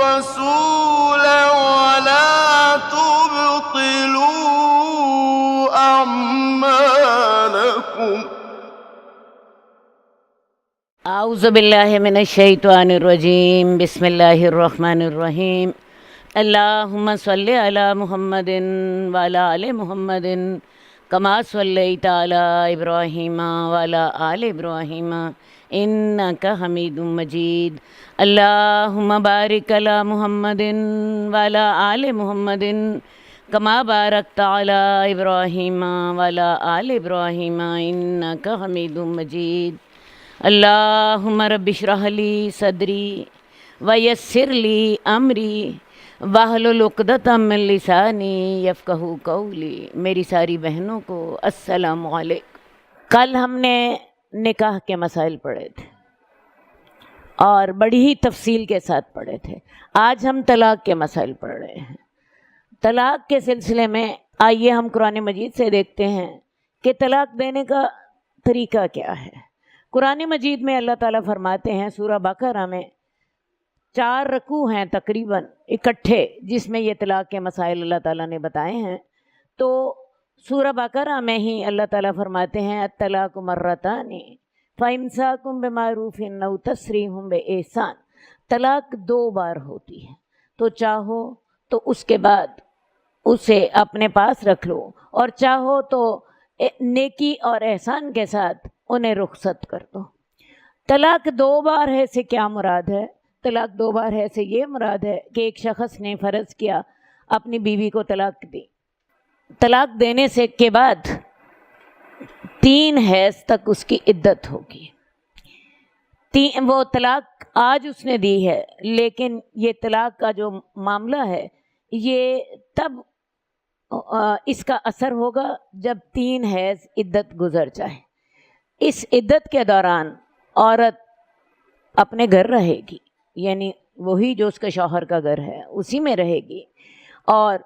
الرسول ولا تبطلوا أعمالكم. اعوذ باللہ من الشیطان الرجیم. بسم اللہ الرحمن الرحیم. اللہم صلی علی محمد وعلی آل محمد کما صلیت علی ابراہیم وعلی آل ابراہیم انک حمید مجید. اللہم بارک علی محمد وعلی آل محمد کما بارکت علی ابراہیم وعلی آل ابراہیم انک حمید مجید. اللہم رب اشرح لی صدری ویسر لی امری واحلل عقدۃ من لسانی یفقہوا قولی. میری ساری بہنوں کو السلام علیکم. کل ہم نے نکاح کے مسائل پڑھے تھے اور بڑی ہی تفصیل کے ساتھ پڑھے تھے. آج ہم طلاق کے مسائل پڑھ رہے ہیں. طلاق کے سلسلے میں آئیے ہم قرآن مجید سے دیکھتے ہیں کہ طلاق دینے کا طریقہ کیا ہے. قرآن مجید میں اللہ تعالیٰ فرماتے ہیں سورہ بقرہ میں 4 رکوع ہیں تقریباً اکٹھے جس میں یہ طلاق کے مسائل اللہ تعالیٰ نے بتائے ہیں. تو سورہ بقرہ میں ہی اللہ تعالیٰ فرماتے ہیں الطلاق مرتان فامساکم بمعروف او تسریح باحسان. طلاق 2 بار ہوتی ہے، تو چاہو تو اس کے بعد اسے اپنے پاس رکھ لو اور چاہو تو نیکی اور احسان کے ساتھ انہیں رخصت کر دو. طلاق 2 بار ہے سے کیا مراد ہے؟ طلاق 2 بار ہے سے یہ مراد ہے کہ ایک شخص نے فرض کیا اپنی بیوی کو طلاق دی. طلاق دینے سے کے بعد 3 حیض تک اس کی عدت ہوگی. وہ طلاق آج اس نے دی ہے، لیکن یہ طلاق کا جو معاملہ ہے یہ تب اس کا اثر ہوگا جب 3 حیض عدت گزر جائے. اس عدت کے دوران عورت اپنے گھر رہے گی، یعنی وہی جو اس کے شوہر کا گھر ہے اسی میں رہے گی. اور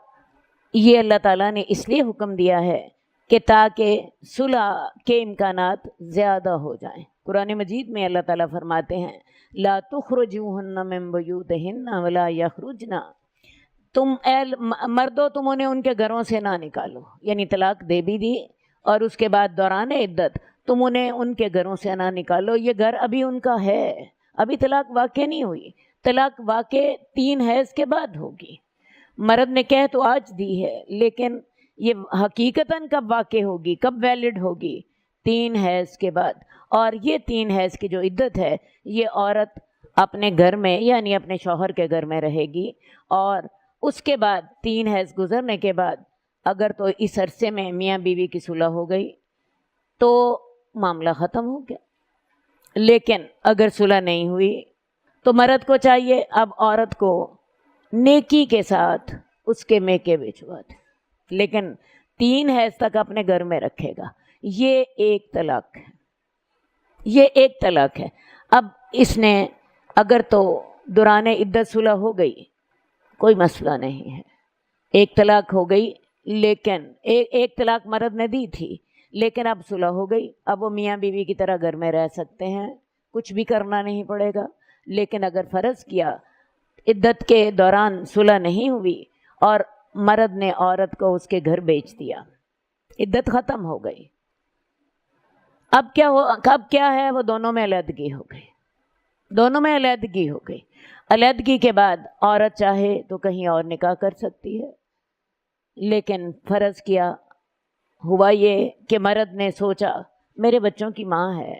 یہ اللہ تعالیٰ نے اس لیے حکم دیا ہے کہ تاکہ صلح کے امکانات زیادہ ہو جائیں. قرآن مجید میں اللہ تعالیٰ فرماتے ہیں لا تخرجوہن من بیوتہن ولا یخرجن. تم اے مردو تم انہیں ان کے گھروں سے نہ نکالو، یعنی طلاق دے بھی دی اور اس کے بعد دوران عدت تم انہیں ان کے گھروں سے نہ نکالو. یہ گھر ابھی ان کا ہے، ابھی طلاق واقع نہیں ہوئی. طلاق واقع 3 حیض کے بعد ہوگی. مرد نے کہہ تو آج دی ہے، لیکن یہ حقیقتاً کب واقع ہوگی، کب ویلڈ ہوگی؟ 3 حیض کے بعد. اور یہ 3 حیض کی جو عدت ہے یہ عورت اپنے گھر میں یعنی اپنے شوہر کے گھر میں رہے گی. اور اس کے بعد 3 حیض گزرنے کے بعد اگر تو اس عرصے میں میاں بیوی کی صلح ہو گئی تو معاملہ ختم ہو گیا. لیکن اگر صلح نہیں ہوئی تو مرد کو چاہیے اب عورت کو نیکی کے ساتھ اس کے میکے بھجوا دے، لیکن 3 حیض تک اپنے گھر میں رکھے گا. یہ ایک طلاق ہے، یہ ایک طلاق ہے. اب اس نے اگر تو دوران عدت صلح ہو گئی کوئی مسئلہ نہیں ہے، ایک طلاق ہو گئی، لیکن ایک طلاق مرد نے دی تھی لیکن اب صلح ہو گئی، اب وہ میاں بیوی کی طرح گھر میں رہ سکتے ہیں، کچھ بھی کرنا نہیں پڑے گا. لیکن اگر فرض کیا عدت کے دوران صلح نہیں ہوئی اور مرد نے عورت کو اس کے گھر بیچ دیا، عدت ختم ہو گئی. اب کیا ہے؟ وہ دونوں میں علیحدگی ہو گئی، دونوں میں علیحدگی ہو گئی. علیحدگی کے بعد عورت چاہے تو کہیں اور نکاح کر سکتی ہے، لیکن فرض کیا ہوا یہ کہ مرد نے سوچا میرے بچوں کی ماں ہے،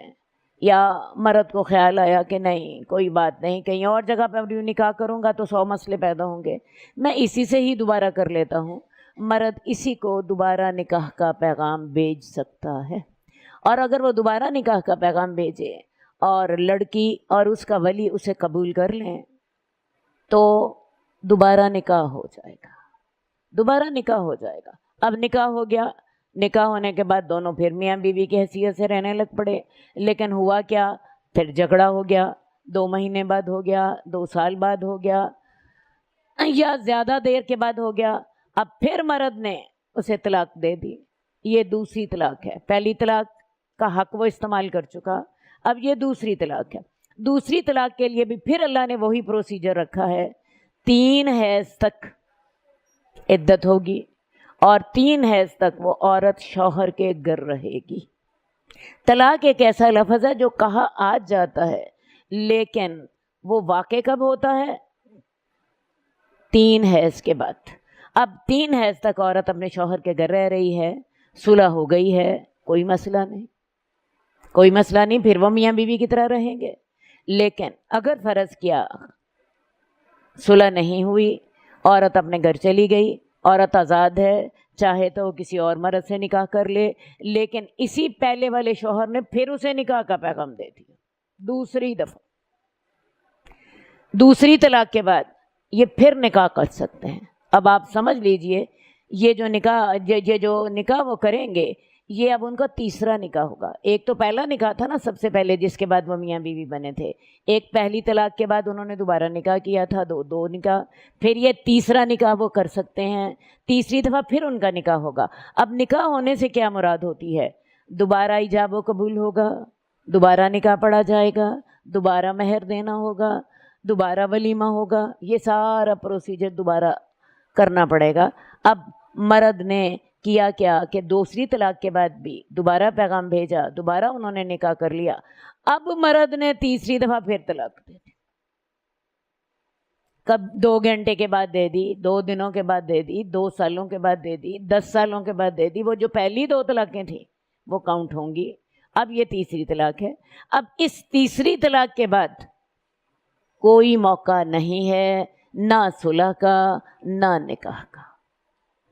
یا مرد کو خیال آیا کہ نہیں کوئی بات نہیں، کہیں اور جگہ پہ نکاح کروں گا تو 100 مسئلے پیدا ہوں گے، میں اسی سے ہی دوبارہ کر لیتا ہوں. مرد اسی کو دوبارہ نکاح کا پیغام بھیج سکتا ہے. اور اگر وہ دوبارہ نکاح کا پیغام بھیجے اور لڑکی اور اس کا ولی اسے قبول کر لیں تو دوبارہ نکاح ہو جائے گا، دوبارہ نکاح ہو جائے گا. اب نکاح ہو گیا، نکاح ہونے کے بعد دونوں پھر میاں بیوی کی حیثیت سے رہنے لگ پڑے. لیکن ہوا کیا؟ پھر جھگڑا ہو گیا، 2 مہینے بعد ہو گیا، 2 سال بعد ہو گیا، یا زیادہ دیر کے بعد ہو گیا. اب پھر مرد نے اسے طلاق دے دی. یہ دوسری طلاق ہے. پہلی طلاق کا حق وہ استعمال کر چکا، اب یہ دوسری طلاق ہے. دوسری طلاق کے لیے بھی پھر اللہ نے وہی پروسیجر رکھا ہے 3 حیض تک عدت ہوگی اور 3 حیض تک وہ عورت شوہر کے گھر رہے گی۔ طلاق ایک ایسا لفظ ہے جو کہا آج جاتا ہے، لیکن وہ واقع کب ہوتا ہے؟ 3 حیض کے بعد۔ اب 3 حیض تک عورت اپنے شوہر کے گھر رہ رہی ہے، صلح ہو گئی ہے، کوئی مسئلہ نہیں، کوئی مسئلہ نہیں، پھر وہ میاں بیوی کی طرح رہیں گے۔ لیکن اگر فرض کیا صلح نہیں ہوئی، عورت اپنے گھر چلی گئی، عورت آزاد ہے، چاہے تو کسی اور مرد سے نکاح کر لے، لیکن اسی پہلے والے شوہر نے پھر اسے نکاح کا پیغام دے دیا دوسری دفعہ، دوسری طلاق کے بعد یہ پھر نکاح کر سکتے ہیں۔ اب آپ سمجھ لیجئے یہ جو نکاح وہ کریں گے، یہ اب ان کا تیسرا نکاح ہوگا۔ ایک تو پہلا نکاح تھا نا سب سے پہلے، جس کے بعد وہ میاں بیوی بنے تھے، ایک پہلی طلاق کے بعد انہوں نے دوبارہ نکاح کیا تھا، دو نکاح، پھر یہ تیسرا نکاح وہ کر سکتے ہیں، تیسری دفعہ پھر ان کا نکاح ہوگا۔ اب نکاح ہونے سے کیا مراد ہوتی ہے؟ دوبارہ ایجاب و قبول ہوگا، دوبارہ نکاح پڑھا جائے گا، دوبارہ مہر دینا ہوگا، دوبارہ ولیمہ ہوگا، یہ سارا پروسیجر دوبارہ کرنا پڑے گا۔ اب مرد نے کیا کیا کہ دوسری طلاق کے بعد بھی دوبارہ پیغام بھیجا، دوبارہ انہوں نے نکاح کر لیا، اب مرد نے تیسری دفعہ پھر طلاق دے دی۔ کب؟ 2 گھنٹے کے بعد دے دی، 2 دنوں کے بعد دے دی، 2 سالوں کے بعد دے دی، 10 سالوں کے بعد دے دی۔ وہ جو پہلی 2 طلاقیں تھیں وہ کاؤنٹ ہوں گی۔ اب یہ تیسری طلاق ہے۔ اب اس تیسری طلاق کے بعد کوئی موقع نہیں ہے نہ صلح کا نہ نکاح کا۔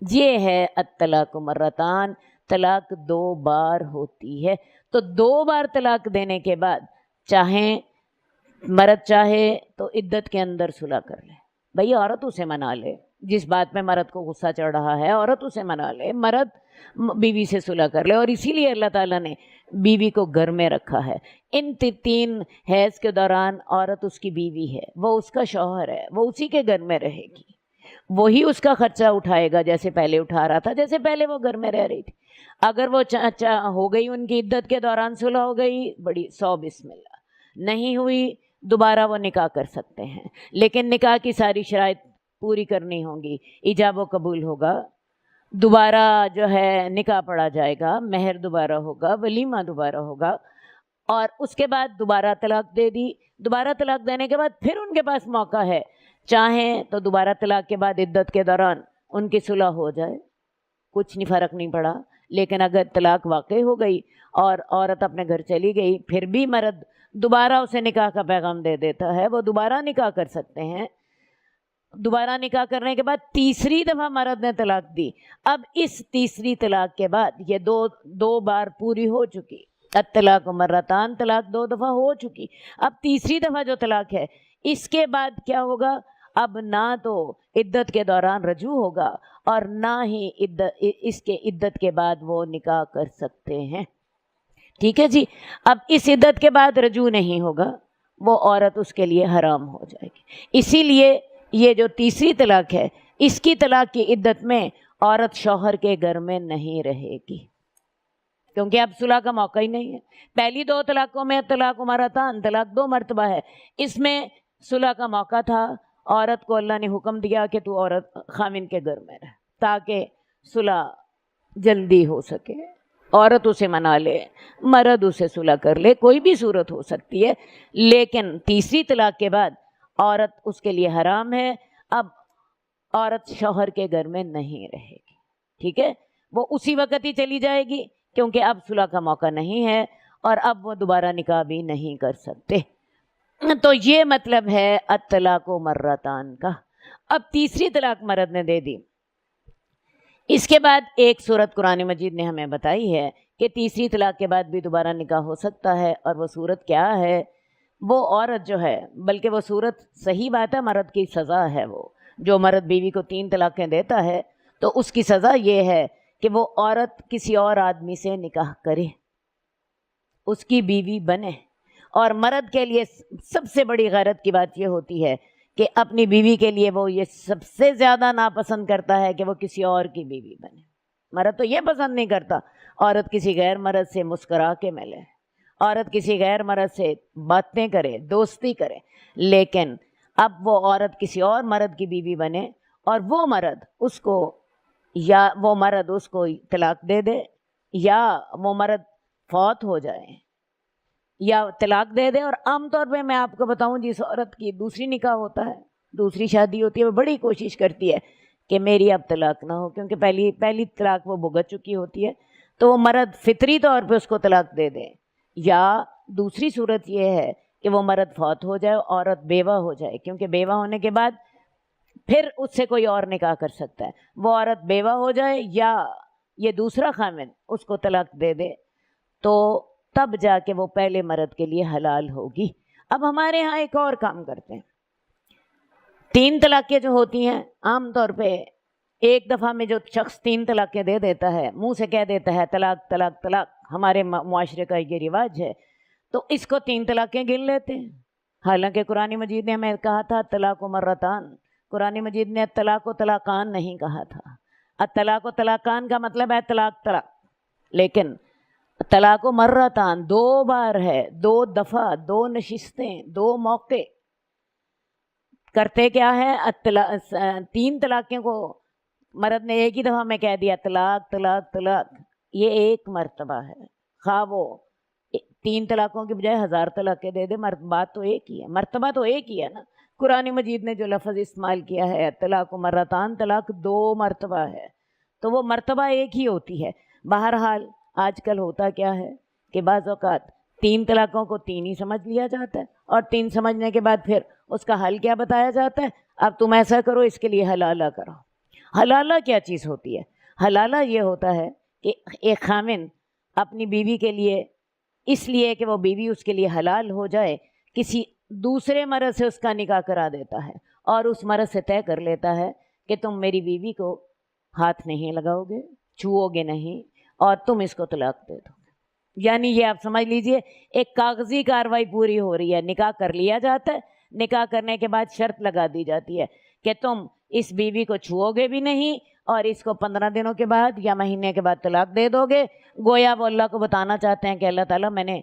یہ ہے الطلاق مرتان، طلاق 2 بار ہوتی ہے۔ تو 2 بار طلاق دینے کے بعد چاہیں مرد چاہے تو عدت کے اندر صلح کر لے، بھئی عورت اسے منا لے، جس بات میں مرد کو غصہ چڑھ رہا ہے عورت اسے منا لے، مرد بیوی سے صلح کر لے۔ اور اسی لیے اللہ تعالیٰ نے بیوی کو گھر میں رکھا ہے۔ ان 3 حیض کے دوران عورت اس کی بیوی ہے، وہ اس کا شوہر ہے، وہ اسی کے گھر میں رہے گی، وہی اس کا خرچہ اٹھائے گا جیسے پہلے اٹھا رہا تھا، جیسے پہلے وہ گھر میں رہ رہی تھی۔ اگر وہ ہو گئی ان کی عدت کے دوران صلح ہو گئی، بڑی 100 بسم اللہ، نہیں ہوئی دوبارہ وہ نکاح کر سکتے ہیں، لیکن نکاح کی ساری شرائط پوری کرنی ہوں گی، ایجاب و قبول ہوگا، دوبارہ جو ہے نکاح پڑھا جائے گا، مہر دوبارہ ہوگا، ولیمہ دوبارہ ہوگا، اور اس کے بعد دوبارہ طلاق دے دی۔ دوبارہ طلاق دینے کے بعد پھر ان کے پاس موقع ہے، چاہیں تو دوبارہ طلاق کے بعد عدت کے دوران ان کی صلح ہو جائے، کچھ نہیں، فرق نہیں پڑا۔ لیکن اگر طلاق واقع ہو گئی اور عورت اپنے گھر چلی گئی، پھر بھی مرد دوبارہ اسے نکاح کا پیغام دے دیتا ہے، وہ دوبارہ نکاح کر سکتے ہیں۔ دوبارہ نکاح کرنے کے بعد تیسری دفعہ مرد نے طلاق دی، اب اس تیسری طلاق کے بعد یہ دو بار پوری ہو چکی، الطلاق مرتان، طلاق 2 دفعہ ہو چکی، اب تیسری دفعہ جو طلاق ہے اس کے بعد کیا ہوگا؟ اب نہ تو عدت کے دوران رجوع ہوگا اور نہ ہی اس کے عدت کے بعد وہ نکاح کر سکتے ہیں۔ ٹھیک ہے جی؟ اب اس عدت کے بعد رجوع نہیں ہوگا، وہ عورت اس کے لیے حرام ہو جائے گی۔ اسی لیے یہ جو تیسری طلاق ہے، اس کی طلاق کی عدت میں عورت شوہر کے گھر میں نہیں رہے گی، کیونکہ اب صلح کا موقع ہی نہیں ہے۔ پہلی 2 طلاقوں میں طلاق مرتان، طلاق 2 مرتبہ ہے، اس میں صلح کا موقع تھا، عورت کو اللہ نے حکم دیا کہ تو عورت خاوند کے گھر میں رہ تاکہ صلح جلدی ہو سکے، عورت اسے منا لے، مرد اسے صلح کر لے، کوئی بھی صورت ہو سکتی ہے۔ لیکن تیسری طلاق کے بعد عورت اس کے لیے حرام ہے، اب عورت شوہر کے گھر میں نہیں رہے گی، ٹھیک ہے؟ وہ اسی وقت ہی چلی جائے گی کیونکہ اب صلح کا موقع نہیں ہے اور اب وہ دوبارہ نکاح بھی نہیں کر سکتے۔ تو یہ مطلب ہے الطلاق مرتان کا۔ اب تیسری طلاق مرد نے دے دی، اس کے بعد ایک صورت قرآن مجید نے ہمیں بتائی ہے کہ تیسری طلاق کے بعد بھی دوبارہ نکاح ہو سکتا ہے، اور وہ صورت کیا ہے؟ وہ عورت جو ہے، بلکہ وہ صورت صحیح بات ہے، مرد کی سزا ہے، وہ جو مرد بیوی کو 3 طلاقیں دیتا ہے تو اس کی سزا یہ ہے کہ وہ عورت کسی اور آدمی سے نکاح کرے، اس کی بیوی بنے۔ اور مرد کے لیے سب سے بڑی غیرت کی بات یہ ہوتی ہے کہ اپنی بیوی کے لیے وہ یہ سب سے زیادہ ناپسند کرتا ہے کہ وہ کسی اور کی بیوی بنے۔ مرد تو یہ پسند نہیں کرتا عورت کسی غیر مرد سے مسکرا کے ملے، عورت کسی غیر مرد سے باتیں کرے، دوستی کرے، لیکن اب وہ عورت کسی اور مرد کی بیوی بنے اور وہ مرد اس کو طلاق دے دے، یا وہ مرد فوت ہو جائے یا طلاق دے دے۔ اور عام طور پہ میں آپ کو بتاؤں، جس عورت کی دوسری نکاح ہوتا ہے، دوسری شادی ہوتی ہے، وہ بڑی کوشش کرتی ہے کہ میری اب طلاق نہ ہو، کیونکہ پہلی طلاق وہ بھگت چکی ہوتی ہے، تو وہ مرد فطری طور پہ اس کو طلاق دے دے۔ یا دوسری صورت یہ ہے کہ وہ مرد فوت ہو جائے، عورت بیوہ ہو جائے، کیونکہ بیوہ ہونے کے بعد پھر اس سے کوئی اور نکاح کر سکتا ہے۔ وہ عورت بیوہ ہو جائے یا یہ دوسرا خاوند اس کو طلاق دے دے، تو تب جا کے وہ پہلے مرد کے لیے حلال ہوگی۔ اب ہمارے ہاں ایک اور کام کرتے ہیں، 3 طلاقیں جو ہوتی ہیں، عام طور پہ ایک دفعہ میں جو شخص 3 طلاقیں دے دیتا ہے، منہ سے کہہ دیتا ہے طلاق طلاق طلاق، ہمارے معاشرے کا یہ رواج ہے، تو اس کو 3 طلاقیں گن لیتے ہیں۔ حالانکہ قرآن مجید نے ہمیں کہا تھا طلاق و مرتان، قرآن مجید نے طلاق و طلاقان نہیں کہا تھا۔ الطلاق و طلاقان کا مطلب ہے طلاق طلاق، لیکن طلاق و مرتان 2 بار ہے، 2 دفعہ، 2 نشستیں، 2 موقع۔ کرتے کیا ہے، 3 طلاقیں کو مرد نے ایک ہی دفعہ میں کہہ دیا طلاق طلاق طلاق، یہ ایک مرتبہ ہے، خواہ وہ 3 طلاقوں کی بجائے 1000 طلاقیں دے دے، بات تو ایک ہی ہے، مرتبہ تو ایک ہی ہے نا۔ قرآن مجید نے جو لفظ استعمال کیا ہے طلاق و مرتان، طلاق 2 مرتبہ ہے، تو وہ مرتبہ ایک ہی ہوتی ہے۔ بہرحال آج کل ہوتا کیا ہے کہ بعض اوقات 3 طلاقوں کو 3 ہی سمجھ لیا جاتا ہے، اور 3 سمجھنے کے بعد پھر اس کا حل کیا بتایا جاتا ہے، اب تم ایسا کرو، اس کے لیے حلالہ کرو۔ حلالہ کیا چیز ہوتی ہے؟ حلالہ یہ ہوتا ہے کہ ایک خاوند اپنی بیوی کے لیے، اس لیے کہ وہ بیوی اس کے لیے حلال ہو جائے، کسی دوسرے مرد سے اس کا نکاح کرا دیتا ہے، اور اس مرد سے طے کر لیتا ہے کہ تم میری بیوی کو ہاتھ نہیں لگاؤ گے، چھوؤ گے نہیں، اور تم اس کو طلاق دے دو گے۔ یعنی یہ آپ سمجھ لیجئے ایک کاغذی کاروائی پوری ہو رہی ہے، نکاح کر لیا جاتا ہے، نکاح کرنے کے بعد شرط لگا دی جاتی ہے کہ تم اس بیوی کو چھوؤ گے بھی نہیں، اور اس کو 15 دنوں کے بعد یا مہینے کے بعد طلاق دے دو گے۔ گویا وہ اللہ کو بتانا چاہتے ہیں کہ اللہ تعالیٰ، میں نے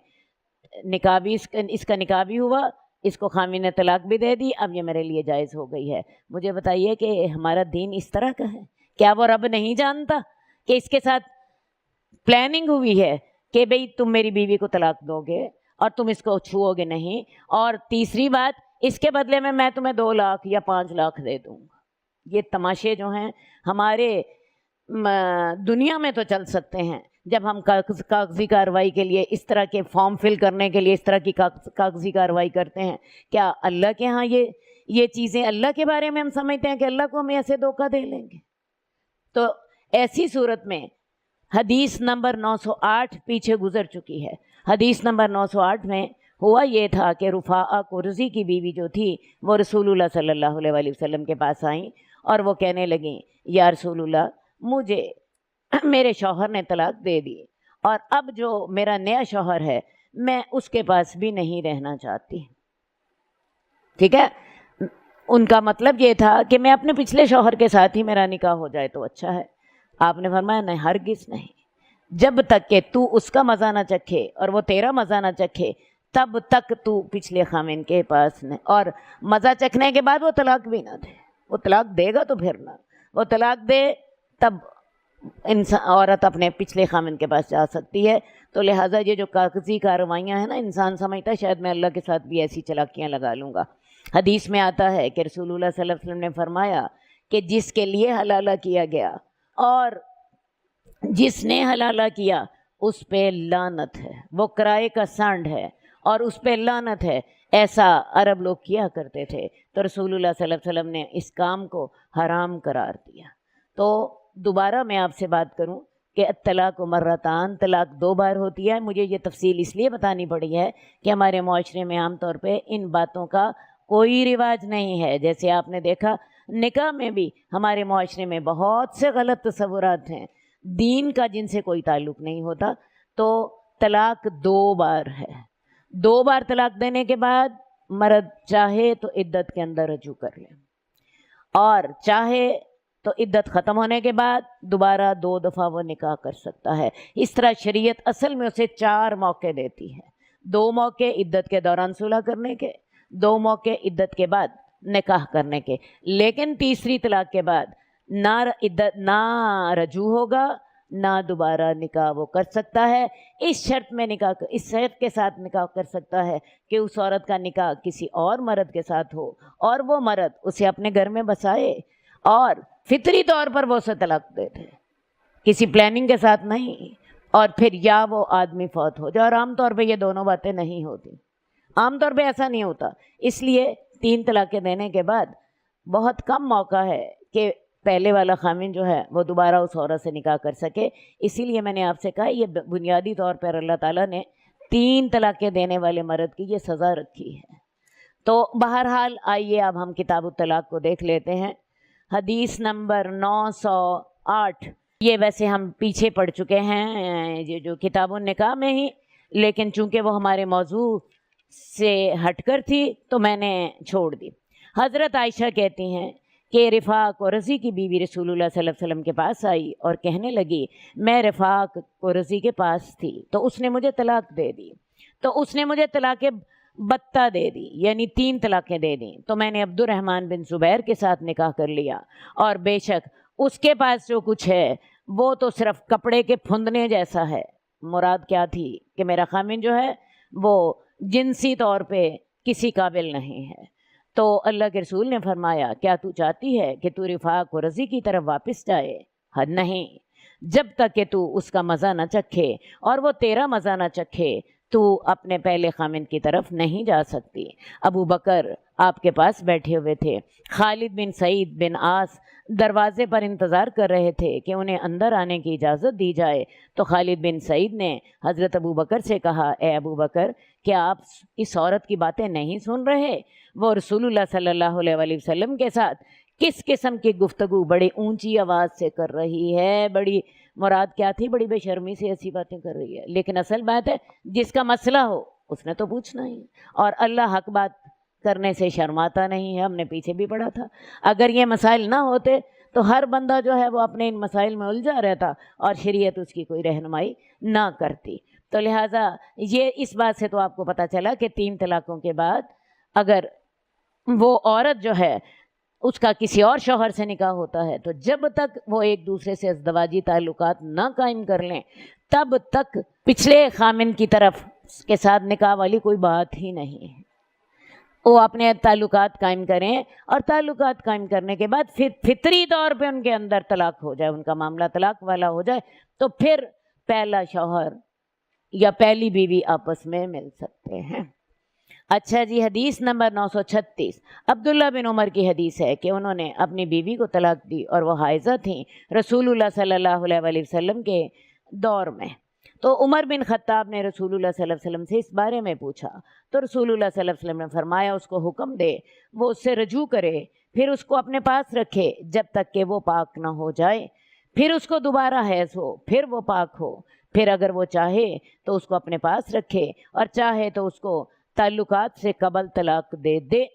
نکاح بھی اس کا نکاح بھی ہوا، اس کو خاوند نے طلاق بھی دے دی، اب یہ میرے لیے جائز ہو گئی ہے۔ مجھے بتائیے کہ ہمارا دین اس طرح کا ہے؟ کیا وہ رب نہیں جانتا کہ اس کے ساتھ پلاننگ ہوئی ہے کہ بھئی تم میری بیوی کو طلاق دو گے اور تم اس کو چھوؤ گے نہیں، اور تیسری بات، اس کے بدلے میں تمہیں 2 لاکھ یا 5 لاکھ دے دوں گا۔ یہ تماشے جو ہیں ہمارے دنیا میں تو چل سکتے ہیں، جب ہم کاغذی کارروائی کے لیے اس طرح کے فارم فل کرنے کے لیے اس طرح کی کاغذی کارروائی کرتے ہیں، کیا اللہ کے ہاں یہ چیزیں اللہ کے بارے میں ہم سمجھتے ہیں کہ اللہ کو ہم ایسے دھوکہ دے لیں گے؟ تو ایسی صورت میں حدیث نمبر 908 پیچھے گزر چکی ہے۔ حدیث نمبر 908 میں ہوا یہ تھا کہ رفاعہ قرظی کی بیوی جو تھی وہ رسول اللہ صلی اللہ علیہ وآلہ وسلم کے پاس آئیں، اور وہ کہنے لگیں یا رسول اللہ، مجھے میرے شوہر نے طلاق دے دی، اور اب جو میرا نیا شوہر ہے میں اس کے پاس بھی نہیں رہنا چاہتی۔ ٹھیک ہے، ان کا مطلب یہ تھا کہ میں اپنے پچھلے شوہر کے ساتھ ہی میرا نکاح ہو جائے تو اچھا ہے۔ آپ نے فرمایا نہیں، ہرگز نہیں، جب تک کہ تو اس کا مزہ نہ چکھے اور وہ تیرا مزہ نہ چکھے تب تک تو پچھلے خاوند کے پاس نہیں، اور مزہ چکھنے کے بعد وہ طلاق بھی نہ دے۔ وہ طلاق دے گا تو پھر نہ، وہ طلاق دے تب عورت اپنے پچھلے خاوند کے پاس جا سکتی ہے۔ تو لہٰذا یہ جو کاغذی کارروائیاں ہیں نا، انسان سمجھتا ہے شاید میں اللہ کے ساتھ بھی ایسی چلاکیاں لگا لوں گا۔ حدیث میں آتا ہے کہ رسول اللہ صلی اللہ علیہ وسلم نے فرمایا کہ جس کے لیے حلالہ کیا گیا اور جس نے حلالہ کیا اس پہ لعنت ہے، وہ کرائے کا سانڈ ہے اور اس پہ لعنت ہے۔ ایسا عرب لوگ کیا کرتے تھے، تو رسول اللہ صلی اللہ علیہ وسلم نے اس کام کو حرام قرار دیا۔ تو دوبارہ میں آپ سے بات کروں کہ الطلاق مرتان، طلاق 2 بار ہوتی ہے۔ مجھے یہ تفصیل اس لیے بتانی پڑی ہے کہ ہمارے معاشرے میں عام طور پہ ان باتوں کا کوئی رواج نہیں ہے۔ جیسے آپ نے دیکھا نکاح میں بھی ہمارے معاشرے میں بہت سے غلط تصورات ہیں، دین کا جن سے کوئی تعلق نہیں ہوتا۔ تو طلاق 2 بار ہے، 2 بار طلاق دینے کے بعد مرد چاہے تو عدت کے اندر رجوع کر لے، اور چاہے تو عدت ختم ہونے کے بعد دوبارہ 2 دفعہ وہ نکاح کر سکتا ہے۔ اس طرح شریعت اصل میں اسے 4 موقع دیتی ہے، 2 موقع عدت کے دوران صلح کرنے کے، 2 موقع عدت کے بعد نکاح کرنے کے، لیکن تیسری طلاق کے بعد نہ رجوع ہوگا، نہ دوبارہ نکاح وہ کر سکتا ہے۔ اس شرط کے ساتھ نکاح کر سکتا ہے کہ اس عورت کا نکاح کسی اور مرد کے ساتھ ہو اور وہ مرد اسے اپنے گھر میں بسائے اور فطری طور پر وہ اسے طلاق دے دے، کسی پلاننگ کے ساتھ نہیں، اور پھر یا وہ آدمی فوت ہو جائے۔ اور عام طور پہ یہ دونوں باتیں نہیں ہوتی، عام طور پہ ایسا نہیں ہوتا، اس لیے 3 طلاقیں دینے کے بعد بہت کم موقع ہے کہ پہلے والا خامن جو ہے وہ دوبارہ اس عورت سے نکاح کر سکے۔ اسی لیے میں نے آپ سے کہا یہ بنیادی طور پر اللہ تعالیٰ نے 3 طلاقیں دینے والے مرد کی یہ سزا رکھی ہے۔ تو بہرحال آئیے اب ہم کتاب الطلاق کو دیکھ لیتے ہیں۔ حدیث نمبر 908، یہ ویسے ہم پیچھے پڑھ چکے ہیں یہ جو کتاب النکاح میں ہی، لیکن چونکہ وہ ہمارے موضوع سے ہٹ کر تھی تو میں نے چھوڑ دی۔ حضرت عائشہ کہتی ہیں کہ رفاق و رضی کی بیوی رسول اللہ صلی اللہ علیہ وسلم کے پاس آئی اور کہنے لگی میں رفاق و رضی کے پاس تھی تو اس نے مجھے طلاق دے دی، تو اس نے مجھے طلاق بتہ دے دی، یعنی 3 طلاقیں دے دیں، تو میں نے عبد الرحمن بن زبیر کے ساتھ نکاح کر لیا، اور بے شک اس کے پاس جو کچھ ہے وہ تو صرف کپڑے کے پھندنے جیسا ہے۔ مراد کیا تھی کہ میرا خامن جو ہے وہ جنسی طور پہ کسی قابل نہیں ہے۔ تو اللہ کے رسول نے فرمایا کیا تو چاہتی ہے کہ تو رفاق و رضی کی طرف واپس جائے؟ حد نہیں، جب تک کہ تو اس کا مزہ نہ چکھے اور وہ تیرا مزہ نہ چکھے تو اپنے پہلے خامن کی طرف نہیں جا سکتی۔ ابو بکر آپ کے پاس بیٹھے ہوئے تھے، خالد بن سعید بن عاص دروازے پر انتظار کر رہے تھے کہ انہیں اندر آنے کی اجازت دی جائے، تو خالد بن سعید نے حضرت ابو بکر سے کہا اے ابو بکر کیا آپ اس عورت کی باتیں نہیں سن رہے؟ وہ رسول اللہ صلی اللہ علیہ وآلہ وسلم کے ساتھ کس قسم کی گفتگو بڑی اونچی آواز سے کر رہی ہے، بڑی مراد کیا تھی، بڑی بے شرمی سے ایسی باتیں کر رہی ہے۔ لیکن اصل بات ہے جس کا مسئلہ ہو اس نے تو پوچھنا ہی، اور اللہ حق بات کرنے سے شرماتا نہیں ہے، ہم نے پیچھے بھی پڑھا تھا۔ اگر یہ مسائل نہ ہوتے تو ہر بندہ جو ہے وہ اپنے ان مسائل میں الجھا رہتا اور شریعت اس کی کوئی رہنمائی نہ کرتی۔ تو لہٰذا یہ اس بات سے تو آپ کو پتہ چلا کہ 3 طلاقوں کے بعد اگر وہ عورت جو ہے اس کا کسی اور شوہر سے نکاح ہوتا ہے تو جب تک وہ ایک دوسرے سے ازدواجی تعلقات نہ قائم کر لیں تب تک پچھلے خامن کی طرف کے ساتھ نکاح والی کوئی بات ہی نہیں ہے۔ وہ اپنے تعلقات قائم کریں، اور تعلقات قائم کرنے کے بعد فطری طور پہ ان کے اندر طلاق ہو جائے، ان کا معاملہ طلاق والا ہو جائے، تو پھر پہلا شوہر یا پہلی بیوی آپس میں مل سکتے ہیں۔ اچھا جی، حدیث نمبر 936 عبداللہ بن عمر کی حدیث ہے کہ انہوں نے اپنی بیوی کو طلاق دی اور وہ حائضہ تھیں رسول اللہ صلی اللہ علیہ وآلہ وسلم کے دور میں۔ تو عمر بن خطاب نے رسول اللہ صلی اللہ علیہ وسلم سے اس بارے میں پوچھا، تو رسول اللہ صلی اللہ علیہ وسلم نے فرمایا اس کو حکم دے وہ اس سے رجوع کرے، پھر اس کو اپنے پاس رکھے جب تک کہ وہ پاک نہ ہو جائے، پھر اس کو دوبارہ حیض ہو، پھر وہ پاک ہو، پھر اگر وہ چاہے تو اس کو اپنے پاس رکھے اور چاہے تو اس کو تعلقات سے قبل طلاق دے دے۔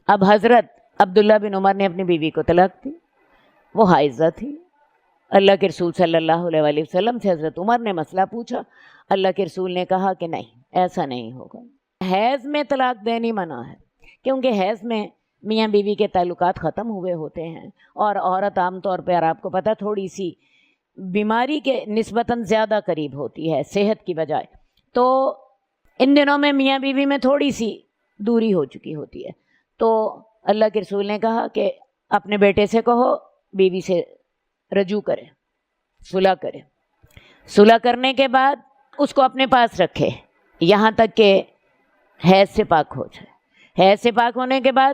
اب حضرت عبداللہ بن عمر نے اپنی بیوی کو طلاق دی، وہ حائضہ تھی۔ اللہ کے رسول صلی اللہ علیہ وآلہ وسلم سے حضرت عمر نے مسئلہ پوچھا، اللہ کے رسول نے کہا کہ نہیں، ایسا نہیں ہوگا۔ حیض میں طلاق دینی منع ہے، کیونکہ حیض میں میاں بیوی کے تعلقات ختم ہوئے ہوتے ہیں، اور عورت عام طور پر آپ کو پتہ تھوڑی سی بیماری کے نسبتاً زیادہ قریب ہوتی ہے صحت کی بجائے، تو ان دنوں میں میاں بیوی میں تھوڑی سی دوری ہو چکی ہوتی ہے۔ تو اللہ کے رسول نے کہا کہ اپنے بیٹے سے کہو بیوی سے رجوع کرے، صلح کرے، صلح کرنے کے بعد اس کو اپنے پاس رکھے یہاں تک کہ حیض سے پاک ہو جائے۔ حیض سے پاک ہونے کے بعد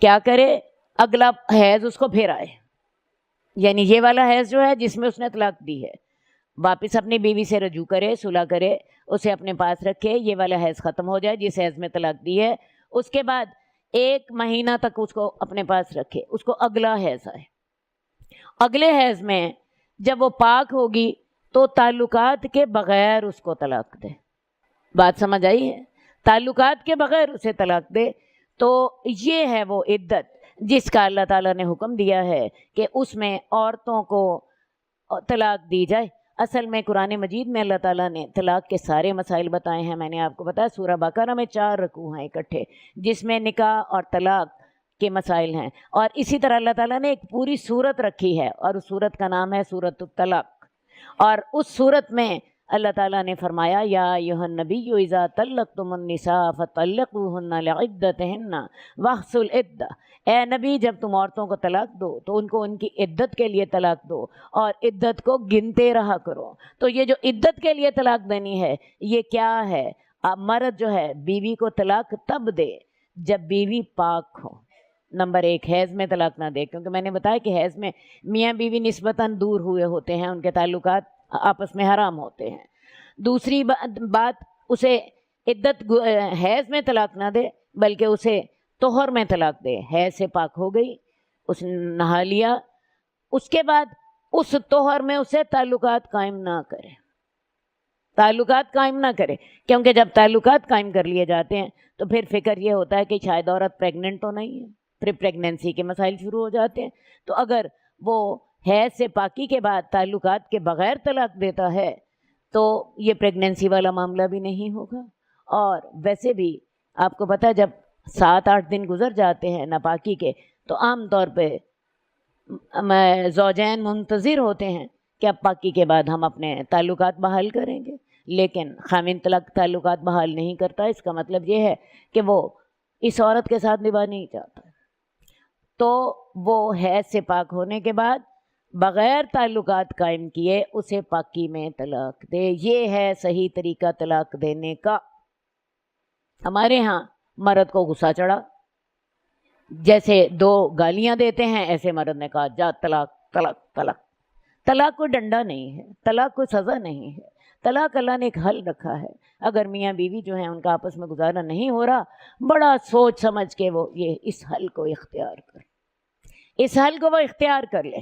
کیا کرے، اگلا حیض اس کو پھر آئے، یعنی یہ والا حیض جو ہے جس میں اس نے طلاق دی ہے، واپس اپنی بیوی سے رجوع کرے، صلح کرے، اسے اپنے پاس رکھے، یہ والا حیض ختم ہو جائے جس حیض میں طلاق دی ہے، اس کے بعد 1 مہینہ تک اس کو اپنے پاس رکھے، اس کو اگلا حیض آئے، اگلے حیض میں جب وہ پاک ہوگی تو تعلقات کے بغیر اس کو طلاق دے۔ بات سمجھ آئی ہے؟ تعلقات کے بغیر اسے طلاق دے۔ تو یہ ہے وہ عدت جس کا اللہ تعالیٰ نے حکم دیا ہے کہ اس میں عورتوں کو طلاق دی جائے۔ اصل میں قرآن مجید میں اللہ تعالیٰ نے طلاق کے سارے مسائل بتائے ہیں. میں نے آپ کو بتایا سورہ بقرہ میں 4 رکوع ہیں اکٹھے جس میں نکاح اور طلاق کے مسائل ہیں. اور اسی طرح اللہ تعالیٰ نے ایک پوری سورت رکھی ہے اور اس سورت کا نام ہے سورۃ الطلاق. اور اس سورت میں اللہ تعالیٰ نے فرمایا یا ایھا النبی اذا طلقتم النساء فطلقوہن لعدتہن واحصوا العدۃ. اے نبی جب تم عورتوں کو طلاق دو تو ان کو ان کی عدت کے لیے طلاق دو اور عدت کو گنتے رہا کرو. تو یہ جو عدت کے لیے طلاق دینی ہے یہ کیا ہے؟ اب مرد جو ہے بیوی کو طلاق تب دے جب بیوی پاک ہو. نمبر 1 حیض میں طلاق نہ دے، کیونکہ میں نے بتایا کہ حیض میں میاں بیوی نسبتاً دور ہوئے ہوتے ہیں، ان کے تعلقات آپس میں حرام ہوتے ہیں. دوسری بات اسے عدت حیض میں طلاق نہ دے بلکہ اسے طہر میں طلاق دے. حیض سے پاک ہو گئی، اس نے نہا لیا، اس کے بعد اس طہر میں اسے تعلقات قائم نہ کرے، تعلقات قائم نہ کرے. کیونکہ جب تعلقات قائم کر لیے جاتے ہیں تو پھر فکر یہ ہوتا ہے کہ شاید عورت پریگننٹ تو نہیں ہے، پھر پریگننسی کے مسائل شروع ہو جاتے ہیں. تو اگر وہ حیض سے پاکی کے بعد تعلقات کے بغیر طلاق دیتا ہے تو یہ پریگننسی والا معاملہ بھی نہیں ہوگا. اور ویسے بھی آپ کو پتہ ہے جب 7-8 دن گزر جاتے ہیں ناپاکی کے تو عام طور پہ زوجین منتظر ہوتے ہیں کہ اب پاکی کے بعد ہم اپنے تعلقات بحال کریں گے، لیکن خاوند تعلقات بحال نہیں کرتا. اس کا مطلب یہ ہے کہ وہ اس عورت کے ساتھ نبھا نہیں چاہتا. تو وہ حیض سے پاک ہونے کے بعد بغیر تعلقات قائم کیے اسے پاکی میں طلاق دے. یہ ہے صحیح طریقہ طلاق دینے کا. ہمارے ہاں مرد کو غصہ چڑھا، جیسے 2 گالیاں دیتے ہیں ایسے مرد نے کہا جا طلاق طلاق طلاق. طلاق کوئی ڈنڈا نہیں ہے، طلاق کوئی سزا نہیں ہے. طلاق اللہ نے ایک حل رکھا ہے. اگر میاں بیوی جو ہیں ان کا آپس میں گزارا نہیں ہو رہا، بڑا سوچ سمجھ کے وہ اس حل کو اختیار کر لے.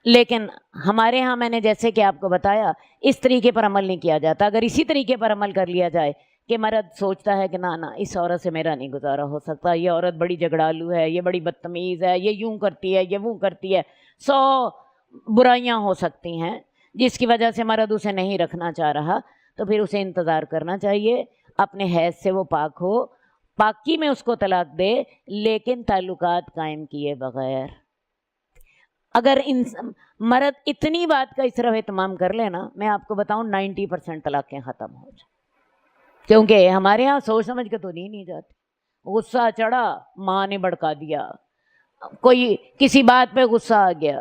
لیکن ہمارے ہاں میں نے جیسے کہ آپ کو بتایا اس طریقے پر عمل نہیں کیا جاتا. اگر اسی طریقے پر عمل کر لیا جائے کہ مرد سوچتا ہے کہ نہ اس عورت سے میرا نہیں گزارا ہو سکتا، یہ عورت بڑی جھگڑالو ہے، یہ بڑی بدتمیز ہے، یہ یوں کرتی ہے، یہ وہ کرتی ہے، 100 برائیاں ہو سکتی ہیں جس کی وجہ سے مرد اسے نہیں رکھنا چاہ رہا، تو پھر اسے انتظار کرنا چاہیے اپنے حیض سے وہ پاک ہو، پاکی میں اس کو طلاق دے لیکن تعلقات قائم کیے بغیر. اگر مرد اتنی بات کا اس طرح اہتمام کر لینا، میں آپ کو بتاؤں 90% طلاقیں ختم ہو جائیں. کیونکہ ہمارے ہاں سوچ سمجھ کے تو نہیں جاتی. غصہ چڑھا، ماں نے بھڑکا دیا، کوئی کسی بات پہ غصہ آ گیا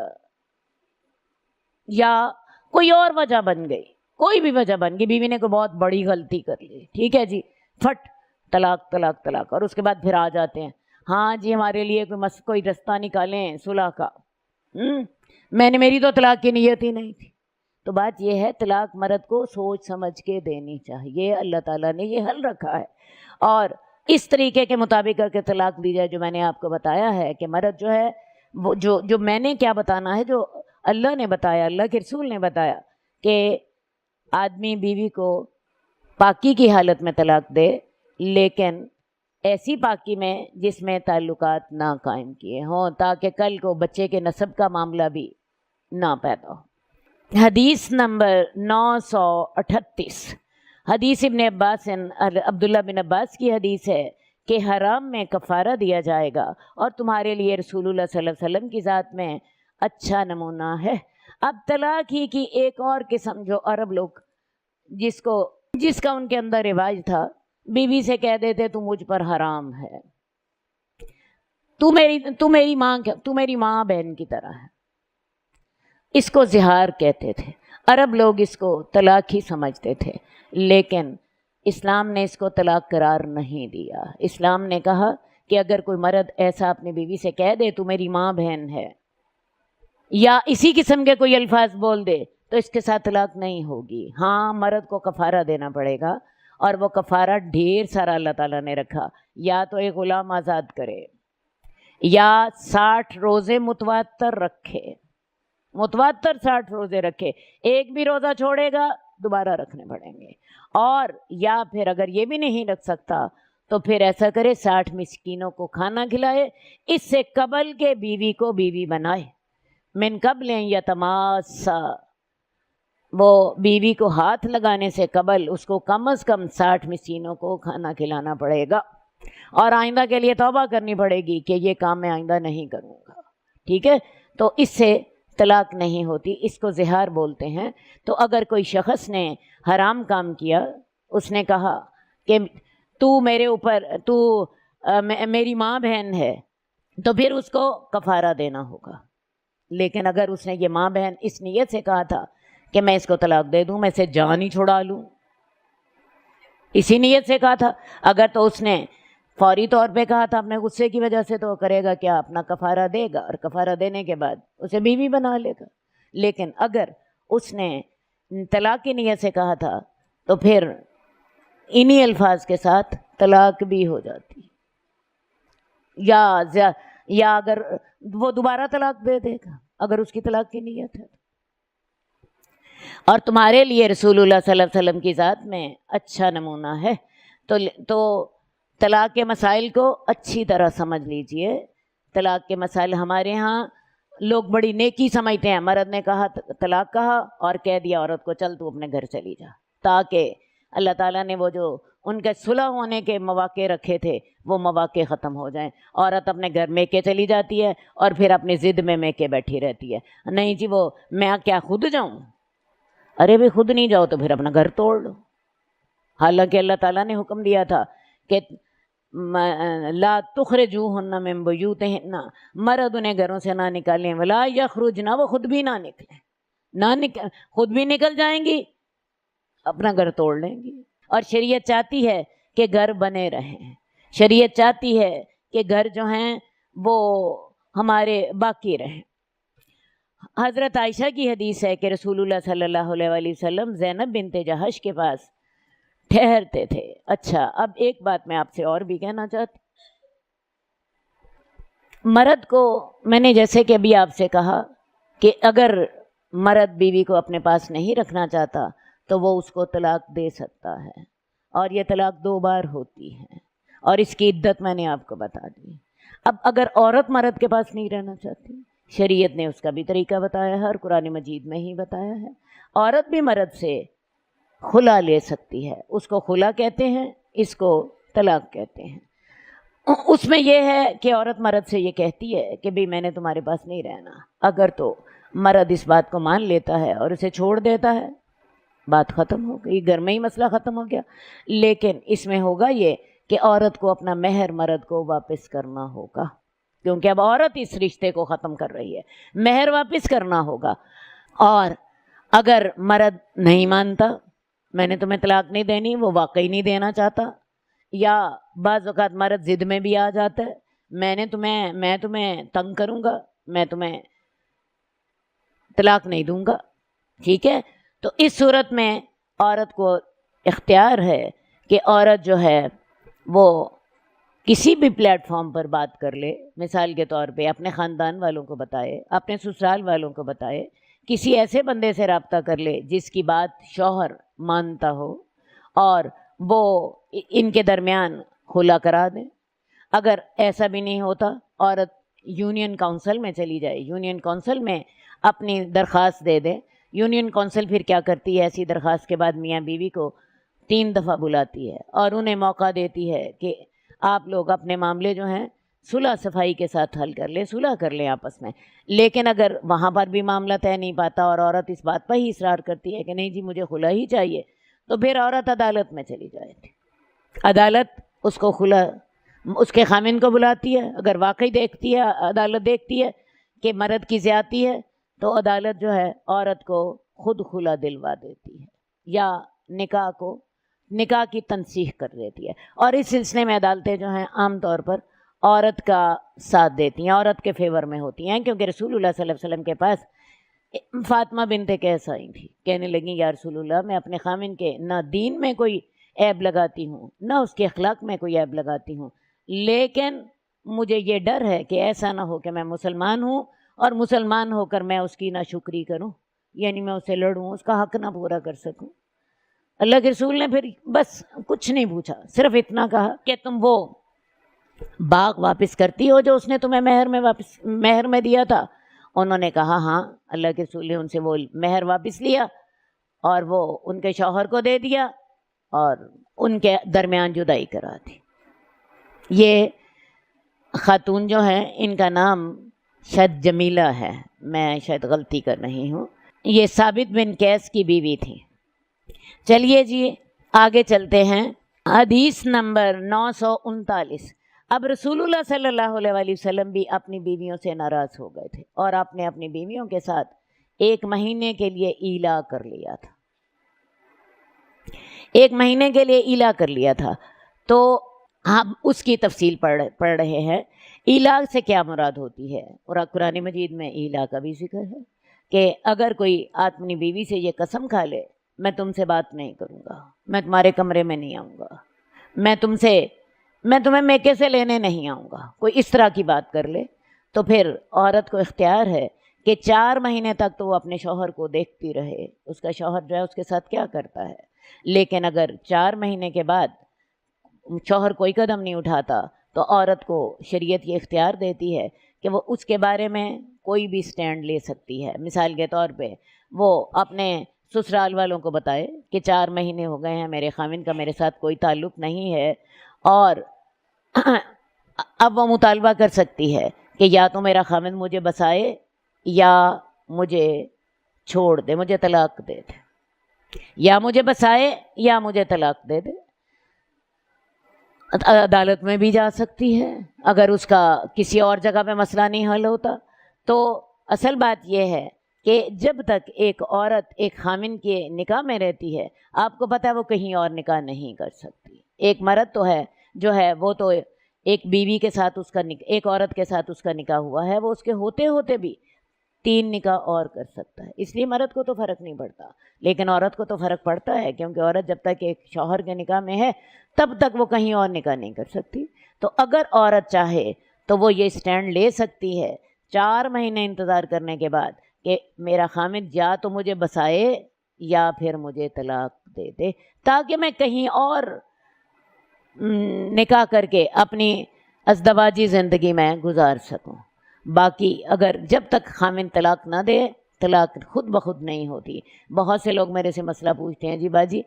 یا کوئی اور وجہ بن گئی، کوئی بھی وجہ بن گئی، بیوی نے کوئی بہت بڑی غلطی کر لی، ٹھیک ہے جی، فٹ طلاق طلاق طلاق. اور اس کے بعد پھر آ جاتے ہیں ہاں جی ہمارے لیے کوئی رستہ نکالیں صلح کا. میری تو طلاق کی نیت ہی نہیں تھی. تو بات یہ ہے طلاق مرد کو سوچ سمجھ کے دینی چاہیے. اللہ تعالیٰ نے یہ حل رکھا ہے اور اس طریقے کے مطابق کر کے طلاق دی جائے جو میں نے آپ کو بتایا ہے کہ مرد جو ہے وہ جو میں نے کیا بتانا ہے، جو اللہ نے بتایا، اللہ کے رسول نے بتایا کہ آدمی بیوی کو پاکی کی حالت میں طلاق دے لیکن ایسی پاکی میں جس میں تعلقات نہ قائم کیے ہوں تاکہ کل کو بچے کے نسب کا معاملہ بھی نہ پیدا ہو. حدیث نمبر 938 حدیث ابن عباس، عبداللہ بن عباس کی حدیث ہے کہ حرام میں کفارہ دیا جائے گا اور تمہارے لیے رسول اللہ صلی اللہ علیہ وسلم کی ذات میں اچھا نمونہ ہے. اب طلاق ہی کی ایک اور قسم جو عرب لوگ جس کا ان کے اندر رواج تھا، بیوی سے کہہ دیتے تو مجھ پر حرام ہے، تو میری ماں بہن کی طرح ہے. اس کو زہار کہتے تھے. عرب لوگ اس کو طلاق ہی سمجھتے تھے، لیکن اسلام نے اس کو طلاق قرار نہیں دیا. اسلام نے کہا کہ اگر کوئی مرد ایسا اپنی بیوی سے کہہ دے تو میری ماں بہن ہے یا اسی قسم کے کوئی الفاظ بول دے تو اس کے ساتھ طلاق نہیں ہوگی. ہاں مرد کو کفارہ دینا پڑے گا اور وہ کفارہ ڈھیر سارا اللہ تعالیٰ نے رکھا. یا تو ایک غلام آزاد کرے یا 60 روزے متواتر رکھے، 60 روزے رکھے، ایک بھی روزہ چھوڑے گا دوبارہ رکھنے پڑیں گے. اور یا پھر اگر یہ بھی نہیں رکھ سکتا تو پھر ایسا کرے 60 مسکینوں کو کھانا کھلائے. اس سے قبل کے بیوی کو بیوی بنائے، من قبل یتماسا، وہ بیوی کو ہاتھ لگانے سے قبل اس کو کم از کم 60 مسکینوں کو کھانا کھلانا پڑے گا، اور آئندہ کے لیے توبہ کرنی پڑے گی کہ یہ کام میں آئندہ نہیں کروں گا، ٹھیک ہے؟ تو اس سے طلاق نہیں ہوتی، اس کو زہار بولتے ہیں۔ تو اگر کوئی شخص نے حرام کام کیا، اس نے کہا کہ تو میرے اوپر میری ماں بہن ہے، تو پھر اس کو کفارہ دینا ہوگا۔ لیکن اگر اس نے یہ ماں بہن اس نیت سے کہا تھا کہ میں اس کو طلاق دے دوں، میں اسے جان ہی چھڑا لوں، اسی نیت سے کہا تھا، اگر تو اس نے فوری طور پہ کہا تھا اپنے غصے کی وجہ سے، تو کرے گا کیا؟ اپنا کفارہ دے گا، اور کفارہ دینے کے بعد اسے بیوی بنا لے گا۔ لیکن اگر اس نے طلاق کی نیت سے کہا تھا تو پھر انہی الفاظ کے ساتھ طلاق بھی ہو جاتی، یا اگر وہ دوبارہ طلاق دے دے گا اگر اس کی طلاق کی نیت ہے۔ اور تمہارے لیے رسول اللہ صلی اللہ علیہ وسلم کی ذات میں اچھا نمونہ ہے، تو طلاق کے مسائل کو اچھی طرح سمجھ لیجئے۔ طلاق کے مسائل ہمارے ہاں لوگ بڑی نیکی سمجھتے ہیں، مرد نے کہا طلاق کہا اور کہہ دیا عورت کو چل تو اپنے گھر چلی جا، تاکہ اللہ تعالیٰ نے وہ جو ان کے صلح ہونے کے مواقع رکھے تھے وہ مواقع ختم ہو جائیں۔ عورت اپنے گھر میکے چلی جاتی ہے اور پھر اپنی ضد میں میکے بیٹھی رہتی ہے، نہیں جی وہ میں کیا خود جاؤں؟ ارے بھی خود نہیں جاؤ تو پھر اپنا گھر توڑ لو۔ حالانکہ اللہ تعالیٰ نے حکم دیا تھا کہ لا تخرجوہن من بیوتہن، مرد انہیں گھروں سے نہ نکالیں، ولا یخرجن، وہ خود بھی نہ نکلیں، خود بھی نکل جائیں گی اپنا گھر توڑ لیں گی۔ اور شریعت چاہتی ہے کہ گھر بنے رہیں، شریعت چاہتی ہے کہ گھر جو ہیں وہ ہمارے باقی رہیں۔ حضرت عائشہ کی حدیث ہے کہ رسول اللہ صلی اللہ علیہ وآلہ وسلم زینب بنت جہش کے پاس ٹھہرتے تھے۔ اچھا، اب ایک بات میں آپ سے اور بھی کہنا چاہتی، مرد کو میں نے جیسے کہ ابھی آپ سے کہا کہ اگر مرد بیوی کو اپنے پاس نہیں رکھنا چاہتا تو وہ اس کو طلاق دے سکتا ہے، اور یہ طلاق 2 بار ہوتی ہے، اور اس کی عدت میں نے آپ کو بتا دی۔ اب اگر عورت مرد کے پاس نہیں رہنا چاہتی، شریعت نے اس کا بھی طریقہ بتایا ہے اور قرآن مجید میں ہی بتایا ہے۔ عورت بھی مرد سے خلا لے سکتی ہے، اس کو خلا کہتے ہیں، اس کو طلاق کہتے ہیں۔ اس میں یہ ہے کہ عورت مرد سے یہ کہتی ہے کہ بھئی میں نے تمہارے پاس نہیں رہنا، اگر تو مرد اس بات کو مان لیتا ہے اور اسے چھوڑ دیتا ہے، بات ختم ہو گئی، گھر میں ہی مسئلہ ختم ہو گیا۔ لیکن اس میں ہوگا یہ کہ عورت کو اپنا مہر مرد کو واپس کرنا ہوگا، کیونکہ اب عورت اس رشتے کو ختم کر رہی ہے، مہر واپس کرنا ہوگا۔ اور اگر مرد نہیں مانتا، میں نے تمہیں طلاق نہیں دینی، وہ واقعی نہیں دینا چاہتا، یا بعض اوقات مرد ضد میں بھی آ جاتا ہے، میں تمہیں تنگ کروں گا، میں تمہیں طلاق نہیں دوں گا، ٹھیک ہے؟ تو اس صورت میں عورت کو اختیار ہے کہ عورت جو ہے وہ کسی بھی پلیٹ فارم پر بات کر لے، مثال کے طور پہ اپنے خاندان والوں کو بتائے، اپنے سسرال والوں کو بتائے، کسی ایسے بندے سے رابطہ کر لے جس کی بات شوہر مانتا ہو، اور وہ ان کے درمیان خلا کرا دیں۔ اگر ایسا بھی نہیں ہوتا، عورت یونین کونسل میں چلی جائے، یونین کونسل میں اپنی درخواست دے دے۔ یونین کونسل پھر کیا کرتی ہے؟ ایسی درخواست کے بعد میاں بیوی کو 3 دفعہ بلاتی ہے اور انہیں موقع دیتی ہے کہ آپ لوگ اپنے معاملے جو ہیں صلح صفائی کے ساتھ حل کر لیں، صلح کر لیں آپس میں۔ لیکن اگر وہاں پر بھی معاملہ طے نہیں پاتا اور عورت اس بات پر ہی اصرار کرتی ہے کہ نہیں جی مجھے خلا ہی چاہیے، تو پھر عورت عدالت میں چلی جائے تھی۔ عدالت اس کو خلا، اس کے خامن کو بلاتی ہے، اگر واقعی دیکھتی ہے، عدالت دیکھتی ہے کہ مرد کی زیادتی ہے، تو عدالت جو ہے عورت کو خود خلا دلوا دیتی ہے، یا نکاح کی تنسیخ کر دیتی ہے۔ اور اس سلسلے میں عدالتیں جو ہیں عام طور پر عورت کا ساتھ دیتی ہیں، عورت کے فیور میں ہوتی ہیں، کیونکہ رسول اللہ صلی اللہ علیہ وسلم کے پاس فاطمہ بنت قیس آئی تھی، کہنے لگیں یا رسول اللہ، میں اپنے خامن کے نہ دین میں کوئی عیب لگاتی ہوں، نہ اس کے اخلاق میں کوئی عیب لگاتی ہوں، لیکن مجھے یہ ڈر ہے کہ ایسا نہ ہو کہ میں مسلمان ہوں اور مسلمان ہو کر میں اس کی ناشکری کروں، یعنی میں اسے لڑوں، اس کا حق نہ پورا کر سکوں۔ اللہ کے رسول نے پھر بس کچھ نہیں پوچھا، صرف اتنا کہا کہ تم وہ باغ واپس کرتی ہو جو اس نے تمہیں مہر میں دیا تھا؟ انہوں نے کہا ہاں۔ اللہ کے رسول نے ان سے وہ مہر واپس لیا اور وہ ان کے شوہر کو دے دیا اور ان کے درمیان جدائی کرا دی۔ یہ خاتون جو ہے ان کا نام شاید جمیلہ ہے، میں شاید غلطی کر رہی ہوں، یہ ثابت بن قیس کی بیوی تھی۔ چلیے جی آگے چلتے ہیں، حدیث نمبر 939۔ اب رسول اللہ صلی اللہ علیہ وآلہ وسلم بھی اپنی بیویوں سے ناراض ہو گئے تھے اور آپ نے اپنی بیویوں کے ساتھ 1 مہینے کے لیے ایلا کر لیا تھا، 1 مہینے کے لیے ایلا کر لیا تھا۔ تو ہم اس کی تفصیل پڑھ رہے ہیں، ایلا سے کیا مراد ہوتی ہے، اور قرآن مجید میں ایلا کا بھی ذکر ہے کہ اگر کوئی اپنی بیوی سے یہ قسم کھا لے میں تم سے بات نہیں کروں گا، میں تمہارے کمرے میں نہیں آؤں گا، میں تمہیں میکے سے لینے نہیں آؤں گا، کوئی اس طرح کی بات کر لے، تو پھر عورت کو اختیار ہے کہ 4 مہینے تک تو وہ اپنے شوہر کو دیکھتی رہے، اس کا شوہر جو ہے اس کے ساتھ کیا کرتا ہے۔ لیکن اگر 4 مہینے کے بعد شوہر کوئی قدم نہیں اٹھاتا تو عورت کو شریعت یہ اختیار دیتی ہے کہ وہ اس کے بارے میں کوئی بھی سٹینڈ لے سکتی ہے۔ مثال کے طور پہ وہ اپنے سسرال والوں کو بتائے کہ 4 مہینے ہو گئے ہیں میرے خاوند کا میرے ساتھ کوئی تعلق نہیں ہے، اور اب وہ مطالبہ کر سکتی ہے کہ یا تو میرا خاوند مجھے بسائے یا مجھے چھوڑ دے، مجھے طلاق دے دے، یا مجھے بسائے یا مجھے طلاق دے دے۔ عدالت میں بھی جا سکتی ہے اگر اس کا کسی اور جگہ پہ مسئلہ نہیں حل ہوتا۔ تو اصل بات یہ ہے کہ جب تک ایک عورت ایک خاوند کے نکاح میں رہتی ہے، آپ کو پتہ ہے وہ کہیں اور نکاح نہیں کر سکتی۔ ایک مرد تو ہے جو ہے وہ تو ایک بیوی کے ساتھ ایک عورت کے ساتھ اس کا نکاح ہوا ہے، وہ اس کے ہوتے ہوتے بھی 3 نکاح اور کر سکتا ہے۔ اس لیے مرد کو تو فرق نہیں پڑتا، لیکن عورت کو تو فرق پڑتا ہے، کیونکہ عورت جب تک ایک شوہر کے نکاح میں ہے تب تک وہ کہیں اور نکاح نہیں کر سکتی۔ تو اگر عورت چاہے تو وہ یہ سٹینڈ لے سکتی ہے 4 مہینے انتظار کرنے کے بعد کہ میرا خاوند یا تو مجھے بسائے یا پھر مجھے طلاق دے دے، تاکہ میں کہیں اور نکاح کر کے اپنی ازدواجی زندگی میں گزار سکوں۔ باقی اگر جب تک خاوند طلاق نہ دے، طلاق خود بخود نہیں ہوتی۔ بہت سے لوگ میرے سے مسئلہ پوچھتے ہیں، جی باجی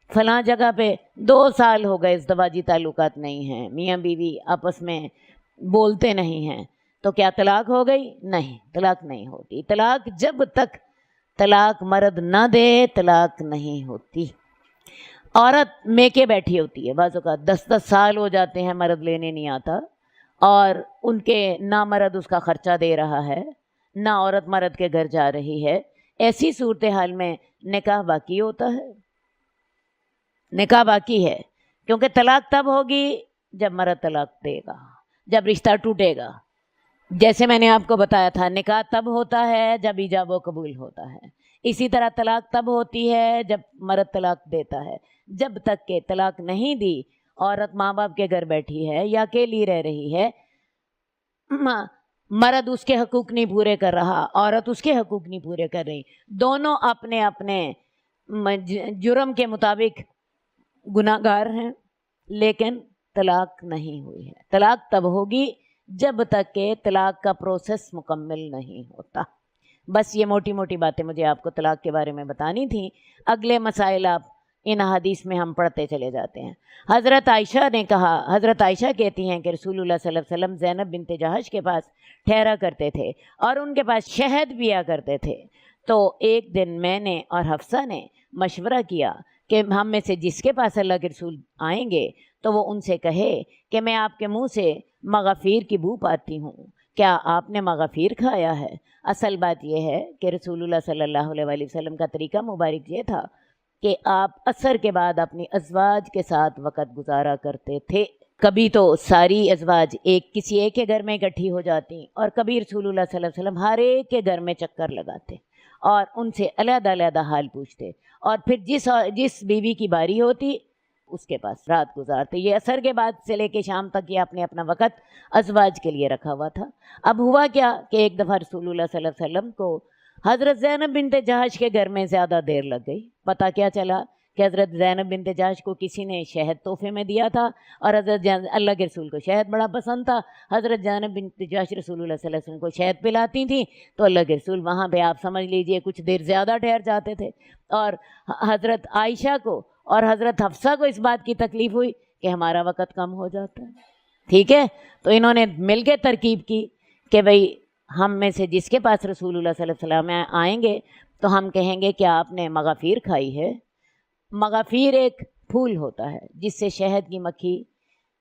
فلاں جگہ پہ 2 سال ہو گئے ازدواجی تعلقات نہیں ہیں، میاں بیوی آپس میں بولتے نہیں ہیں، تو کیا طلاق ہو گئی؟ نہیں، طلاق نہیں ہوتی۔ طلاق جب تک طلاق مرد نہ دے طلاق نہیں ہوتی۔ عورت میکے بیٹھی ہوتی ہے، بعض اوقات 10 سال ہو جاتے ہیں مرد لینے نہیں آتا، اور ان کے نہ مرد اس کا خرچہ دے رہا ہے نہ عورت مرد کے گھر جا رہی ہے، ایسی صورتحال میں نکاح باقی ہوتا ہے، نکاح باقی ہے، کیونکہ طلاق تب ہوگی جب مرد طلاق دے گا، جب رشتہ ٹوٹے گا۔ جیسے میں نے آپ کو بتایا تھا نکاح تب ہوتا ہے جب ایجاب و قبول ہوتا ہے، اسی طرح طلاق تب ہوتی ہے جب مرد طلاق دیتا ہے۔ جب تک کہ طلاق نہیں دی، عورت ماں باپ کے گھر بیٹھی ہے یا اکیلی رہ رہی ہے، مرد اس کے حقوق نہیں پورے کر رہا، عورت اس کے حقوق نہیں پورے کر رہی، دونوں اپنے اپنے جرم کے مطابق گناہ گار ہیں، لیکن طلاق نہیں ہوئی ہے۔ طلاق تب ہوگی جب تک کہ طلاق کا پروسیس مکمل نہیں ہوتا۔ بس یہ موٹی موٹی باتیں مجھے آپ کو طلاق کے بارے میں بتانی تھیں۔ اگلے مسائل آپ ان حدیث میں ہم پڑھتے چلے جاتے ہیں۔ حضرت عائشہ نے کہا، حضرت عائشہ کہتی ہیں کہ رسول اللہ صلی اللہ علیہ وسلم زینب بنت جہش کے پاس ٹھہرا کرتے تھے اور ان کے پاس شہد پیا کرتے تھے۔ تو ایک دن میں نے اور حفصہ نے مشورہ کیا کہ ہم میں سے جس کے پاس اللہ کے رسول آئیں گے تو وہ ان سے کہے کہ میں آپ کے منہ سے مغافیر کی بو پاتی ہوں، کیا آپ نے مغافیر کھایا ہے؟ اصل بات یہ ہے کہ رسول اللہ صلی اللہ علیہ وآلہ وسلم کا طریقہ مبارک یہ تھا کہ آپ عصر کے بعد اپنی ازواج کے ساتھ وقت گزارا کرتے تھے۔ کبھی تو ساری ازواج کسی ایک کے گھر میں اکٹھی ہو جاتی، اور کبھی رسول اللہ صلی اللہ علیہ وسلم ہر ایک کے گھر میں چکر لگاتے اور ان سے علیحدہ علیحدہ حال پوچھتے، اور پھر جس بیوی کی باری ہوتی اس کے پاس رات گزارتے۔ یہ عصر کے بعد سے لے کے شام تک یہ آپ نے اپنا وقت ازواج کے لیے رکھا ہوا تھا۔ اب ہوا کیا کہ ایک دفعہ رسول اللہ صلی اللہ علیہ وسلم کو حضرت زینب بنت جہش کے گھر میں زیادہ دیر لگ گئی۔ پتہ کیا چلا کہ حضرت زینب بنت جحش کو کسی نے شہد تحفے میں دیا تھا اور حضرت اللہ کے رسول کو شہد بڑا پسند تھا. حضرت زینب بنت جحش رسول اللہ صلی اللہ علیہ وسلم کو شہد پلاتی تھیں تو اللہ کے رسول وہاں پہ آپ سمجھ لیجئے کچھ دیر زیادہ ٹھہر جاتے تھے. اور حضرت عائشہ کو اور حضرت حفصہ کو اس بات کی تکلیف ہوئی کہ ہمارا وقت کم ہو جاتا ہے. ٹھیک ہے, تو انہوں نے مل کے ترکیب کی کہ بھئی ہم میں سے جس کے پاس رسول اللہ صلی اللہ علیہ وسلم آئیں گے تو ہم کہیں گے کہ آپ نے مغافیر کھائی ہے. مغافیر ایک پھول ہوتا ہے جس سے شہد کی مکھی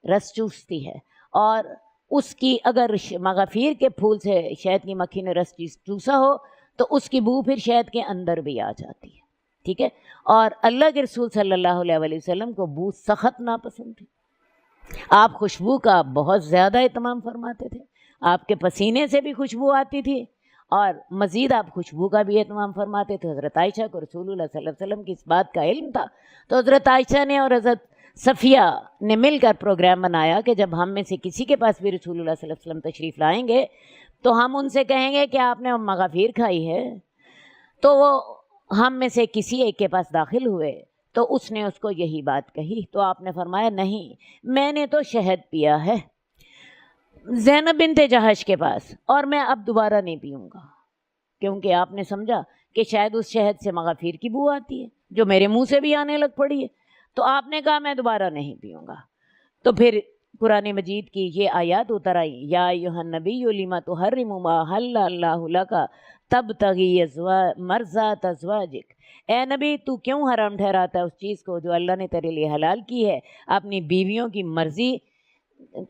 رس چوستی ہے, اور اس کی اگر مغافیر کے پھول سے شہد کی مکھی نے رس چوسا ہو تو اس کی بو پھر شہد کے اندر بھی آ جاتی ہے. ٹھیک ہے, اور اللہ کے رسول صلی اللہ علیہ وسلم کو بو سخت ناپسند تھی. آپ خوشبو کا بہت زیادہ اہتمام فرماتے تھے, آپ کے پسینے سے بھی خوشبو آتی تھی اور مزید آپ خوشبو کا بھی اہتمام فرماتے تھے. حضرت عائشہ کو رسول اللہ صلی اللہ علیہ وسلم کی اس بات کا علم تھا, تو حضرت عائشہ نے اور حضرت صفیہ نے مل کر پروگرام بنایا کہ جب ہم میں سے کسی کے پاس بھی رسول اللہ صلی اللہ علیہ وسلم تشریف لائیں گے تو ہم ان سے کہیں گے کہ آپ نے مغافیر کھائی ہے. تو وہ ہم میں سے کسی ایک کے پاس داخل ہوئے تو اس نے اس کو یہی بات کہی, تو آپ نے فرمایا نہیں, میں نے تو شہد پیا ہے زینب بنت جحش کے پاس اور میں اب دوبارہ نہیں پیوں گا, کیونکہ آپ نے سمجھا کہ شاید اس شہد سے مغافیر کی بو آتی ہے جو میرے منہ سے بھی آنے لگ پڑی ہے, تو آپ نے کہا میں دوبارہ نہیں پیوں گا. تو پھر قرآن مجید کی یہ آیات اتر آئی, یا ایھا النبی لما تحرم ما احل اللہ لک تبتغی مرضات ازواجک, اے نبی تو کیوں حرام ٹھہراتا ہے اس چیز کو جو اللہ نے تیرے لیے حلال کی ہے, اپنی بیویوں کی مرضی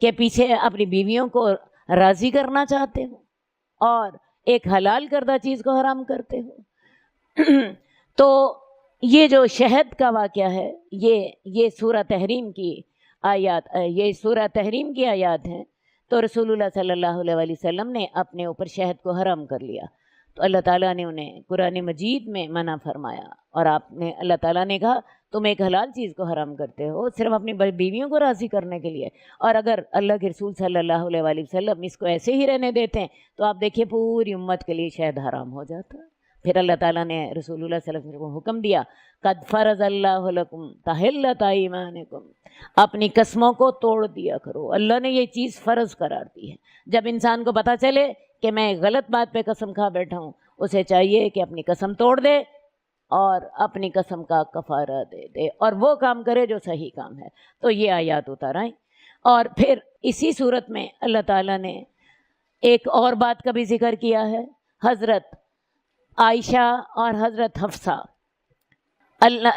کے پیچھے اپنی بیویوں کو راضی کرنا چاہتے ہو اور ایک حلال کردہ چیز کو حرام کرتے ہو. تو یہ جو شہد کا واقعہ ہے یہ سورہ تحریم کی آیات, یہ سورہ تحریم کی آیات ہیں. تو رسول اللہ صلی اللہ علیہ وسلم نے اپنے اوپر شہد کو حرام کر لیا, تو اللہ تعالیٰ نے انہیں قرآن مجید میں منع فرمایا, اور اللہ تعالیٰ نے کہا تم ایک حلال چیز کو حرام کرتے ہو صرف اپنی بیویوں کو راضی کرنے کے لیے, اور اگر اللہ کے رسول صلی اللہ علیہ وسلم اس کو ایسے ہی رہنے دیتے ہیں تو آپ دیکھیے پوری امت کے لیے شہد حرام ہو جاتا. پھر اللہ تعالیٰ نے رسول اللہ صلی اللہ علیہ وسلم کو حکم دیا, قد فرض اللہ لکم تحلۃ ایمانکم, اپنی قسموں کو توڑ دیا کرو, اللہ نے یہ چیز فرض قرار دی ہے. جب انسان کو پتہ چلے کہ میں غلط بات پہ قسم کھا بیٹھا ہوں, اسے چاہیے کہ اپنی قسم توڑ دے اور اپنی قسم کا کفارہ دے دے اور وہ کام کرے جو صحیح کام ہے. تو یہ آیات اتر آئیں, اور پھر اسی صورت میں اللہ تعالیٰ نے ایک اور بات کا بھی ذکر کیا ہے. حضرت عائشہ اور حضرت حفصہ,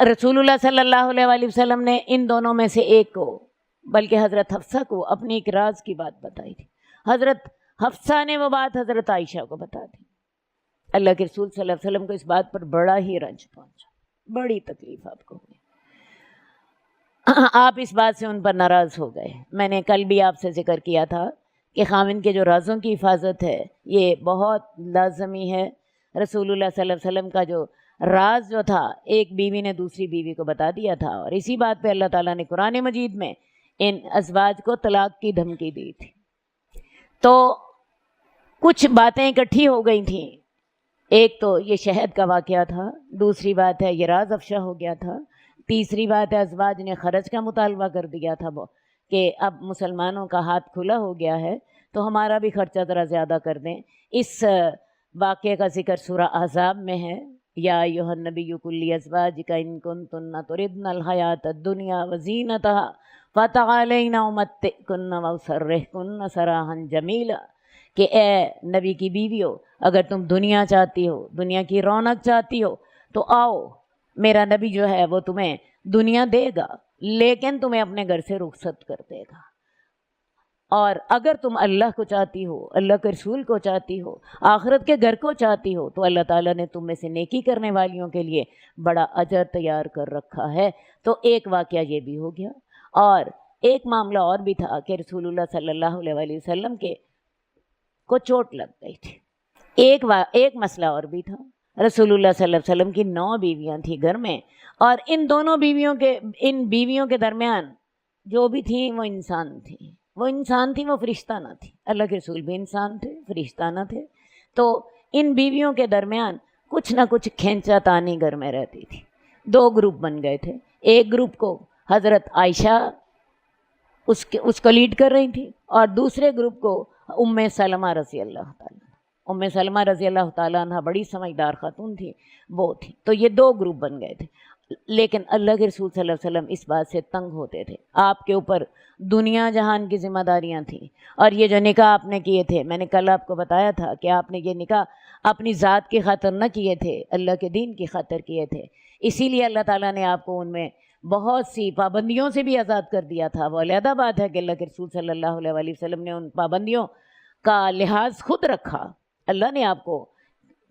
رسول اللہ صلی اللہ علیہ وسلم نے ان دونوں میں سے ایک کو, بلکہ حضرت حفصہ کو اپنی ایک راز کی بات بتائی تھی. حضرت حفصہ نے وہ بات حضرت عائشہ کو بتا دی. اللہ کے رسول صلی اللہ علیہ وسلم کو اس بات پر بڑا ہی رنج پہنچا, بڑی تکلیف آپ کو ہوئی. آپ اس بات سے ان پر ناراض ہو گئے. میں نے کل بھی آپ سے ذکر کیا تھا کہ خاوند کے جو رازوں کی حفاظت ہے یہ بہت لازمی ہے. رسول اللہ صلی اللہ علیہ وسلم کا جو راز جو تھا ایک بیوی نے دوسری بیوی کو بتا دیا تھا, اور اسی بات پہ اللہ تعالیٰ نے قرآن مجید میں ان ازواج کو طلاق کی دھمکی دی تھی. تو کچھ باتیں اکٹھی ہو گئی تھیں. ایک تو یہ شہد کا واقعہ تھا, دوسری بات ہے یہ راز افشا ہو گیا تھا, تیسری بات ہے ازواج نے خرچ کا مطالبہ کر دیا تھا کہ اب مسلمانوں کا ہاتھ کھلا ہو گیا ہے تو ہمارا بھی خرچہ ذرا زیادہ کر دیں. اس واقعے کا ذکر سورہ احزاب میں ہے, یا ایھا النبی قل لازواجک ان کنتن تردن الحیاۃ الدنیا وزینتها فتعالین امتعکن واسرحکن سراحا جمیلا, کہ اے نبی کی بیویو اگر تم دنیا چاہتی ہو, دنیا کی رونق چاہتی ہو تو آؤ, میرا نبی جو ہے وہ تمہیں دنیا دے گا لیکن تمہیں اپنے گھر سے رخصت کر دے گا. اور اگر تم اللہ کو چاہتی ہو, اللہ کے رسول کو چاہتی ہو, آخرت کے گھر کو چاہتی ہو, تو اللہ تعالیٰ نے تم میں سے نیکی کرنے والیوں کے لیے بڑا اجر تیار کر رکھا ہے. تو ایک واقعہ یہ بھی ہو گیا, اور ایک معاملہ اور بھی تھا کہ رسول اللہ صلی اللہ علیہ وسلم کو چوٹ لگ گئی تھی. ایک مسئلہ اور بھی تھا. رسول اللہ صلی اللہ علیہ وسلم کی 9 بیویاں تھیں گھر میں, اور ان بیویوں کے درمیان جو بھی تھیں وہ انسان تھیں, وہ فرشتہ نہ تھی. اللہ کے رسول بھی انسان تھے, فرشتہ نہ تھے. تو ان بیویوں کے درمیان کچھ نہ کچھ کھینچا تانی گھر میں رہتی تھی. دو گروپ بن گئے تھے. ایک گروپ کو حضرت عائشہ اس کو لیڈ کر رہی تھی اور دوسرے گروپ کو ام سلمہ رضی اللہ تعالیٰ. ام سلمہ رضی اللہ تعالیٰ عنہ بڑی سمجھدار خاتون تھی، وہ تھی. تو یہ دو گروپ بن گئے تھے. لیکن اللہ کے رسول صلی اللہ علیہ وسلم اس بات سے تنگ ہوتے تھے. آپ کے اوپر دنیا جہان کی ذمہ داریاں تھیں، اور یہ جو نکاح آپ نے کیے تھے، میں نے کل آپ کو بتایا تھا کہ آپ نے یہ نکاح اپنی ذات کی خاطر نہ کیے تھے، اللہ کے دین کی خاطر کیے تھے. اسی لیے اللہ تعالیٰ نے آپ کو ان میں بہت سی پابندیوں سے بھی آزاد کر دیا تھا. وہ علیحدہ بات ہے کہ اللہ کے رسول صلی اللہ علیہ وسلم نے ان پابندیوں کا لحاظ خود رکھا. اللہ نے آپ کو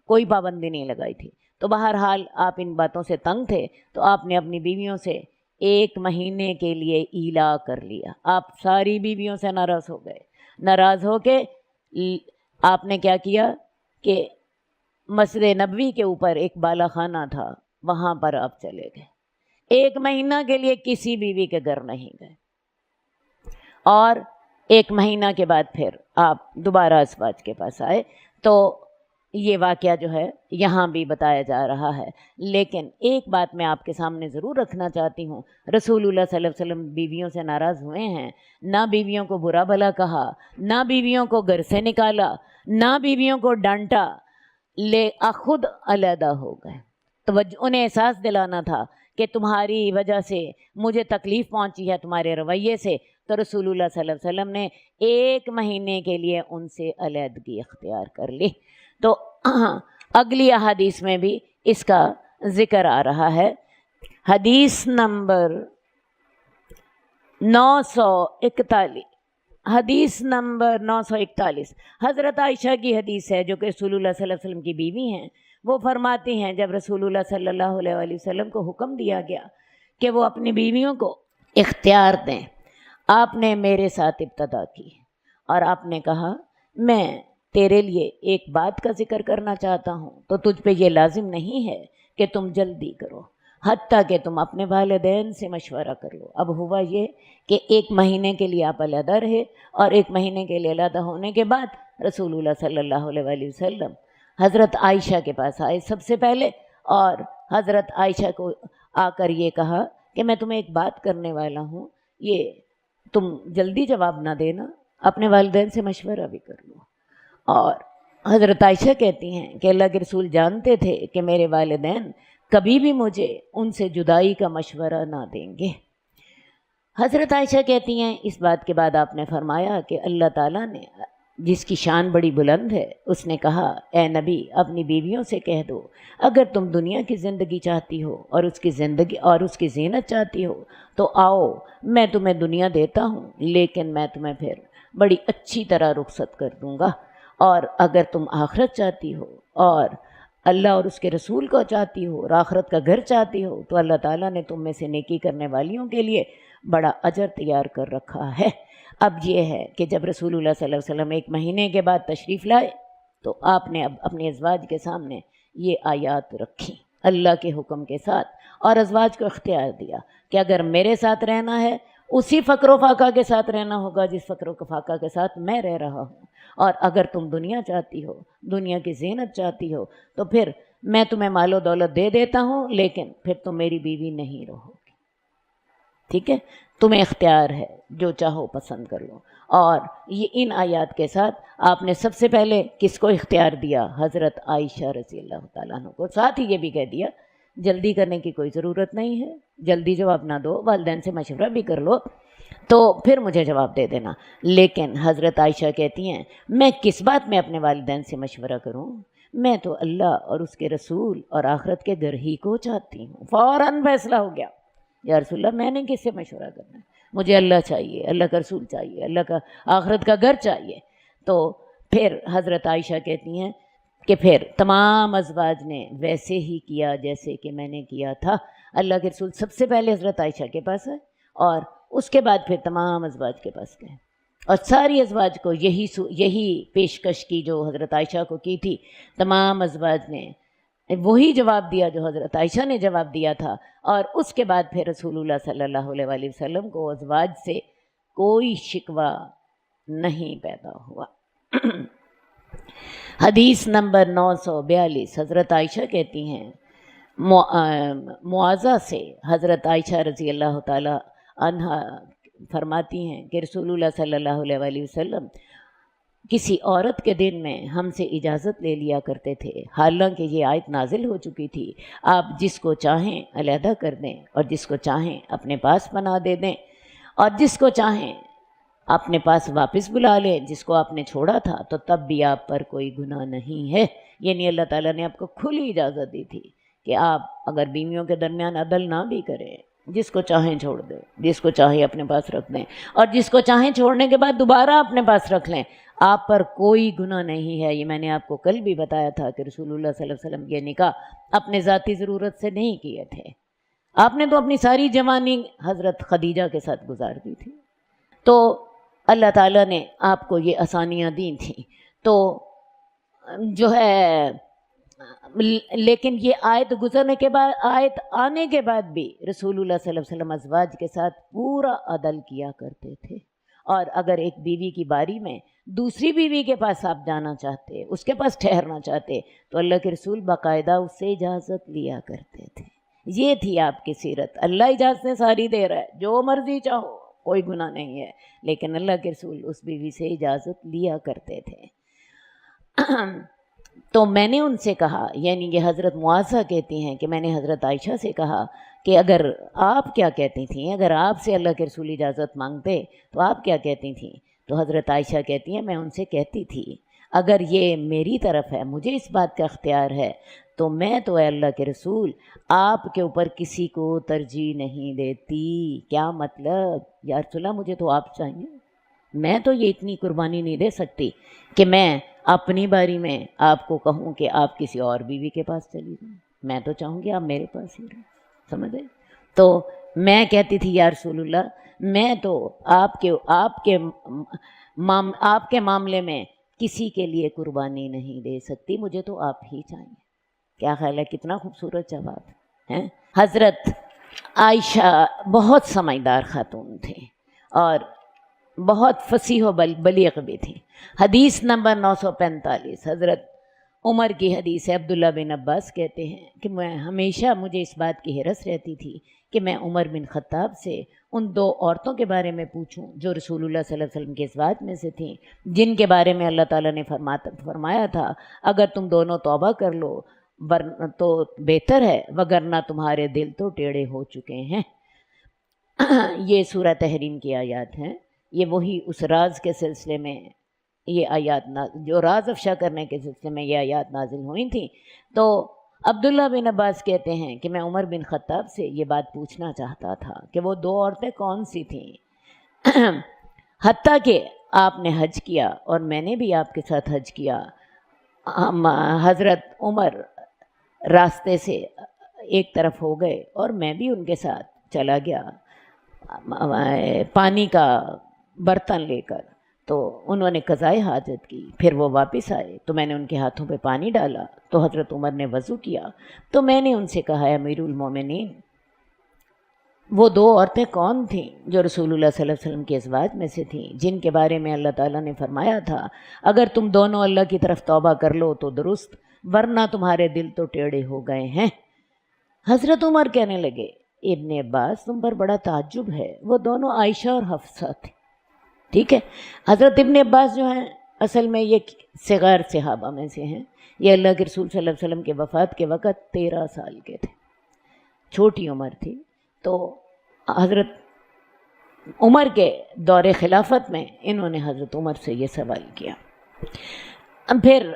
کوئی پابندی نہیں لگائی تھی. تو بہرحال آپ ان باتوں سے تنگ تھے، تو آپ نے اپنی بیویوں سے 1 مہینے کے لیے ایلا کر لیا. آپ ساری بیویوں سے ناراض ہو گئے. ناراض ہو کے آپ نے کیا کیا کہ مسجد نبوی کے اوپر ایک بالا خانہ تھا، وہاں پر آپ چلے گئے. 1 مہینہ کے لیے کسی بیوی کے گھر نہیں گئے، اور 1 مہینہ کے بعد پھر آپ دوبارہ ازواج کے پاس آئے. تو یہ واقعہ جو ہے یہاں بھی بتایا جا رہا ہے. لیکن ایک بات میں آپ کے سامنے ضرور رکھنا چاہتی ہوں، رسول اللہ صلی اللہ علیہ وسلم بیویوں سے ناراض ہوئے ہیں، نہ بیویوں کو برا بھلا کہا، نہ بیویوں کو گھر سے نکالا، نہ بیویوں کو ڈانٹا، خود علیحدہ ہو گئے. انہیں احساس دلانا تھا کہ تمہاری وجہ سے مجھے تکلیف پہنچی ہے تمہارے رویے سے. تو رسول اللہ صلی اللہ علیہ وسلم نے 1 مہینے کے لیے ان سے علیحدگی اختیار کر لی. تو اگلی احادیث میں بھی اس کا ذکر آ رہا ہے. حدیث نمبر 941، حدیث نمبر 941 حضرت عائشہ کی حدیث ہے، جو کہ رسول اللہ صلی اللہ علیہ وسلم کی بیوی ہیں. وہ فرماتی ہیں جب رسول اللہ صلی اللہ علیہ وسلم کو حکم دیا گیا کہ وہ اپنی بیویوں کو اختیار دیں، آپ نے میرے ساتھ ابتدا کی اور آپ نے کہا میں تیرے لیے ایک بات کا ذکر کرنا چاہتا ہوں، تو تجھ پہ یہ لازم نہیں ہے کہ تم جلدی کرو، حتیٰ کہ تم اپنے والدین سے مشورہ کر لو. اب ہوا یہ کہ 1 مہینے کے لیے آپ علیحدہ رہے، اور 1 مہینے کے لیے علیحدہ ہونے کے بعد رسول اللہ صلی اللہ علیہ وسلم حضرت عائشہ کے پاس آئے سب سے پہلے، اور حضرت عائشہ کو آ کر یہ کہا کہ میں تمہیں ایک بات کرنے والا ہوں، یہ تم جلدی جواب نہ دینا، اپنے والدین سے مشورہ بھی کر لو. اور حضرت عائشہ کہتی ہیں کہ اللہ کے رسول جانتے تھے کہ میرے والدین کبھی بھی مجھے ان سے جدائی کا مشورہ نہ دیں گے. حضرت عائشہ کہتی ہیں اس بات کے بعد آپ نے فرمایا کہ اللہ تعالیٰ نے، جس کی شان بڑی بلند ہے، اس نے کہا اے نبی اپنی بیویوں سے کہہ دو اگر تم دنیا کی زندگی چاہتی ہو اور اس کی زندگی اور اس کی زینت چاہتی ہو تو آؤ، میں تمہیں دنیا دیتا ہوں، لیکن میں تمہیں پھر بڑی اچھی طرح رخصت کر دوں گا. اور اگر تم آخرت چاہتی ہو اور اللہ اور اس کے رسول کو چاہتی ہو اور آخرت کا گھر چاہتی ہو تو اللہ تعالیٰ نے تم میں سے نیکی کرنے والیوں کے لیے بڑا اجر تیار کر رکھا ہے. اب یہ ہے کہ جب رسول اللہ صلی اللہ علیہ وسلم 1 مہینے کے بعد تشریف لائے تو آپ نے اب اپنے ازواج کے سامنے یہ آیات رکھی اللہ کے حکم کے ساتھ، اور ازواج کو اختیار دیا کہ اگر میرے ساتھ رہنا ہے اسی فقر و فاقہ کے ساتھ رہنا ہوگا جس فقر و فاقہ کے ساتھ میں رہ رہا ہوں، اور اگر تم دنیا چاہتی ہو، دنیا کی زینت چاہتی ہو تو پھر میں تمہیں مال و دولت دے دیتا ہوں، لیکن پھر تم میری بیوی نہیں رہو گی. ٹھیک ہے، تمہیں اختیار ہے، جو چاہو پسند کر لو. اور یہ ان آیات کے ساتھ آپ نے سب سے پہلے کس کو اختیار دیا؟ حضرت عائشہ رضی اللہ تعالیٰ عنہ کو. ساتھ ہی یہ بھی کہہ دیا جلدی کرنے کی کوئی ضرورت نہیں ہے، جلدی جواب نہ دو، والدین سے مشورہ بھی کر لو تو پھر مجھے جواب دے دینا. لیکن حضرت عائشہ کہتی ہیں میں کس بات میں اپنے والدین سے مشورہ کروں؟ میں تو اللہ اور اس کے رسول اور آخرت کے گھر ہی کو چاہتی ہوں. فوراً فیصلہ ہو گیا، یا رسول اللہ میں نے کس سے مشورہ کرنا ہے، مجھے اللہ چاہیے، اللہ کا رسول چاہیے، اللہ کا آخرت کا گھر چاہیے. تو پھر حضرت عائشہ کہتی ہیں کہ پھر تمام ازواج نے ویسے ہی کیا جیسے کہ میں نے کیا تھا. اللہ کے رسول سب سے پہلے حضرت عائشہ کے پاس آئے اور اس کے بعد پھر تمام ازواج کے پاس گئے، اور ساری ازواج کو یہی پیشکش کی جو حضرت عائشہ کو کی تھی. تمام ازواج نے وہی جواب دیا جو حضرت عائشہ نے جواب دیا تھا، اور اس کے بعد پھر رسول اللہ صلی اللہ علیہ وسلم کو ازواج سے کوئی شکوہ نہیں پیدا ہوا. حدیث نمبر 942 حضرت عائشہ کہتی ہیں معاذہ سے حضرت عائشہ رضی اللہ تعالی عنہا فرماتی ہیں کہ رسول اللہ صلی اللہ علیہ وآلہ وسلم کسی عورت کے دن میں ہم سے اجازت لے لیا کرتے تھے، حالانکہ یہ آیت نازل ہو چکی تھی، آپ جس کو چاہیں علیحدہ کر دیں اور جس کو چاہیں اپنے پاس پناہ دے دیں اور جس کو چاہیں اپنے پاس واپس بلا لیں، جس کو آپ نے چھوڑا تھا تو تب بھی آپ پر کوئی گناہ نہیں ہے۔ یعنی اللہ تعالیٰ نے آپ کو کھلی اجازت دی تھی کہ آپ اگر بیویوں کے درمیان عدل نہ بھی کریں، جس کو چاہیں چھوڑ دیں، جس کو چاہیں اپنے پاس رکھ دیں اور جس کو چاہیں چھوڑنے کے بعد دوبارہ اپنے پاس رکھ لیں، آپ پر کوئی گناہ نہیں ہے۔ یہ میں نے آپ کو کل بھی بتایا تھا کہ رسول اللہ صلی اللہ علیہ وسلم یہ نکاح اپنے ذاتی ضرورت سے نہیں کیے تھے، آپ نے تو اپنی ساری جوانی حضرت خدیجہ کے ساتھ گزار دی تھی، تو اللہ تعالیٰ نے آپ کو یہ آسانیاں دی تھیں۔ تو جو ہے لیکن یہ آیت گزرنے کے بعد، آیت آنے کے بعد بھی رسول اللہ صلی اللہ علیہ وسلم ازواج کے ساتھ پورا عدل کیا کرتے تھے، اور اگر ایک بیوی کی باری میں دوسری بیوی کے پاس آپ جانا چاہتے، اس کے پاس ٹھہرنا چاہتے، تو اللہ کے رسول باقاعدہ اس سے اجازت لیا کرتے تھے۔ یہ تھی آپ کی سیرت۔ اللہ اجازتیں ساری دے رہا ہے، جو مرضی چاہو، کوئی گناہ نہیں ہے، لیکن اللہ کے رسول اس بیوی سے اجازت لیا کرتے تھے۔ تو میں نے ان سے کہا، یعنی یہ حضرت معاذہ کہتی ہیں کہ میں نے حضرت عائشہ سے کہا کہ اگر آپ کیا کہتی تھیں، اگر آپ سے اللہ کے رسول اجازت مانگتے تو آپ کیا کہتی تھیں؟ تو حضرت عائشہ کہتی ہیں میں ان سے کہتی تھی اگر یہ میری طرف ہے، مجھے اس بات کا اختیار ہے، تو میں تو اے اللہ کے رسول آپ کے اوپر کسی کو ترجیح نہیں دیتی۔ کیا مطلب؟ یا رسول اللہ مجھے تو آپ چاہیے، میں تو یہ اتنی قربانی نہیں دے سکتی کہ میں اپنی باری میں آپ کو کہوں کہ آپ کسی اور بیوی کے پاس چلی جائیں، میں تو چاہوں گی آپ میرے پاس ہی رہیں، سمجھے؟ تو میں کہتی تھی یا رسول اللہ میں تو آپ کے معاملے میں کسی کے لیے قربانی نہیں دے سکتی، مجھے تو آپ ہی چاہیے۔ کیا خیال ہے؟ کتنا خوبصورت جواب ہے۔ حضرت عائشہ بہت سمجھدار خاتون تھیں اور بہت فصیح و بلیغ بھی تھیں۔ حدیث نمبر 945 حضرت عمر کی حدیث ہے۔ عبداللہ بن عباس کہتے ہیں کہ مجھے اس بات کی حرص رہتی تھی کہ میں عمر بن خطاب سے ان دو عورتوں کے بارے میں پوچھوں جو رسول اللہ صلی اللہ علیہ وسلم کے ازواج میں سے تھیں، جن کے بارے میں اللہ تعالیٰ نے فرمایا تھا اگر تم دونوں توبہ کر لو تو بہتر ہے، وگرنہ تمہارے دل تو ٹیڑھے ہو چکے ہیں۔ یہ سورہ تحریم کی آیات ہیں۔ یہ وہی اس راز کے سلسلے میں یہ آیات جو راز افشا کرنے کے سلسلے میں یہ آیات نازل ہوئی تھیں۔ تو عبداللہ بن عباس کہتے ہیں کہ میں عمر بن خطاب سے یہ بات پوچھنا چاہتا تھا کہ وہ دو عورتیں کون سی تھیں، حتیٰ کہ آپ نے حج کیا اور میں نے بھی آپ کے ساتھ حج کیا۔ حضرت عمر راستے سے ایک طرف ہو گئے اور میں بھی ان کے ساتھ چلا گیا پانی کا برتن لے کر، تو انہوں نے قضائے حاجت کی، پھر وہ واپس آئے تو میں نے ان کے ہاتھوں پہ پانی ڈالا تو حضرت عمر نے وضو کیا، تو میں نے ان سے کہا امیر المومنین وہ دو عورتیں کون تھیں جو رسول اللہ صلی اللہ علیہ وسلم کے ازواج میں سے تھیں، جن کے بارے میں اللہ تعالیٰ نے فرمایا تھا اگر تم دونوں اللہ کی طرف توبہ کر لو تو درست، ورنہ تمہارے دل تو ٹیڑھے ہو گئے ہیں۔ حضرت عمر کہنے لگے ابن عباس تم پر بڑا تعجب ہے، وہ دونوں عائشہ اور حفصہ تھیں۔ ٹھیک ہے، حضرت ابن عباس جو ہیں اصل میں یہ صغار صحابہ میں سے ہیں، یہ اللہ کے رسول صلی اللہ علیہ وسلم کے وفات کے وقت 13 سال کے تھے، چھوٹی عمر تھی۔ تو حضرت عمر کے دور خلافت میں انہوں نے حضرت عمر سے یہ سوال کیا، پھر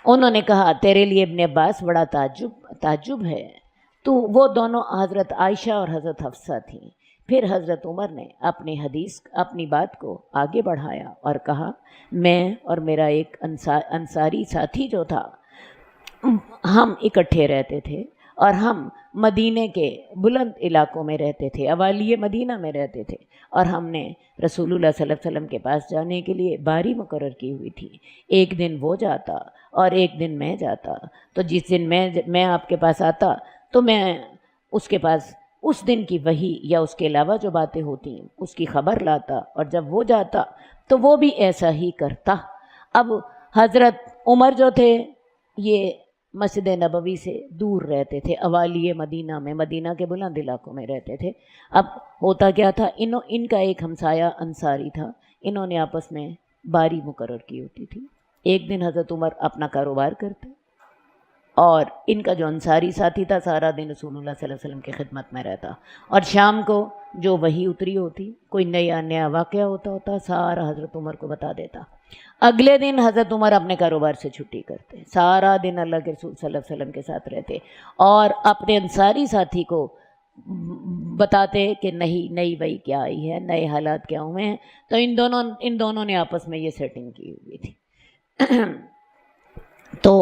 انہوں نے کہا تیرے لیے ابن عباس بڑا تعجب ہے، تو وہ دونوں حضرت عائشہ اور حضرت حفصہ تھیں۔ پھر حضرت عمر نے اپنی بات کو آگے بڑھایا اور کہا میں اور میرا ایک انصاری ساتھی جو تھا ہم اکٹھے رہتے تھے اور ہم مدینے کے بلند علاقوں میں رہتے تھے، اوالی مدینہ میں رہتے تھے، اور ہم نے رسول اللہ صلی اللہ علیہ وسلم کے پاس جانے کے لیے باری مقرر کی ہوئی تھی، ایک دن وہ جاتا اور ایک دن میں جاتا، تو جس دن میں آپ کے پاس آتا تو میں اس کے پاس اس دن کی وحی یا اس کے علاوہ جو باتیں ہوتی اس کی خبر لاتا، اور جب وہ جاتا تو وہ بھی ایسا ہی کرتا۔ اب حضرت عمر جو تھے یہ مسجد نبوی سے دور رہتے تھے، اوالی مدینہ میں، مدینہ کے بلند علاقوں میں رہتے تھے۔ اب ہوتا کیا تھا، ان کا ایک ہمسایہ انصاری تھا، انہوں نے آپس میں باری مقرر کی ہوتی تھی۔ ایک دن حضرت عمر اپنا کاروبار کرتے اور ان کا جو انصاری ساتھی تھا سارا دن رسول اللہ صلی اللہ علیہ وسلم کی خدمت میں رہتا، اور شام کو جو وحی اتری ہوتی، کوئی نیا واقعہ ہوتا سارا حضرت عمر کو بتا دیتا۔ اگلے دن حضرت عمر اپنے کاروبار سے چھٹی کرتے، سارا دن اللہ کے رسول صلی اللہ علیہ وسلم کے ساتھ رہتے اور اپنے انصاری ساتھی کو بتاتے کہ نئی وحی کیا آئی ہے، نئے حالات کیا ہوئے ہیں۔ تو ان دونوں نے آپس میں یہ سیٹنگ کی ہوئی تھی۔ تو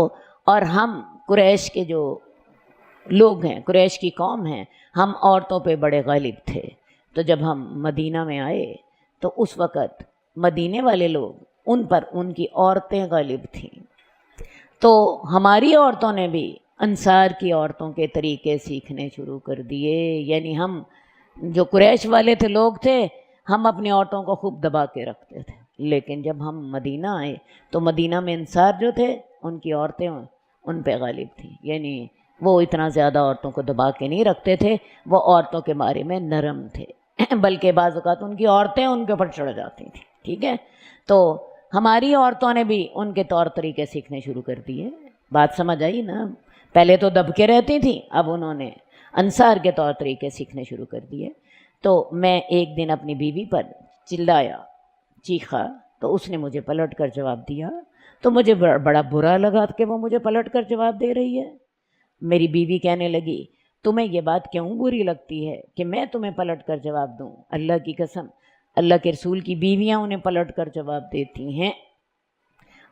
اور ہم قریش کے جو لوگ ہیں، قریش کی قوم ہیں، ہم عورتوں پہ بڑے غالب تھے۔ تو جب ہم مدینہ میں آئے تو اس وقت مدینے والے لوگ ان پر ان کی عورتیں غالب تھیں، تو ہماری عورتوں نے بھی انصار کی عورتوں کے طریقے سیکھنے شروع کر دیے۔ یعنی ہم جو قریش والے تھے لوگ تھے، ہم اپنی عورتوں کو خوب دبا کے رکھتے تھے، لیکن جب ہم مدینہ آئے تو مدینہ میں انصار جو تھے ان کی عورتیں ان پہ غالب تھیں۔ یعنی وہ اتنا زیادہ عورتوں کو دبا کے نہیں رکھتے تھے، وہ عورتوں کے بارے میں نرم تھے، بلکہ بعض اوقات ان کی عورتیں ان کے اوپر چڑھ جاتی تھیں۔ ٹھیک ہے، تو ہماری عورتوں نے بھی ان کے طور طریقے سیکھنے شروع کر دیے۔ بات سمجھ آئی نا؟ پہلے تو دب کے رہتی تھیں، اب انہوں نے انصار کے طور طریقے سیکھنے شروع کر دیے۔ تو میں ایک دن اپنی بیوی پر چلایا، چیخا، تو اس نے مجھے پلٹ کر جواب دیا، تو مجھے بڑا برا لگا کہ وہ مجھے پلٹ کر جواب دے رہی ہے۔ میری بیوی کہنے لگی، تمہیں یہ بات کیوں بری لگتی ہے کہ میں تمہیں پلٹ کر جواب دوں؟ اللہ کی قسم، اللہ کے رسول کی بیویاں انہیں پلٹ کر جواب دیتی ہیں،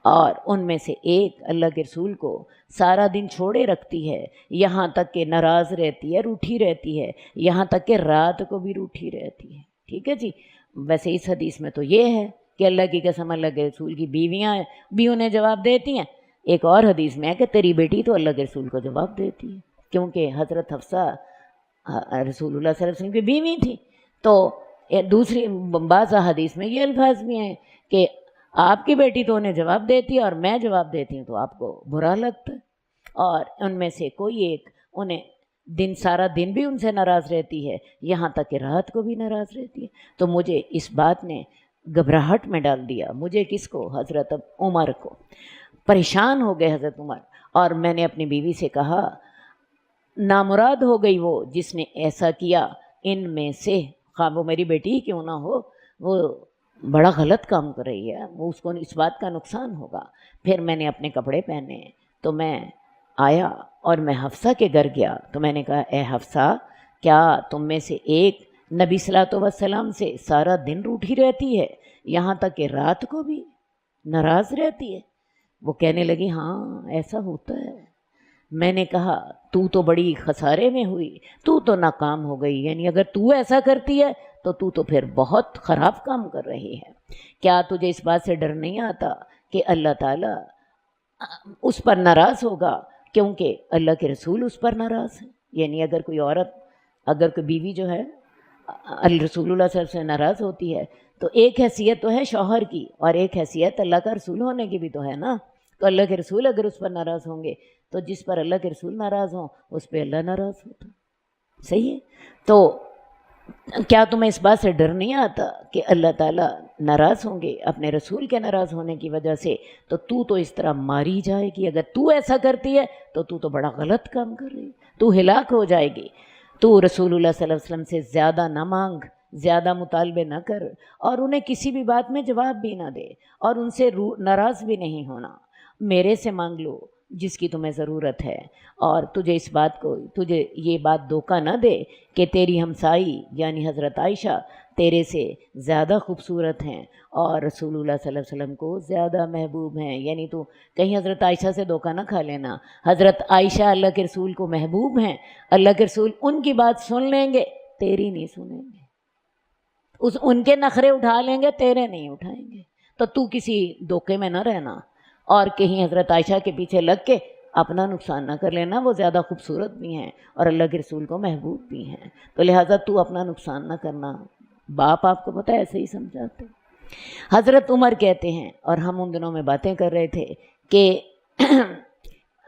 اور ان میں سے ایک اللہ کے رسول کو سارا دن چھوڑے رکھتی ہے، یہاں تک کہ ناراض رہتی ہے، روٹھی رہتی ہے، یہاں تک کہ رات کو بھی روٹھی رہتی ہے۔ ٹھیک ہے جی، ویسے اس حدیث میں تو یہ ہے کہ اللہ کی قسم اللہ کے رسول کی بیویاں بھی انہیں جواب دیتی ہیں۔ ایک اور حدیث میں ہے کہ تیری بیٹی تو اللہ کے رسول کو جواب دیتی ہے، کیونکہ حضرت حفصہ رسول اللہ صلی اللہ علیہ وسلم کی بیوی تھی۔ تو دوسری بعض حدیث میں یہ الفاظ بھی ہیں کہ آپ کی بیٹی تو انہیں جواب دیتی ہے اور میں جواب دیتی ہوں تو آپ کو برا لگتا ہے، اور ان میں سے کوئی ایک انہیں سارا دن بھی ان سے ناراض رہتی ہے، یہاں تک کہ رات کو بھی ناراض رہتی ہے۔ تو مجھے اس بات نے گھبراہٹ میں ڈال دیا، مجھے کس کو؟ حضرت عمر کو۔ پریشان ہو گئے حضرت عمر، اور میں نے اپنی بیوی سے کہا، نامراد ہو گئی وہ جس نے ایسا کیا ان میں سے، خواہ وہ میری بیٹی ہی کیوں نہ ہو، وہ بڑا غلط کام کر رہی ہے، وہ اس کو اس بات کا نقصان ہوگا۔ پھر میں نے اپنے کپڑے پہنے تو میں آیا اور میں حفصہ کے گھر گیا، تو میں نے کہا، اے حفصہ، کیا تم میں سے ایک نبی صلی اللہ علیہ وسلم سے سارا دن روٹھی رہتی ہے، یہاں تک کہ رات کو بھی ناراض رہتی ہے؟ وہ کہنے لگی، ہاں ایسا ہوتا ہے۔ میں نے کہا، تو تو بڑی خسارے میں ہوئی، تو تو ناکام ہو گئی، یعنی اگر تو ایسا کرتی ہے تو پھر بہت خراب کام کر رہی ہے۔ کیا تجھے اس بات سے ڈر نہیں آتا کہ اللہ تعالیٰ اس پر ناراض ہوگا، کیونکہ اللہ کے رسول اس پر ناراض ہے؟ یعنی اگر کوئی عورت، اگر کوئی بیوی جو ہے رسول اللہ صلی اللہ علیہ وسلم سے ناراض ہوتی ہے، تو ایک حیثیت تو ہے شوہر کی، اور ایک حیثیت اللہ کا رسول ہونے کی بھی تو ہے نا۔ تو اللہ کے رسول اگر اس پر ناراض ہوں گے تو جس پر اللہ کے رسول ناراض ہوں اس پہ اللہ ناراض ہوتا۔ صحیح ہے؟ تو کیا تمہیں اس بات سے ڈر نہیں آتا کہ اللہ تعالیٰ ناراض ہوں گے اپنے رسول کے ناراض ہونے کی وجہ سے؟ تو اس طرح ماری جائے گی، اگر تو ایسا کرتی ہے تو بڑا غلط کام کر رہی ہے، تو ہلاک ہو جائے گی۔ تو رسول اللہ صلی اللہ علیہ وسلم سے زیادہ نہ مانگ، زیادہ مطالبے نہ کر، اور انہیں کسی بھی بات میں جواب بھی نہ دے، اور ان سے ناراض بھی نہیں ہونا۔ میرے سے مانگ لو جس کی تمہیں ضرورت ہے، اور تجھے یہ بات دھوکہ نہ دے کہ تیری ہمسائی یعنی حضرت عائشہ تیرے سے زیادہ خوبصورت ہیں اور رسول اللہ صلی اللہ علیہ وسلم کو زیادہ محبوب ہیں۔ یعنی تو کہیں حضرت عائشہ سے دھوکہ نہ کھا لینا، حضرت عائشہ اللہ کے رسول کو محبوب ہیں، اللہ کے رسول ان کی بات سن لیں گے، تیری نہیں سنیں گے، ان کے نخرے اٹھا لیں گے، تیرے نہیں اٹھائیں گے۔ تو کسی دھوکے میں نہ رہنا، اور کہیں حضرت عائشہ کے پیچھے لگ کے اپنا نقصان نہ کر لینا، وہ زیادہ خوبصورت بھی ہیں اور اللہ کے رسول کو محبوب بھی ہیں، تو لہٰذا تو اپنا نقصان نہ کرنا۔ باپ آپ کو پتہ ہے ایسے ہی سمجھاتے۔ حضرت عمر کہتے ہیں، اور ہم ان دنوں میں باتیں کر رہے تھے کہ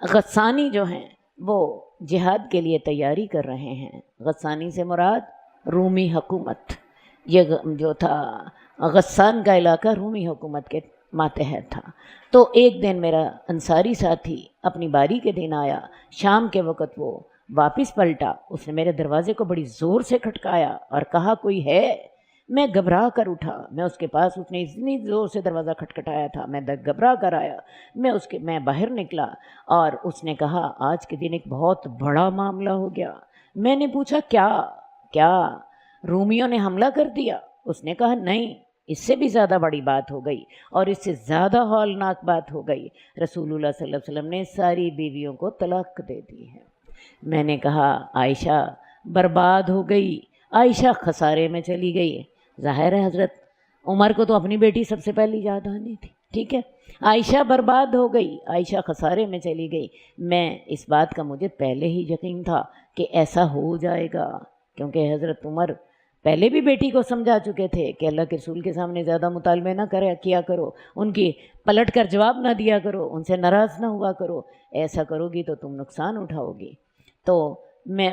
غسانی جو ہیں وہ جہاد کے لیے تیاری کر رہے ہیں۔ غسانی سے مراد رومی حکومت، یہ جو تھا غسان کا علاقہ رومی حکومت کے ماتحت تھا۔ تو ایک دن میرا انصاری ساتھی اپنی باری کے دن آیا، شام کے وقت وہ واپس پلٹا، اس نے میرے دروازے کو بڑی زور سے کھٹکایا اور کہا کوئی ہے؟ میں گھبرا کر اٹھا، میں اس کے پاس، اس نے اتنی زور سے دروازہ کھٹکھٹایا تھا، میں گھبرا کر آیا، میں باہر نکلا اور اس نے کہا آج کے دن ایک بہت بڑا معاملہ ہو گیا۔ میں نے پوچھا کیا رومیوں نے حملہ کر دیا؟ اس نے کہا نہیں، اس سے بھی زیادہ بڑی بات ہو گئی اور اس سے زیادہ ہولناک بات ہو گئی، رسول اللہ صلی اللہ علیہ وسلم نے ساری بیویوں کو طلاق دے دی ہے۔ میں نے کہا عائشہ برباد ہو گئی، عائشہ خسارے میں چلی گئی۔ ظاہر ہے حضرت عمر کو تو اپنی بیٹی سب سے پہلی یاد آنی تھی، ٹھیک ہے، عائشہ برباد ہو گئی، عائشہ خسارے میں چلی گئی۔ میں اس بات کا مجھے پہلے ہی یقین تھا کہ ایسا ہو جائے گا، کیونکہ حضرت عمر پہلے بھی بیٹی کو سمجھا چکے تھے کہ اللہ کے رسول کے سامنے زیادہ مطالبے نہ کیا کرو، ان کی پلٹ کر جواب نہ دیا کرو، ان سے ناراض نہ ہوا کرو، ایسا کرو گی تو تم نقصان اٹھاؤ گی۔ تو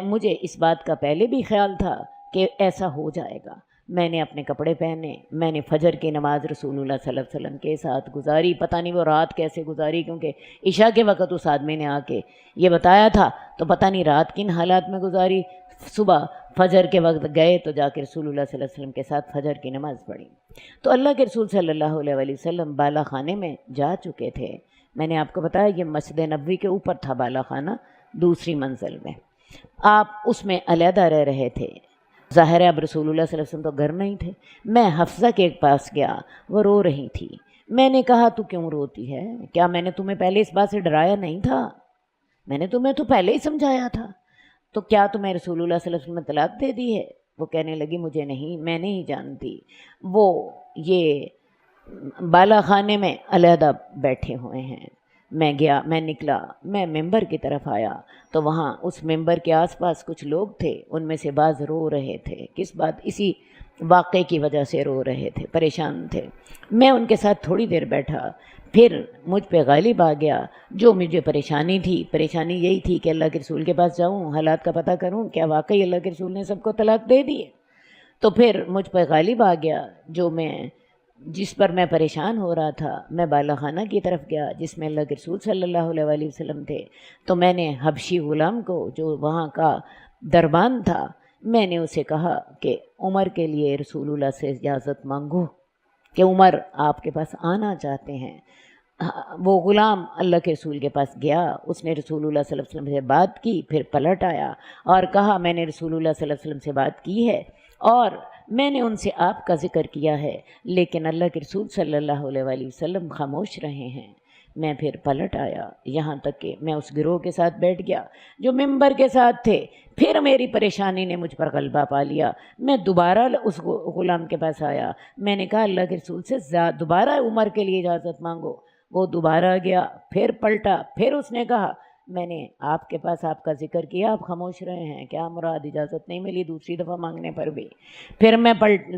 مجھے اس بات کا پہلے بھی خیال تھا کہ ایسا ہو جائے گا۔ میں نے اپنے کپڑے پہنے، میں نے فجر کی نماز رسول اللہ صلی اللہ علیہ وسلم کے ساتھ گزاری۔ پتہ نہیں وہ رات کیسے گزاری، کیونکہ عشاء کے وقت اس آدمی نے آ کے یہ بتایا تھا، تو پتہ نہیں رات کن حالات میں گزاری۔ صبح فجر کے وقت گئے تو جا کے رسول اللہ صلی اللہ علیہ وسلم کے ساتھ فجر کی نماز پڑھی۔ تو اللہ کے رسول صلی اللہ علیہ وآلہ وسلم بالا خانے میں جا چکے تھے۔ میں نے آپ کو بتایا یہ مسجد نبوی کے اوپر تھا بالا خانہ، دوسری منزل میں۔ آپ اس میں علیحدہ رہ رہے تھے۔ ظاہر ہے اب رسول اللہ صلی اللہ علیہ وسلم تو گھر نہیں تھے۔ میں حفصہ کے پاس گیا، وہ رو رہی تھی۔ میں نے کہا تو کیوں روتی ہے؟ کیا میں نے تمہیں پہلے اس بات سے ڈرایا نہیں تھا؟ میں نے تمہیں تو پہلے ہی سمجھایا تھا۔ تو کیا تمہیں رسول اللہ صلی اللہ علیہ وسلم نے طلاق دے دی ہے؟ وہ کہنے لگی مجھے نہیں، میں نہیں جانتی۔ وہ یہ بالا خانے میں علیحدہ بیٹھے ہوئے ہیں۔ میں گیا، میں نکلا، میں ممبر کی طرف آیا تو وہاں اس ممبر کے آس پاس کچھ لوگ تھے، ان میں سے بعض رو رہے تھے۔ کس بات؟ اسی واقعے کی وجہ سے رو رہے تھے، پریشان تھے۔ میں ان کے ساتھ تھوڑی دیر بیٹھا، پھر مجھ پہ غالب آ گیا جو مجھے پریشانی تھی۔ پریشانی یہی تھی کہ اللہ کے رسول کے پاس جاؤں، حالات کا پتہ کروں، کیا واقعی اللہ کے رسول نے سب کو طلاق دے دی ہے؟ تو پھر مجھ پہ غالب آ گیا جس پر میں پریشان ہو رہا تھا۔ میں بالا خانہ کی طرف گیا جس میں اللہ کے رسول صلی اللہ علیہ وآلہ وسلم تھے۔ تو میں نے حبشی غلام کو جو وہاں کا دربان تھا، میں نے اسے کہا کہ عمر کے لیے رسول اللہ سے اجازت مانگو کہ عمر آپ کے پاس آنا چاہتے ہیں۔ وہ غلام اللہ کے رسول کے پاس گیا، اس نے رسول اللہ صلی اللہ علیہ وسلم سے بات کی، پھر پلٹ آیا اور کہا میں نے رسول اللہ صلی اللہ علیہ وسلم سے بات کی ہے اور میں نے ان سے آپ کا ذکر کیا ہے، لیکن اللہ کے رسول صلی اللہ علیہ وآلہ وسلم خاموش رہے ہیں۔ میں پھر پلٹ آیا، یہاں تک کہ میں اس گروہ کے ساتھ بیٹھ گیا جو ممبر کے ساتھ تھے۔ پھر میری پریشانی نے مجھ پر غلبہ پا لیا۔ میں دوبارہ اس غلام کے پاس آیا، میں نے کہا اللہ کے رسول سے دوبارہ عمر کے لیے اجازت مانگو۔ وہ دوبارہ گیا، پھر پلٹا، پھر اس نے کہا میں نے آپ کے پاس آپ کا ذکر کیا، آپ خاموش رہے ہیں، کیا مراد؟ اجازت نہیں ملی دوسری دفعہ مانگنے پر بھی۔ پھر میں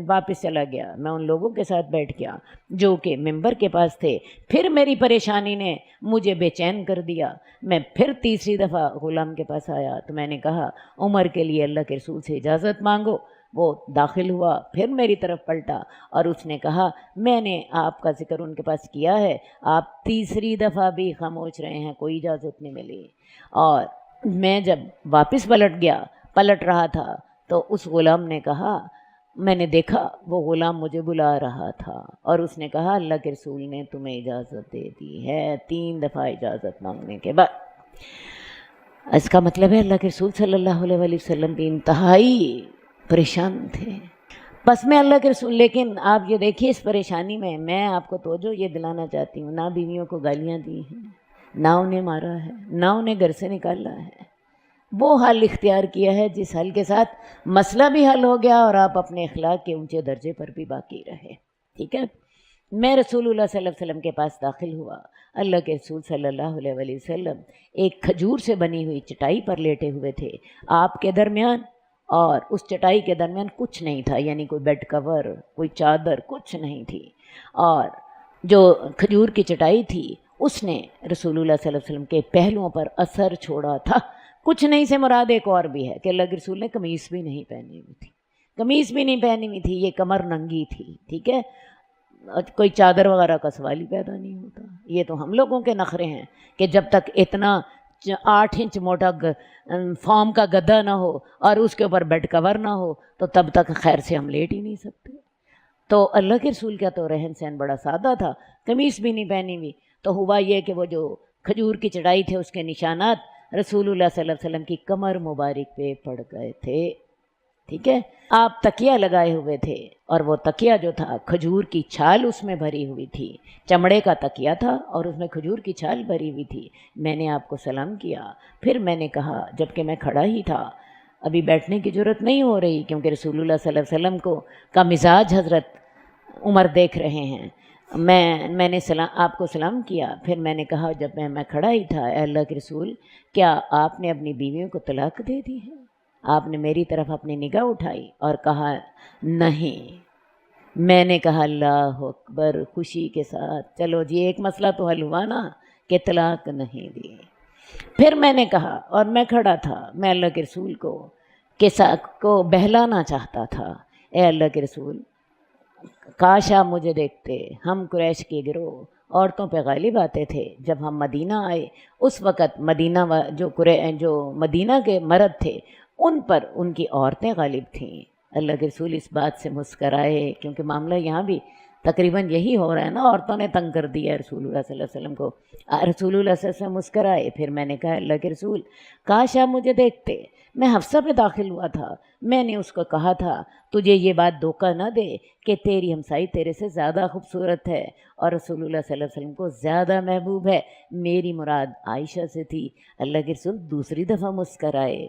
واپس چلا گیا، میں ان لوگوں کے ساتھ بیٹھ گیا جو کہ ممبر کے پاس تھے۔ پھر میری پریشانی نے مجھے بے چین کر دیا۔ میں پھر تیسری دفعہ غلام کے پاس آیا تو میں نے کہا عمر کے لیے اللہ کے رسول سے اجازت مانگو۔ وہ داخل ہوا، پھر میری طرف پلٹا اور اس نے کہا میں نے آپ کا ذکر ان کے پاس کیا ہے، آپ تیسری دفعہ بھی خاموش رہے ہیں، کوئی اجازت نہیں ملی۔ اور میں جب واپس پلٹ رہا تھا تو اس غلام نے کہا، میں نے دیکھا وہ غلام مجھے بلا رہا تھا اور اس نے کہا اللہ کے رسول نے تمہیں اجازت دے دی ہے 3 دفعہ اجازت مانگنے کے بعد۔ اس کا مطلب ہے اللہ کے رسول صلی اللہ علیہ وآلہ وسلم بھی انتہائی پریشان تھے۔ بس میں اللہ کے رسول، لیکن آپ یہ دیکھیے اس پریشانی میں آپ کو توجہ یہ دلانا چاہتی ہوں، نہ بیویوں کو گالیاں دی ہیں، نہ انہیں مارا ہے، نہ انہیں گھر سے نکالا ہے۔ وہ حل اختیار کیا ہے جس حل کے ساتھ مسئلہ بھی حل ہو گیا اور آپ اپنے اخلاق کے اونچے درجے پر بھی باقی رہے، ٹھیک ہے۔ میں رسول اللہ صلی اللہ علیہ وسلم کے پاس داخل ہوا۔ اللہ کے رسول صلی اللہ علیہ وآلہ وسلم ایک کھجور سے بنی ہوئی چٹائی پر لیٹے ہوئے تھے، آپ کے درمیان اور اس چٹائی کے درمیان کچھ نہیں تھا، یعنی کوئی بیڈ کور، کوئی چادر، کچھ نہیں تھی۔ اور جو کھجور کی چٹائی تھی اس نے رسول اللہ صلی اللہ علیہ وسلم کے پہلوؤں پر اثر چھوڑا تھا۔ کچھ نہیں سے مراد ایک اور بھی ہے کہ اللہ کے رسول نے قمیص بھی نہیں پہنی ہوئی تھی، قمیص بھی نہیں پہنی ہوئی تھی، یہ کمر ننگی تھی، ٹھیک ہے، کوئی چادر وغیرہ کا سوال ہی پیدا نہیں ہوتا۔ یہ تو ہم لوگوں کے نخرے ہیں کہ جب تک اتنا 8 انچ موٹا فارم کا گدا نہ ہو اور اس کے اوپر بیڈ کور نہ ہو تو تب تک خیر سے ہم لیٹ ہی نہیں سکتے۔ تو اللہ کے رسول کا تو رہن سہن بڑا سادہ تھا، قمیص بھی نہیں پہنی ہوئی، تو ہوا یہ کہ وہ جو کھجور کی چڑھائی تھے اس کے نشانات رسول اللہ صلی اللہ علیہ وسلم کی کمر مبارک پہ پڑ گئے تھے، ٹھیک ہے۔ آپ تکیہ لگائے ہوئے تھے اور وہ تکیہ جو تھا کھجور کی چھال اس میں بھری ہوئی تھی، چمڑے کا تکیہ تھا اور اس میں کھجور کی چھال بھری ہوئی تھی۔ میں نے آپ کو سلام کیا، پھر میں نے کہا جب کہ میں کھڑا ہی تھا، ابھی بیٹھنے کی ضرورت نہیں ہو رہی کیونکہ رسول اللہ صلی اللہ علیہ وسلم کا مزاج حضرت عمر دیکھ رہے ہیں، میں نے آپ کو سلام کیا، پھر میں نے کہا جب میں کھڑا ہی تھا، اے اللہ کے رسول کیا آپ نے اپنی بیویوں کو طلاق دے دی ہے؟ آپ نے میری طرف اپنی نگاہ اٹھائی اور کہا نہیں۔ میں نے کہا اللہ اکبر، خوشی کے ساتھ، چلو جی ایک مسئلہ تو حل ہوا نا کہ طلاق نہیں دی۔ پھر میں نے کہا، اور میں کھڑا تھا، میں اللہ کے رسول کو بہلانا چاہتا تھا، اے اللہ کے رسول کاش آپ مجھے دیکھتے، ہم قریش کے گروہ عورتوں پہ غالب آتے تھے۔ جب ہم مدینہ آئے اس وقت جو مدینہ کے مرد تھے ان پر ان کی عورتیں غالب تھیں۔ اللہ کے رسول اس بات سے مسکرائے، کیونکہ معاملہ یہاں بھی تقریباً یہی ہو رہا ہے نا، عورتوں نے تنگ کر دیا رسول اللہ صلی اللہ علیہ وسلم کو۔ رسول اللہ صلی اللہ علیہ وسلم مسکرائے، پھر میں نے کہا اللہ کے رسول کاش آپ مجھے دیکھتے، میں حفصہ پہ داخل ہوا تھا، میں نے اس کو کہا تھا تجھے یہ بات دھوکہ نہ دے کہ تیری ہمسائی تیرے سے زیادہ خوبصورت ہے اور رسول اللہ صلی اللہ علیہ وسلم کو زیادہ محبوب ہے، میری مراد عائشہ سے تھی۔ اللہ کے رسول دوسری دفعہ مسکرائے،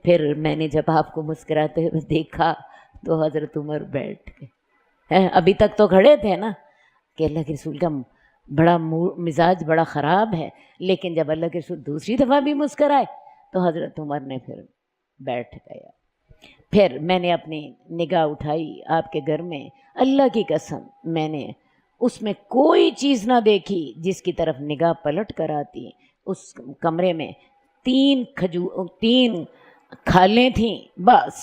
پھر میں نے جب آپ کو مسکراتے ہوئے دیکھا تو حضرت عمر بیٹھ گئے، ابھی تک تو کھڑے تھے نا کہ اللہ کے رسول کا بڑا مزاج بڑا خراب ہے، لیکن جب اللہ کے رسول دوسری دفعہ بھی مسکرائے تو حضرت عمر نے پھر بیٹھ گیا۔ پھر میں نے اپنی نگاہ اٹھائی آپ کے گھر میں، اللہ کی قسم میں نے اس میں کوئی چیز نہ دیکھی جس کی طرف نگاہ پلٹ کر آتی۔ اس کمرے میں 3 کھالیں تھیں بس،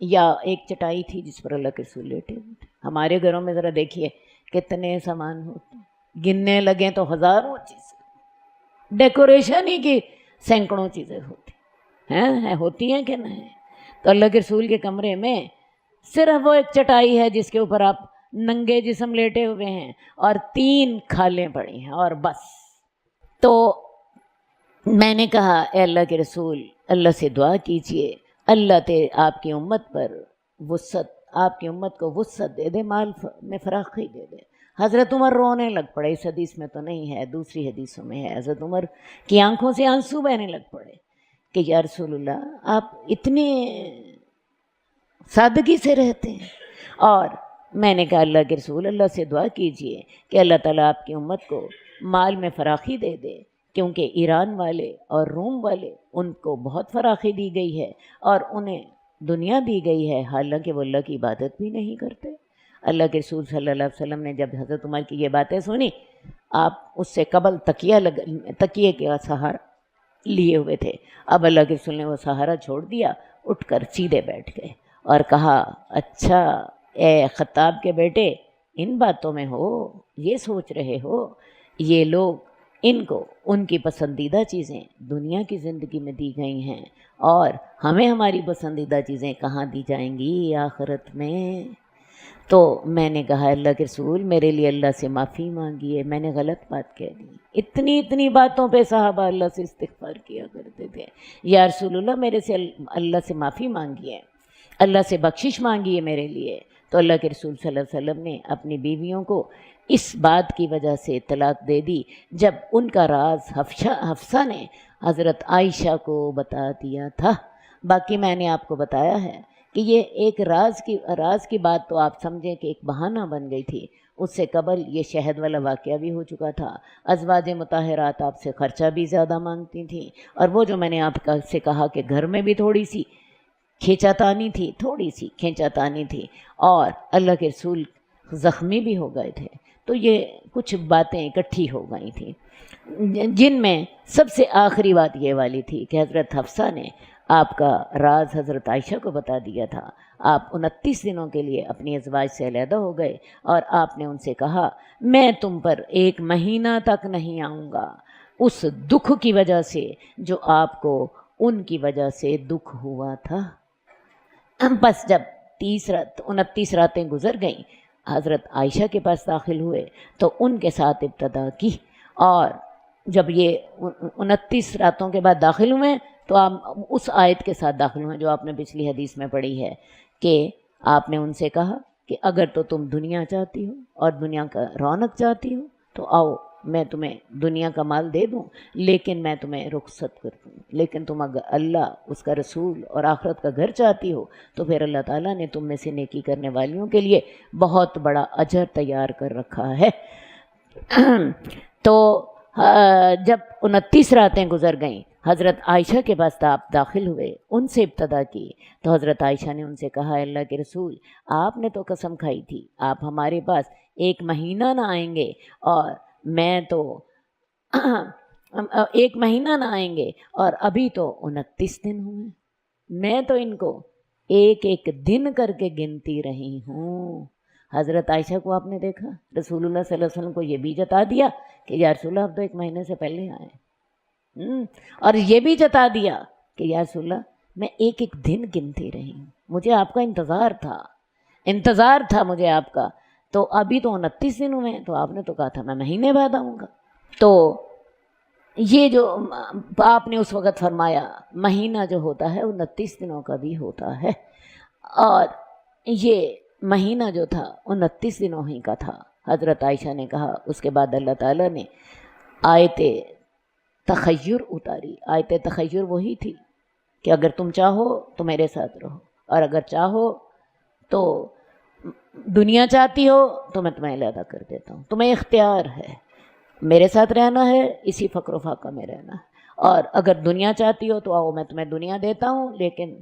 یا ایک چٹائی تھی جس پر اللہ کے رسول لیٹے ہوئے تھے۔ ہمارے گھروں میں ذرا دیکھیے کتنے سامان ہوتے ہیں، گننے لگیں تو ہزاروں چیزیں، ڈیکوریشن ہی کی سینکڑوں چیزیں ہوتی ہیں کہ نہیں؟ تو اللہ کے رسول کے کمرے میں صرف وہ ایک چٹائی ہے جس کے اوپر آپ ننگے جسم لیٹے ہوئے ہیں اور 3 کھالیں پڑی ہیں اور بس۔ تو میں نے کہا اے اللہ کے رسول اللہ سے دعا کیجئے اللہ آپ کی امت پر وسعت، آپ کی امت کو وسعت دے دے، مال میں فراخی دے دے۔ حضرت عمر رونے لگ پڑے، اس حدیث میں تو نہیں ہے، دوسری حدیثوں میں ہے، حضرت عمر کی آنکھوں سے آنسو بہنے لگ پڑے کہ یا رسول اللہ آپ اتنے سادگی سے رہتے ہیں۔ اور میں نے کہا اللہ کے رسول اللہ سے دعا کیجئے کہ اللہ تعالیٰ آپ کی امت کو مال میں فراخی دے دے، کیونکہ ایران والے اور روم والے ان کو بہت فراخی دی گئی ہے اور انہیں دنیا دی گئی ہے، حالانکہ وہ اللہ کی عبادت بھی نہیں کرتے۔ اللہ کے رسول صلی اللہ علیہ وسلم نے جب حضرت عمر کی یہ باتیں سنی، آپ اس سے قبل تکیے کا سہارا لیے ہوئے تھے، اب اللہ کے رسول نے وہ سہارا چھوڑ دیا، اٹھ کر سیدھے بیٹھ گئے اور کہا اچھا اے خطاب کے بیٹے ان باتوں میں ہو، یہ سوچ رہے ہو یہ لوگ ان کو ان کی پسندیدہ چیزیں دنیا کی زندگی میں دی گئی ہیں اور ہمیں ہماری پسندیدہ چیزیں کہاں دی جائیں گی آخرت میں۔ تو میں نے کہا اللہ کے رسول میرے لیے اللہ سے معافی مانگیے، میں نے غلط بات کہہ دی۔ اتنی باتوں پہ صحابہ اللہ سے استغفار کیا کرتے تھے، یا رسول اللہ میرے سے اللہ سے معافی مانگیے، اللہ سے بخشش مانگیے میرے لیے۔ تو اللہ کے رسول صلی اللہ علیہ وسلم نے اپنی بیویوں کو اس بات کی وجہ سے طلاق دے دی جب ان کا راز حفصہ نے حضرت عائشہ کو بتا دیا تھا۔ باقی میں نے آپ کو بتایا ہے کہ یہ ایک راز کی بات تو آپ سمجھیں کہ ایک بہانہ بن گئی تھی، اس سے قبل یہ شہد والا واقعہ بھی ہو چکا تھا۔ ازواج مطہرات آپ سے خرچہ بھی زیادہ مانگتی تھیں، اور وہ جو میں نے آپ سے کہا کہ گھر میں بھی تھوڑی سی کھینچاتانی تھی اور اللہ کے رسول زخمی بھی ہو گئے تھے، تو یہ کچھ باتیں اکٹھی ہو گئی تھیں۔ جن میں سب سے آخری بات یہ والی تھی کہ حضرت حفصہ نے آپ کا راز حضرت عائشہ کو بتا دیا تھا. آپ 29 دنوں کے لیے اپنی ازواج سے علیحدہ ہو گئے اور آپ نے ان سے کہا میں تم پر 1 مہینہ تک نہیں آؤں گا اس دکھ کی وجہ سے جو آپ کو ان کی وجہ سے دکھ ہوا تھا. بس جب 29 راتیں گزر گئیں حضرت عائشہ کے پاس داخل ہوئے تو ان کے ساتھ ابتدا کی، اور جب یہ 29 راتوں کے بعد داخل ہوئے تو آپ اس آیت کے ساتھ داخل ہوئے جو آپ نے پچھلی حدیث میں پڑھی ہے کہ آپ نے ان سے کہا کہ اگر تو تم دنیا چاہتی ہو اور دنیا کا رونق چاہتی ہو تو آؤ میں تمہیں دنیا کا مال دے دوں، لیکن میں تمہیں رخصت کر دوں. لیکن تم اگر اللہ اس کا رسول اور آخرت کا گھر چاہتی ہو تو پھر اللہ تعالیٰ نے تم میں سے نیکی کرنے والیوں کے لیے بہت بڑا اجر تیار کر رکھا ہے. تو جب 29 راتیں گزر گئیں حضرت عائشہ کے پاس آپ داخل ہوئے، ان سے ابتدا کی تو حضرت عائشہ نے ان سے کہا اللہ کے رسول آپ نے تو قسم کھائی تھی آپ ہمارے پاس 1 مہینہ نہ آئیں گے، اور میں تو 1 مہینہ نہ آئیں گے اور ابھی تو 29 دن ہوئے، میں تو ان کو ایک ایک دن کر کے گنتی رہی ہوں. حضرت عائشہ کو آپ نے دیکھا رسول اللہ صلی اللہ علیہ وسلم کو یہ بھی جتا دیا کہ یا رسول اللہ آپ تو 1 مہینے سے پہلے آئے، اور یہ بھی جتا دیا کہ یا رسول اللہ میں ایک ایک دن گنتی رہی ہوں، مجھے آپ کا انتظار تھا مجھے آپ کا. تو ابھی تو 29 دن ہوئے ہیں تو آپ نے تو کہا تھا میں مہینے بعد آؤں گا. تو یہ جو آپ نے اس وقت فرمایا مہینہ جو ہوتا ہے 29 دنوں کا بھی ہوتا ہے، اور یہ مہینہ جو تھا 29 دنوں ہی کا تھا. حضرت عائشہ نے کہا اس کے بعد اللہ تعالیٰ نے آیت تخیر اتاری. آیت تخیر وہی تھی کہ اگر تم چاہو تو میرے ساتھ رہو، اور اگر چاہو تو دنیا چاہتی ہو تو میں تمہیں علیحدہ کر دیتا ہوں، تمہیں اختیار ہے، میرے ساتھ رہنا ہے اسی فقر و فاقہ میں رہنا ہے، اور اگر دنیا چاہتی ہو تو آؤ میں تمہیں دنیا دیتا ہوں لیکن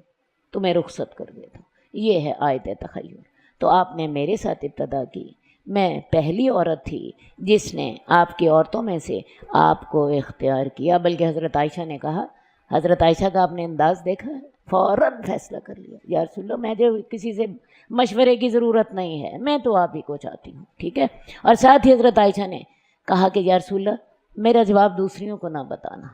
تمہیں رخصت کر دیتا ہوں. یہ ہے آیت تخیر. تو آپ نے میرے ساتھ ابتدا کی، میں پہلی عورت تھی جس نے آپ کی عورتوں میں سے آپ کو اختیار کیا. بلکہ حضرت عائشہ نے کہا، حضرت عائشہ کا آپ نے انداز دیکھا ہے، فوراً فیصلہ کر لیا یا رسول اللہ میں جو کسی سے مشورے کی ضرورت نہیں ہے، میں تو آپ ہی کو چاہتی ہوں. ٹھیک ہے. اور ساتھ ہی حضرت عائشہ نے کہا کہ یا رسول اللہ میرا جواب دوسریوں کو نہ بتانا.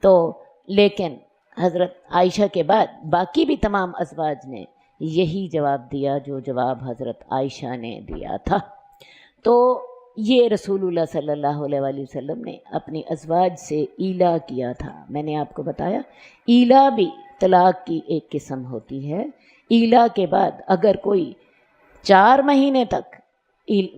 تو لیکن حضرت عائشہ کے بعد باقی بھی تمام ازواج نے یہی جواب دیا جو جواب حضرت عائشہ نے دیا تھا. تو یہ رسول اللہ صلی اللہ علیہ وآلہ وسلم نے اپنی ازواج سے ایلا کیا تھا. میں نے آپ کو بتایا ایلا بھی طلاق کی ایک قسم ہوتی ہے. ایلا کے بعد اگر کوئی 4 مہینے تک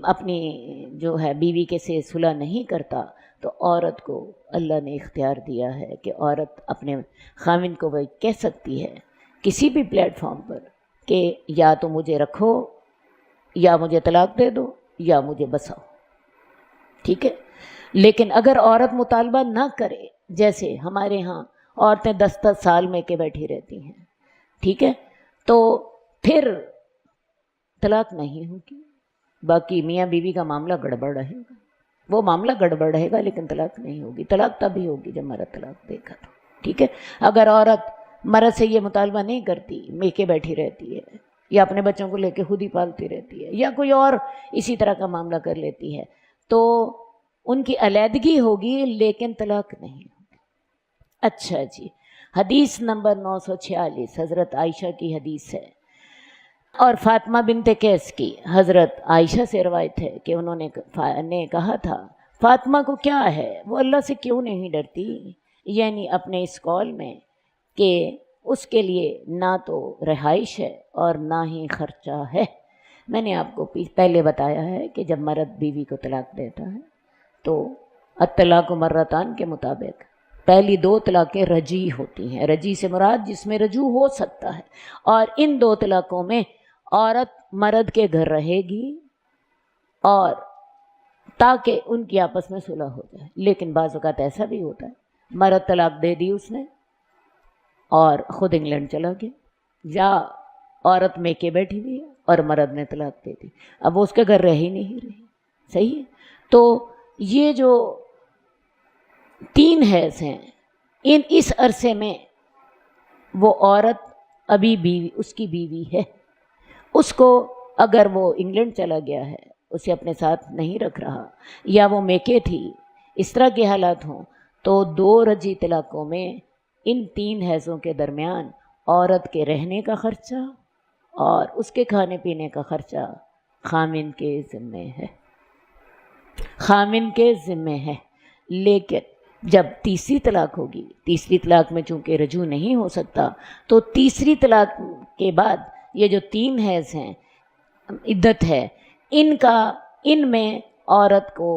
اپنی جو ہے بیوی کے سے صلح نہیں کرتا تو عورت کو اللہ نے اختیار دیا ہے کہ عورت اپنے خاوند کو وہ کہہ سکتی ہے کسی بھی پلیٹ فارم پر کہ یا تو مجھے رکھو یا مجھے طلاق دے دو یا مجھے بساؤ. ٹھیک ہے. لیکن اگر عورت مطالبہ نہ کرے، جیسے ہمارے ہاں عورتیں 10 سال میں کے بیٹھی رہتی ہیں، ٹھیک ہے، تو پھر طلاق نہیں ہوگی. باقی میاں بیوی کا معاملہ گڑبڑ رہے گا، وہ معاملہ گڑبڑ رہے گا لیکن طلاق نہیں ہوگی. طلاق تبھی ہوگی جب مرد طلاق دے گا. تو ٹھیک ہے. اگر عورت مرد سے یہ مطالبہ نہیں کرتی، میکے بیٹھی رہتی ہے یا اپنے بچوں کو لے کے خود ہی پالتی رہتی ہے یا کوئی اور اسی طرح کا معاملہ کر لیتی ہے تو ان کی علیحدگی ہوگی لیکن طلاق نہیں ہوگی. اچھا جی، حدیث نمبر 946 حضرت عائشہ کی حدیث ہے، اور فاطمہ بنت قیس کی حضرت عائشہ سے روایت ہے کہ انہوں نے کہا تھا فاطمہ کو کیا ہے، وہ اللہ سے کیوں نہیں ڈرتی، یعنی اپنے اس قول میں کہ اس کے لیے نہ تو رہائش ہے اور نہ ہی خرچہ ہے. میں نے آپ کو پہلے بتایا ہے کہ جب مرد بیوی کو طلاق دیتا ہے تو الطلاق مرتان کے مطابق پہلی 2 طلاقیں رجی ہوتی ہیں. رجی سے مراد جس میں رجوع ہو سکتا ہے، اور ان 2 طلاقوں میں عورت مرد کے گھر رہے گی اور تاکہ ان کی آپس میں صلح ہو جائے. لیکن بعض اوقات ایسا بھی ہوتا ہے مرد طلاق دے دی اس نے اور خود انگلینڈ چلا گیا، یا عورت میکے بیٹھی ہوئی ہے اور مرد نے طلاق دے دی، اب وہ اس کے گھر رہ ہی نہیں رہی. صحیح ہے. تو یہ جو 3 حیض ہیں، اس عرصے میں وہ عورت ابھی بیوی، اس کی بیوی ہے، اس کو اگر وہ انگلینڈ چلا گیا ہے، اسے اپنے ساتھ نہیں رکھ رہا، یا وہ میکے تھی، اس طرح کے حالات ہوں، تو 2 رجعی طلاقوں میں ان 3 حیضوں کے درمیان عورت کے رہنے کا خرچہ اور اس کے کھانے پینے کا خرچہ خامن کے ذمے ہے، خامن کے ذمے ہے۔ لیکن جب تیسری طلاق ہوگی، تیسری طلاق میں چونکہ رجوع نہیں ہو سکتا، تو تیسری طلاق کے بعد یہ جو 3 حیض ہیں، عدت ہے، ان میں عورت کو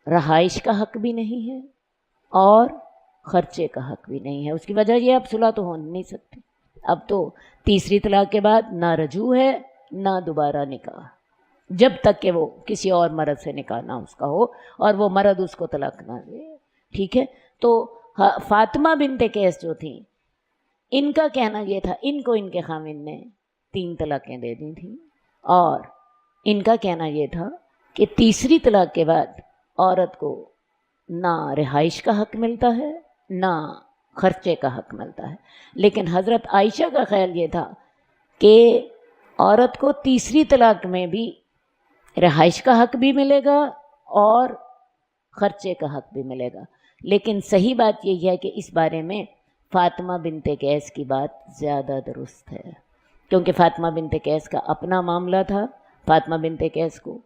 رہائش کا حق بھی نہیں ہے اور خرچے کا حق بھی نہیں ہے۔ اس کی وجہ یہ اب صلح تو ہو نہیں سکتی، اب تو تیسری طلاق کے بعد نہ رجوع ہے نہ دوبارہ نکاح، جب تک کہ وہ کسی اور مرد سے نکاح نہ اس کا ہو اور وہ مرد اس کو طلاق نہ دے، ٹھیک ہے۔ تو فاطمہ بنت قیس جو تھیں، ان کا کہنا یہ تھا، ان کو ان کے خاوند نے 3 طلاقیں دے دی تھیں، اور ان کا کہنا یہ تھا کہ تیسری طلاق کے بعد عورت کو نہ رہائش کا حق ملتا ہے نہ خرچے کا حق ملتا ہے۔ لیکن حضرت عائشہ کا خیال یہ تھا کہ عورت کو تیسری طلاق میں بھی رہائش کا حق بھی ملے گا اور خرچے کا حق بھی ملے گا۔ لیکن صحیح بات یہ ہے کہ اس بارے میں فاطمہ بنت قیس کی بات زیادہ درست ہے، کیونکہ فاطمہ بنت قیس کا اپنا معاملہ تھا، فاطمہ بنت قیس کو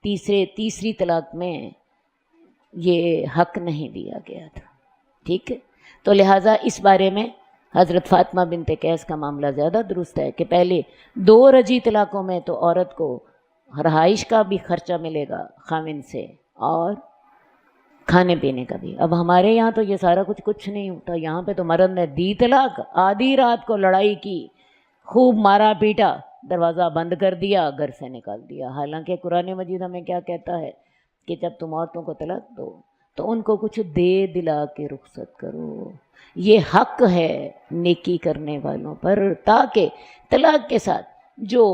تیسری طلاق میں یہ حق نہیں دیا گیا تھا، ٹھیک ہے۔ تو لہٰذا اس بارے میں حضرت فاطمہ بنت قیس کا معاملہ زیادہ درست ہے کہ پہلے 2 رجعی طلاقوں میں تو عورت کو رہائش کا بھی خرچہ ملے گا خاوند سے اور کھانے پینے کا بھی۔ اب ہمارے یہاں تو یہ سارا کچھ نہیں ہوتا، یہاں پہ تو مرد نے دی طلاق، آدھی رات کو لڑائی کی، خوب مارا پیٹا، دروازہ بند کر دیا، گھر سے نکال دیا۔ حالانکہ قرآن مجید ہمیں کیا کہتا ہے کہ جب تم عورتوں کو طلاق دو تو ان کو کچھ دے دلا کے رخصت کرو، یہ حق ہے نیکی کرنے والوں پر، تاکہ طلاق کے ساتھ جو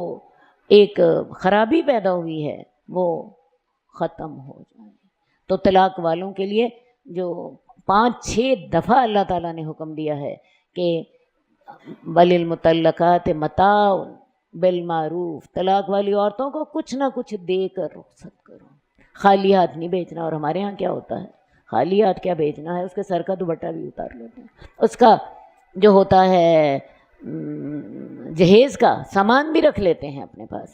ایک خرابی پیدا ہوئی ہے وہ ختم ہو جائے۔ تو طلاق والوں کے لیے جو 5-6 دفعہ اللہ تعالیٰ نے حکم دیا ہے کہ وَلِلْمُطَلَّقَاتِ مَتَاعٌ بِالْمَعْرُوف، طلاق والی عورتوں کو کچھ نہ کچھ دے کر رخصت کرو، خالی ہاتھ نہیں بھیجنا۔ اور ہمارے ہاں کیا ہوتا ہے، خالی ہاتھ کیا بھیجنا ہے، اس کے سر کا دوپٹہ بھی اتار لیتے ہیں، اس کا جو ہوتا ہے جہیز کا سامان بھی رکھ لیتے ہیں اپنے پاس،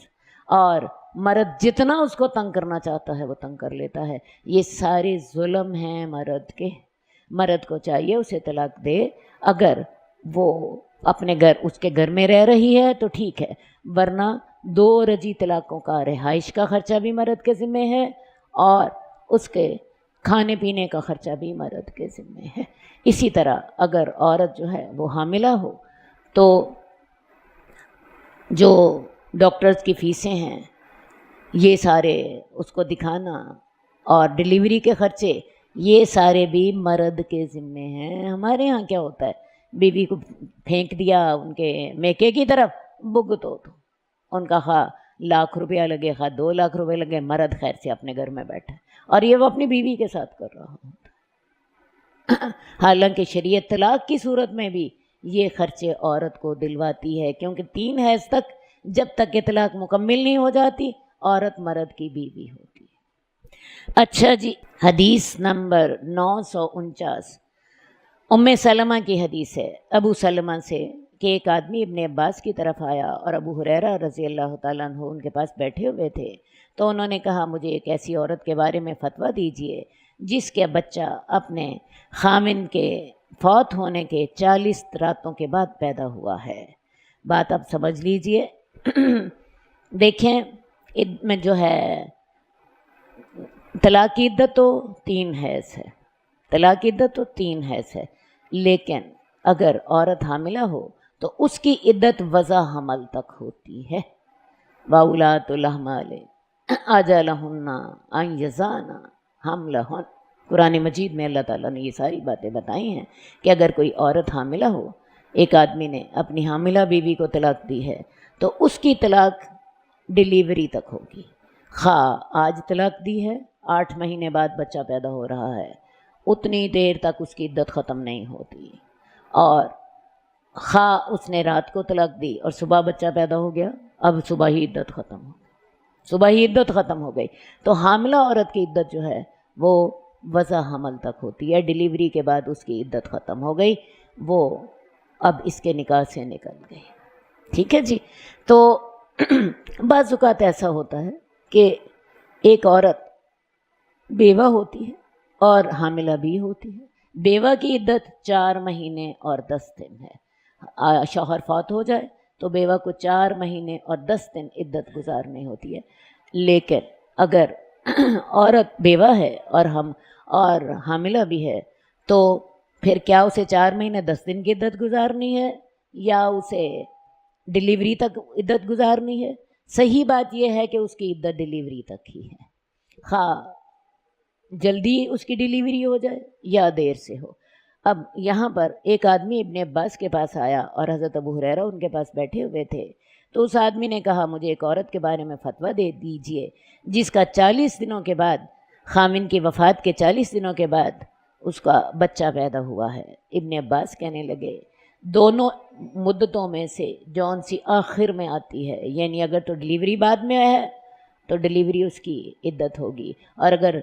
اور مرد جتنا اس کو تنگ کرنا چاہتا ہے وہ تنگ کر لیتا ہے۔ یہ سارے ظلم ہیں مرد کے۔ مرد کو چاہیے اسے طلاق دے، اگر وہ اپنے گھر، اس کے گھر میں رہ رہی ہے تو ٹھیک ہے، ورنہ 2 رجعی طلاقوں کا رہائش کا خرچہ بھی مرد کے ذمے ہے اور اس کے کھانے پینے کا خرچہ بھی مرد کے ذمے ہے۔ اسی طرح اگر عورت جو ہے وہ حاملہ ہو تو جو ڈاکٹرز کی فیسیں ہیں، یہ سارے اس کو دکھانا اور ڈلیوری کے خرچے، یہ سارے بھی مرد کے ذمے ہیں۔ ہمارے ہاں کیا ہوتا ہے، بیوی کو پھینک دیا ان کے میکے کی طرف، بھگتو تو ان کا خواہ لاکھ روپیہ لگے خواہ 2 لاکھ روپے لگے، مرد خیر سے اپنے گھر میں بیٹھا ہے اور یہ وہ اپنی بیوی کے ساتھ کر رہا ہوتا ہے۔ حالانکہ شریعت طلاق کی صورت میں بھی یہ خرچے عورت کو دلواتی ہے، کیونکہ 3 حیض تک جب تک کہ طلاق مکمل نہیں ہو جاتی عورت مرد کی بیوی ہوتی ہے۔ اچھا جی، حدیث نمبر 949 ام سلمہ کی حدیث ہے، ابو سلمہ سے، کہ ایک آدمی ابن عباس کی طرف آیا اور ابو ہریرہ رضی اللہ تعالیٰ عنہ ان کے پاس بیٹھے ہوئے تھے، تو انہوں نے کہا مجھے ایک ایسی عورت کے بارے میں فتویٰ دیجئے جس کے بچہ اپنے خامن کے فوت ہونے کے 40 راتوں کے بعد پیدا ہوا ہے۔ بات اب سمجھ لیجئے۔ دیکھیں میں جو ہے طلاق کی عدت تو 3 حیض ہے، طلاق کی عدت تو 3 حیض ہے، لیکن اگر عورت حاملہ ہو تو اس کی عدت وضع حمل تک ہوتی ہے۔ وَأُولَاتُ الْأَحْمَالِ أَجَلُهُنَّ أَن يَضَعْنَ حَمْلَهُنَّ، قرآن مجید میں اللہ تعالیٰ نے یہ ساری باتیں بتائی ہیں کہ اگر کوئی عورت حاملہ ہو، ایک آدمی نے اپنی حاملہ بیوی کو طلاق دی ہے تو اس کی طلاق ڈیلیوری تک ہوگی۔ خواہ آج طلاق دی ہے، 8 مہینے بعد بچہ پیدا ہو رہا ہے، اتنی دیر تک اس کی عدت ختم نہیں ہوتی، اور خواہ اس نے رات کو طلاق دی اور صبح بچہ پیدا ہو گیا، اب صبح ہی عدت ختم ہو گئی، صبح ہی عدت ختم ہو گئی۔ تو حاملہ عورت کی عدت جو ہے وہ وضع حمل تک ہوتی ہے، ڈیلیوری کے بعد اس کی عدت ختم ہو گئی، وہ اب اس کے نکاح سے نکل گئی۔ ٹھیک ہے جی۔ تو بعض اوقات ایسا ہوتا ہے کہ ایک عورت بیوہ ہوتی ہے اور حاملہ بھی ہوتی ہے۔ بیوہ کی عدت 4 مہینے اور 10 دن ہے، شوہر فوت ہو جائے تو بیوہ کو 4 مہینے اور 10 دن عدت گزارنی ہوتی ہے۔ لیکن اگر عورت بیوہ ہے اور حاملہ بھی ہے تو پھر کیا اسے 4 مہینے 10 دن کی عدت گزارنی ہے یا اسے ڈیلیوری تک عدت گزارنی ہے؟ صحیح بات یہ ہے کہ اس کی عدت ڈیلیوری تک ہی ہے، خواہ جلدی اس کی ڈیلیوری ہو جائے یا دیر سے ہو۔ اب یہاں پر ایک آدمی ابن عباس کے پاس آیا اور حضرت ابو ہریرہ ان کے پاس بیٹھے ہوئے تھے، تو اس آدمی نے کہا مجھے ایک عورت کے بارے میں فتویٰ دے دیجئے جس کا 40 دنوں کے بعد، خامن کی وفات کے 40 دنوں کے بعد اس کا بچہ پیدا ہوا ہے۔ ابن عباس کہنے لگے دونوں مدتوں میں سے جون سی آخر میں آتی ہے، یعنی اگر تو ڈیلیوری بعد میں ہے تو ڈیلیوری اس کی عدت ہوگی، اور اگر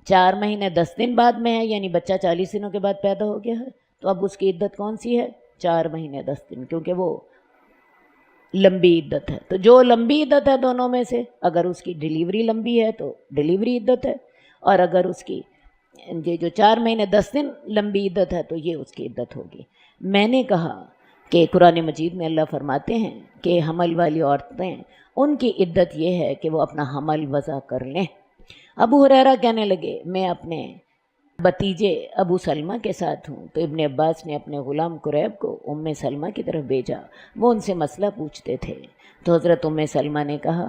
4 مہینے 10 دن بعد میں ہے یعنی بچہ 40 دنوں کے بعد پیدا ہو گیا ہے تو اب اس کی عدت کون سی ہے؟ 4 مہینے 10 دن، کیونکہ وہ لمبی عدت ہے۔ تو جو لمبی عدت ہے دونوں میں سے، اگر اس کی ڈیلیوری لمبی ہے تو ڈیلیوری عدت ہے، اور اگر اس کی یہ جو 4 مہینے 10 دن لمبی عدت ہے تو یہ اس کی عدت ہوگی۔ میں نے کہا کہ قرآن مجید میں اللہ فرماتے ہیں کہ حمل والی عورتیں ان کی عدت یہ ہے کہ وہ اپنا حمل وضع کر لیں۔ ابو ہریرہ کہنے لگے میں اپنے بھتیجے ابو سلمہ کے ساتھ ہوں، تو ابن عباس نے اپنے غلام قریب کو ام سلمہ کی طرف بھیجا، وہ ان سے مسئلہ پوچھتے تھے۔ تو حضرت ام سلمہ نے کہا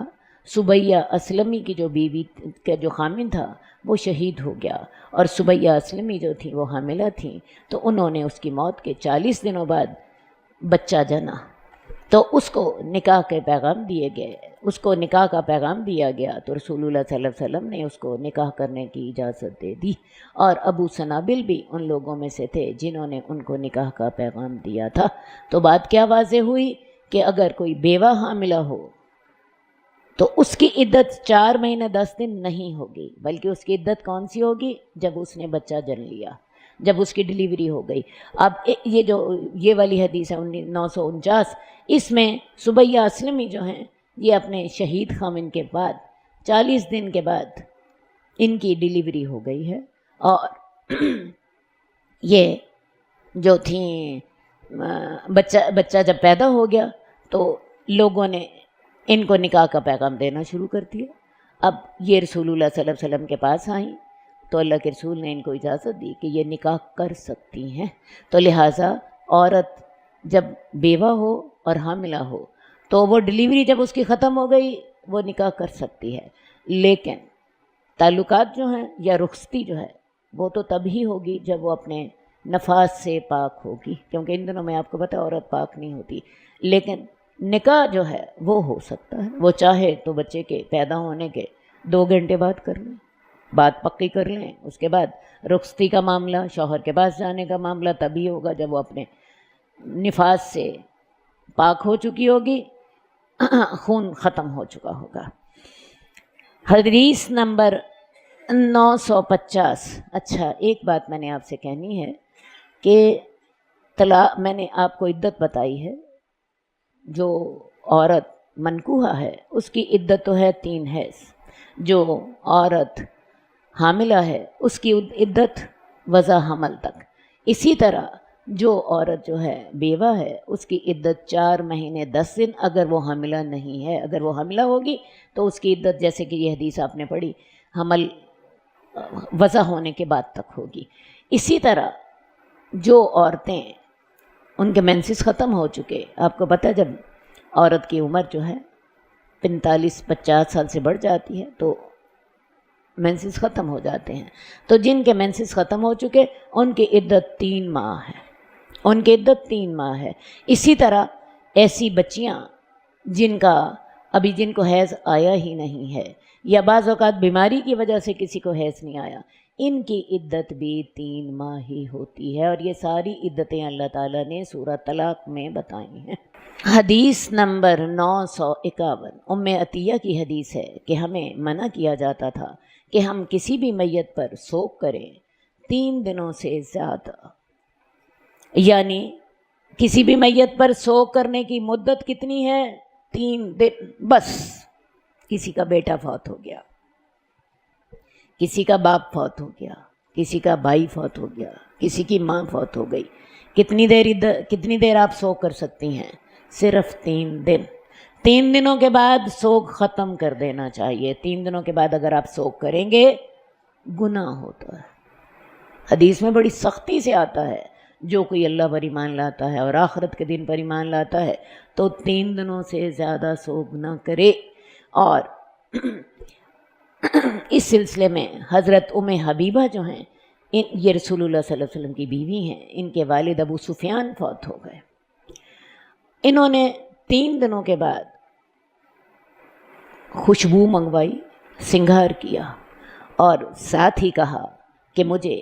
سبیہ اسلمی کی جو بیوی کا جو خامن تھا وہ شہید ہو گیا، اور سبیہ اسلمی جو تھی وہ حاملہ تھیں، تو انہوں نے اس کی موت کے 40 دنوں بعد بچہ جنا، تو اس کو نکاح کے پیغام دیے گئے، اس کو نکاح کا پیغام دیا گیا، تو رسول اللہ صلی اللہ علیہ وسلم نے اس کو نکاح کرنے کی اجازت دے دی، اور ابو سنابل بھی ان لوگوں میں سے تھے جنہوں نے ان کو نکاح کا پیغام دیا تھا۔ تو بات کیا واضح ہوئی کہ اگر کوئی بیوہ حاملہ ہو تو اس کی عدت 4 مہینے 10 دن نہیں ہوگی، بلکہ اس کی عدت کون سی ہوگی؟ جب اس نے بچہ جن لیا، جب اس کی ڈیلیوری ہو گئی۔ اب یہ والی حدیث ہے 949، اس میں سبیہ اسلمی جو ہیں یہ اپنے شہید خامن کے بعد 40 دن کے بعد ان کی ڈیلیوری ہو گئی ہے، اور یہ جو تھیں بچہ جب پیدا ہو گیا تو لوگوں نے ان کو نکاح کا پیغام دینا شروع کر دیا۔ اب یہ رسول اللہ صلی اللہ علیہ وسلم کے پاس آئیں تو اللہ کے رسول نے ان کو اجازت دی کہ یہ نکاح کر سکتی ہیں، تو لہٰذا عورت جب بیوہ ہو اور حاملہ ہو تو وہ ڈیلیوری جب اس کی ختم ہو گئی وہ نکاح کر سکتی ہے، لیکن تعلقات جو ہیں یا رخصتی جو ہے وہ تو تب ہی ہوگی جب وہ اپنے نفاس سے پاک ہوگی، کیونکہ ان دنوں میں آپ کو پتہ ہے عورت پاک نہیں ہوتی۔ لیکن نکاح جو ہے وہ ہو سکتا ہے، وہ چاہے تو بچے کے پیدا ہونے کے 2 گھنٹے بعد کر لیں، بات پکی کر لیں، اس کے بعد رخصتی کا معاملہ، شوہر کے پاس جانے کا معاملہ تبھی ہوگا جب وہ اپنے نفاس سے پاک ہو چکی ہوگی، خون ختم ہو چکا ہوگا۔ حدیث نمبر 950۔ اچھا، ایک بات میں نے آپ سے کہنی ہے کہ طلاق، میں نے آپ کو عدت بتائی ہے، جو عورت منکوحہ ہے اس کی عدت تو ہے 3 حیض، جو عورت حاملہ ہے اس کی عدت وضع حمل تک، اسی طرح جو عورت جو ہے بیوہ ہے اس کی عدت 4 مہینے 10 دن اگر وہ حاملہ نہیں ہے، اگر وہ حاملہ ہوگی تو اس کی عدت جیسے کہ یہ حدیث آپ نے پڑھی حمل وضع ہونے کے بعد تک ہوگی۔ اسی طرح جو عورتیں ان کے مینسز ختم ہو چکے، آپ کو پتہ ہے جب عورت کی عمر جو ہے 45-50 سال سے بڑھ جاتی ہے تو مینسز ختم ہو جاتے ہیں، تو جن کے مینسز ختم ہو چکے ان کی عدت 3 ماہ ہے، ان کی عدت 3 ماہ ہے۔ اسی طرح ایسی بچیاں جن کو حیض آیا ہی نہیں ہے، یا بعض اوقات بیماری کی وجہ سے کسی کو حیض نہیں آیا، ان کی عدت بھی 3 ماہ ہی ہوتی ہے، اور یہ ساری عدتیں اللہ تعالیٰ نے سورہ طلاق میں بتائی ہیں۔ حدیث نمبر 951 ام عطیہ کی حدیث ہے کہ ہمیں منع کیا جاتا تھا کہ ہم کسی بھی میت پر سوگ کریں 3 دنوں سے زیادہ، یعنی کسی بھی میت پر سوگ کرنے کی مدت کتنی ہے؟ 3 دن بس۔ کسی کا بیٹا فوت ہو گیا، کسی کا باپ فوت ہو گیا، کسی کا بھائی فوت ہو گیا، کسی کی ماں فوت ہو گئی، کتنی دیر آپ سوگ کر سکتی ہیں؟ صرف 3 دن۔ 3 دنوں کے بعد سوگ ختم کر دینا چاہیے۔ 3 دنوں کے بعد اگر آپ سوگ کریں گے گناہ ہوتا ہے۔ حدیث میں بڑی سختی سے آتا ہے، جو کوئی اللہ پر ایمان لاتا ہے اور آخرت کے دن پر ایمان لاتا ہے تو 3 دنوں سے زیادہ سوگ نہ کرے۔ اور اس سلسلے میں حضرت ام حبیبہ جو ہیں، یہ رسول اللہ صلی اللہ علیہ وسلم کی بیوی ہیں، ان کے والد ابو سفیان فوت ہو گئے۔ انہوں نے 3 دنوں کے بعد خوشبو منگوائی، سنگھار کیا، اور ساتھ ہی کہا کہ مجھے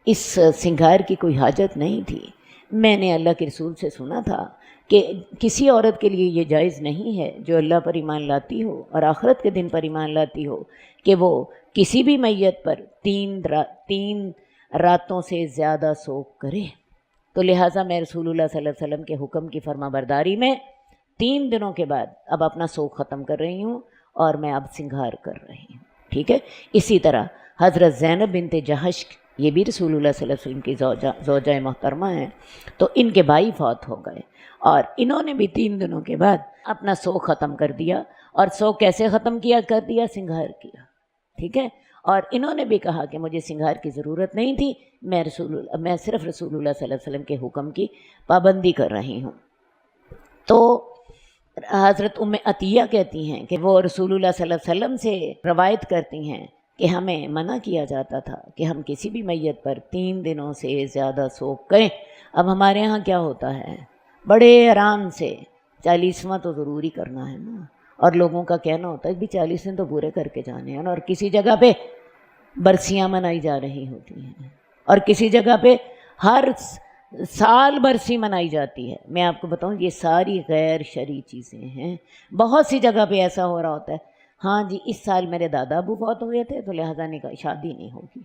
اس سنگھار کی کوئی حاجت نہیں تھی، میں نے اللہ کے رسول سے سنا تھا کہ کسی عورت کے لیے یہ جائز نہیں ہے جو اللہ پر ایمان لاتی ہو اور آخرت کے دن پر ایمان لاتی ہو کہ وہ کسی بھی میت پر 3 راتوں سے زیادہ سوگ کرے۔ تو لہٰذا میں رسول اللہ صلی اللہ علیہ وسلم کے حکم کی فرما برداری میں 3 دنوں کے بعد اب اپنا سوگ ختم کر رہی ہوں اور میں اب سنگھار کر رہی ہوں، ٹھیک ہے۔ اسی طرح حضرت زینب بنت جہش، یہ بھی رسول اللہ صلی اللہ علیہ وسلم کی زوجہ محترمہ ہیں، تو ان کے بھائی فوت ہو گئے اور انہوں نے بھی 3 دنوں کے بعد اپنا سوگ ختم کر دیا۔ اور سوگ کیسے ختم کر دیا؟ سنگھار کیا، ٹھیک ہے۔ اور انہوں نے بھی کہا کہ مجھے سنگھار کی ضرورت نہیں تھی، میں صرف رسول اللہ صلی اللہ علیہ وسلم کے حکم کی پابندی کر رہی ہوں۔ تو حضرت ام عطیہ کہتی ہیں کہ وہ رسول اللہ صلی اللہ علیہ وسلم سے روایت کرتی ہیں کہ ہمیں منع کیا جاتا تھا کہ ہم کسی بھی میت پر 3 دنوں سے زیادہ سوگ کریں۔ اب ہمارے ہاں کیا ہوتا ہے، بڑے آرام سے 40واں تو ضروری کرنا ہے نا، اور لوگوں کا کہنا ہوتا ہے کہ 40 دن تو پورے کر کے جانے ہیں، اور کسی جگہ پہ برسیاں منائی جا رہی ہوتی ہیں، اور کسی جگہ پہ ہر سال برسی منائی جاتی ہے۔ میں آپ کو بتاؤں یہ ساری غیر شرعی چیزیں ہیں۔ بہت سی جگہ پہ ایسا ہو رہا ہوتا ہے، ہاں جی اس سال میرے دادا ابو فوت ہوئے تھے تو لہٰذا شادی نہیں ہوگی،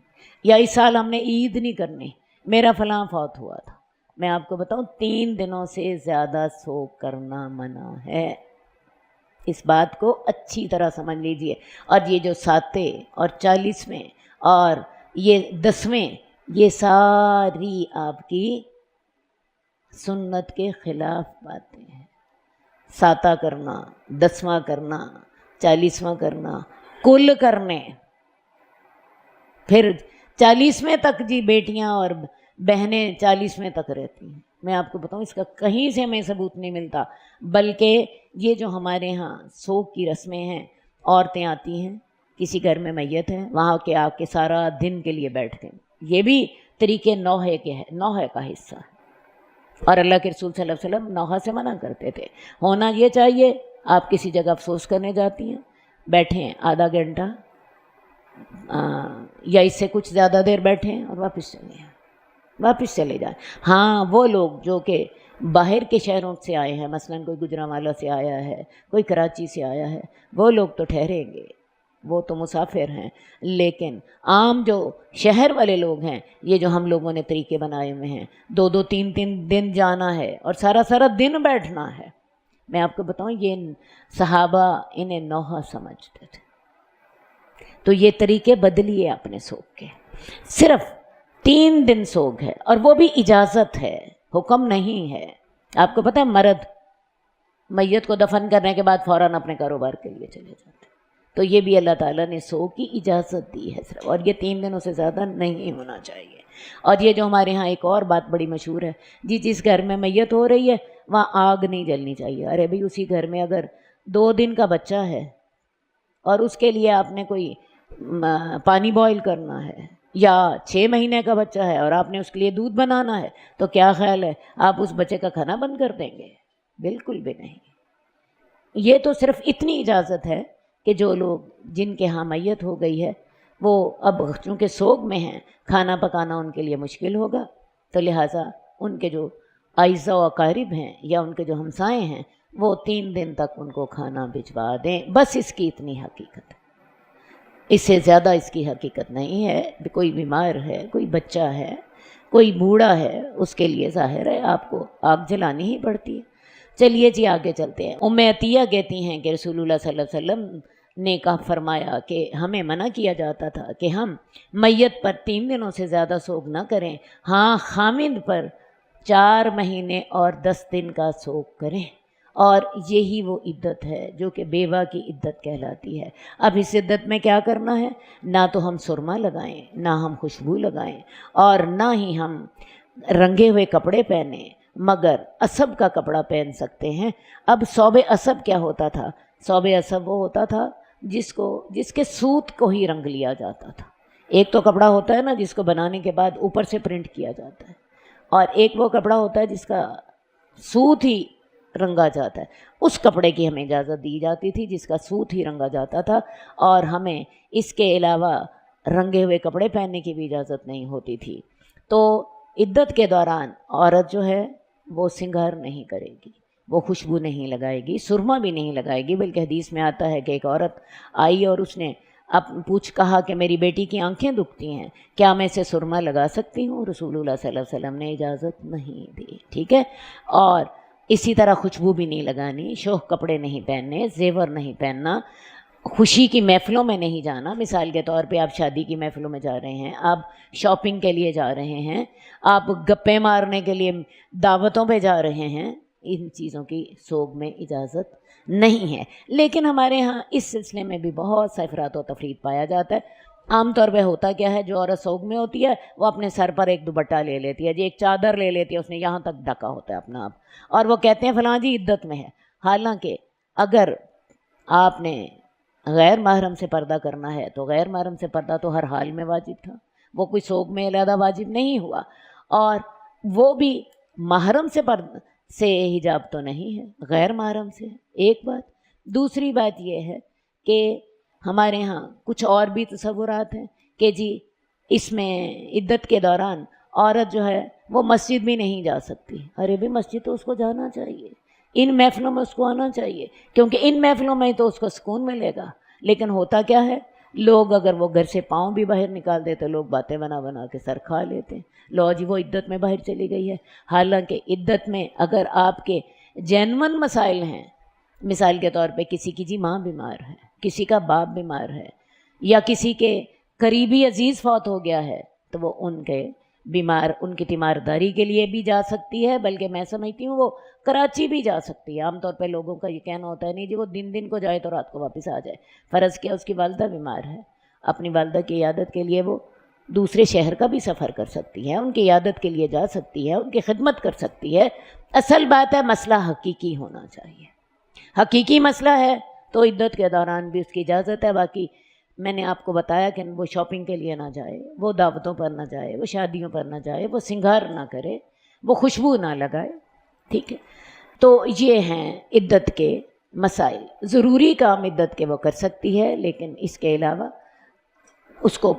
یا اس سال ہم نے عید نہیں کرنی، میرا فلاں فوت ہوا تھا۔ میں آپ کو بتاؤں 3 دنوں سے زیادہ سوگ کرنا منع ہے، اس بات کو اچھی طرح سمجھ لیجئے۔ اور یہ جو 7 اور 40ویں اور یہ 10ویں، یہ ساری آپ کی سنت کے خلاف باتیں ہیں۔ 7 کرنا، 10واں کرنا، 40واں کرنا، کل کرنے، پھر 40ویں تک جی بیٹیاں اور بہنیں 40ویں تک رہتی ہیں۔ میں آپ کو بتاؤں اس کا کہیں سے ہمیں ثبوت نہیں ملتا، بلکہ یہ جو ہمارے ہاں سوگ کی رسمیں ہیں، عورتیں آتی ہیں، کسی گھر میں میت ہے، وہاں کے آ کے سارا دن کے لیے بیٹھتے ہیں، یہ بھی طریقے نوحے کا حصہ ہے، اور اللہ کے رسول صلی اللہ علیہ وسلم نوحہ سے منع کرتے تھے۔ ہونا یہ چاہیے آپ کسی جگہ افسوس کرنے جاتی ہیں، بیٹھیں آدھا گھنٹہ یا اس سے کچھ زیادہ دیر بیٹھیں اور واپس چلے جائیں۔ ہاں وہ لوگ جو کہ باہر کے شہروں سے آئے ہیں، مثلاً کوئی گجرانوالہ سے آیا ہے، کوئی کراچی سے آیا ہے، وہ لوگ تو ٹھہریں گے، وہ تو مسافر ہیں، لیکن عام جو شہر والے لوگ ہیں، یہ جو ہم لوگوں نے طریقے بنائے ہوئے ہیں، 2 3 دن جانا ہے اور سارا دن بیٹھنا ہے، میں آپ کو بتاؤں یہ صحابہ انہیں نوحہ سمجھتے تھے۔ تو یہ طریقے بدلیے اپنے سوگ کے، صرف 3 دن سوگ ہے، اور وہ بھی اجازت ہے، حکم نہیں ہے۔ آپ کو پتہ ہے مرد میت کو دفن کرنے کے بعد فوراً اپنے کاروبار کے لیے چلے جاتے، تو یہ بھی اللہ تعالیٰ نے سوگ کی اجازت دی ہے صرف، اور یہ 3 دنوں سے زیادہ نہیں ہونا چاہیے۔ اور یہ جو ہمارے ہاں ایک اور بات بڑی مشہور ہے، جس گھر میں میت ہو رہی ہے وہاں آگ نہیں جلنی چاہیے۔ ارے بھئی اسی گھر میں اگر 2 دن کا بچہ ہے اور اس کے لیے آپ نے کوئی پانی بوائل کرنا ہے، یا 6 مہینے کا بچہ ہے اور آپ نے اس کے لیے دودھ بنانا ہے، تو کیا خیال ہے آپ اس بچے کا کھانا بند کر دیں گے؟ بالکل بھی نہیں۔ یہ تو صرف اتنی اجازت ہے کہ جو لوگ جن کے ہاں میت ہو گئی ہے وہ اب چونکہ سوگ میں ہیں، کھانا پکانا ان کے لیے مشکل ہوگا، تو لہٰذا ان کے جو اعزا و اقارب ہیں یا ان کے جو ہمسائے ہیں وہ 3 دن تک ان کو کھانا بھجوا دیں، بس اس کی اتنی حقیقت ہے، اس سے زیادہ اس کی حقیقت نہیں ہے۔ کوئی بیمار ہے، کوئی بچہ ہے، کوئی بوڑھا ہے، اس کے لیے ظاہر ہے آپ کو آگ جلانی ہی پڑتی ہے۔ چلیے جی آگے چلتے ہیں۔ ام عطیہ کہتی ہیں کہ رسول اللہ صلی اللہ علیہ وسلم نے کہا فرمایا کہ ہمیں منع کیا جاتا تھا کہ ہم میت پر 3 دنوں سے زیادہ سوگ نہ کریں، ہاں خامد پر 4 مہینے اور 10 دن کا سوگ کریں، اور یہی وہ عدت ہے جو کہ بیوہ کی عدت کہلاتی ہے۔ اب اس عدت میں کیا کرنا ہے؟ نہ تو ہم سرما لگائیں، نہ ہم خوشبو لگائیں، اور نہ ہی ہم رنگے ہوئے کپڑے پہنیں، مگر عصب کا کپڑا پہن سکتے ہیں۔ اب ثوب عصب کیا ہوتا تھا؟ ثوب عصب وہ ہوتا تھا جس کے سوت کو ہی رنگ لیا جاتا تھا۔ ایک تو کپڑا ہوتا ہے نا جس کو بنانے کے بعد اوپر سے پرنٹ کیا جاتا ہے، اور ایک وہ کپڑا ہوتا ہے جس کا سوت ہی رنگا جاتا ہے۔ اس کپڑے کی ہمیں اجازت دی جاتی تھی جس کا سوت ہی رنگا جاتا تھا، اور ہمیں اس کے علاوہ رنگے ہوئے کپڑے پہننے کی بھی اجازت نہیں ہوتی تھی۔ تو عدت کے دوران عورت جو ہے وہ سنگار نہیں کرے گی، وہ خوشبو نہیں لگائے گی، سرما بھی نہیں لگائے گی، بلکہ حدیث میں آتا ہے کہ ایک عورت آئی اور اس نے کہا کہ میری بیٹی کی آنکھیں دکھتی ہیں، کیا میں اسے سرما لگا سکتی ہوں؟ رسول اللہ صلی اللہ علیہ وسلم نے اجازت نہیں دی، ٹھیک ہے۔ اور اسی طرح خوشبو بھی نہیں لگانی، شوخ کپڑے نہیں پہننے، زیور نہیں پہننا، خوشی کی محفلوں میں نہیں جانا۔ مثال کے طور پہ آپ شادی کی محفلوں میں جا رہے ہیں، آپ شاپنگ کے لیے جا رہے ہیں، آپ گپے مارنے کے لیے دعوتوں پہ جا رہے ہیں، ان چیزوں کی سوگ میں اجازت نہیں ہے۔ لیکن ہمارے ہاں اس سلسلے میں بھی بہت سا افراط و تفریط پایا جاتا ہے۔ عام طور پہ ہوتا کیا ہے، جو عورت سوگ میں ہوتی ہے وہ اپنے سر پر ایک دوپٹہ لے لیتی ہے جی، ایک چادر لے لیتی ہے، اس نے یہاں تک ڈھکا ہوتا ہے اپنا آپ، اور وہ کہتے ہیں فلاں جی عدت میں ہے۔ حالانکہ اگر آپ نے غیر محرم سے پردہ کرنا ہے تو غیر محرم سے پردہ تو ہر حال میں واجب تھا، وہ کوئی سوگ میں علیحدہ واجب نہیں ہوا، اور وہ بھی محرم سے حجاب تو نہیں ہے، غیر محرم سے ہے، ایک بات۔ دوسری بات یہ ہے کہ ہمارے ہاں کچھ اور بھی تصورات ہیں کہ جی اس میں عدت کے دوران عورت جو ہے وہ مسجد بھی نہیں جا سکتی۔ ارے بھی مسجد تو اس کو جانا چاہیے، ان محفلوں میں اس کو آنا چاہیے، کیونکہ ان محفلوں میں تو اس کو سکون ملے گا۔ لیکن ہوتا کیا ہے، لوگ اگر وہ گھر سے پاؤں بھی باہر نکال دیتے، لوگ باتیں بنا بنا کے سر کھا لیتے ہیں، لو جی وہ عدت میں باہر چلی گئی ہے۔ حالانکہ عدت میں اگر آپ کے جینون مسائل ہیں، مثال کے طور پہ کسی کی جی ماں بیمار ہے، کسی کا باپ بیمار ہے، یا کسی کے قریبی عزیز فوت ہو گیا ہے، تو وہ ان کی تیمارداری کے لیے بھی جا سکتی ہے، بلکہ میں سمجھتی ہوں وہ کراچی بھی جا سکتی ہے۔ عام طور پہ لوگوں کا یہ کہنا ہوتا ہے نہیں جی وہ دن کو جائے تو رات کو واپس آ جائے۔ فرض کیا اس کی والدہ بیمار ہے، اپنی والدہ کی عیادت کے لیے وہ دوسرے شہر کا بھی سفر کر سکتی ہے، ان کی عیادت کے لیے جا سکتی ہے، ان کی خدمت کر سکتی ہے۔ اصل بات ہے مسئلہ حقیقی ہونا چاہیے، حقیقی مسئلہ ہے تو عدت کے دوران بھی اس کی اجازت ہے۔ باقی میں نے آپ کو بتایا کہ وہ شاپنگ کے لیے نہ جائے، وہ دعوتوں پر نہ جائے، وہ شادیوں پر نہ جائے، وہ سنگار نہ کرے، وہ خوشبو نہ لگائے، ٹھیک ہے۔ تو یہ ہیں عدت کے مسائل۔ ضروری کام عدت کے وہ کر سکتی ہے، لیکن اس کے علاوہ اس کو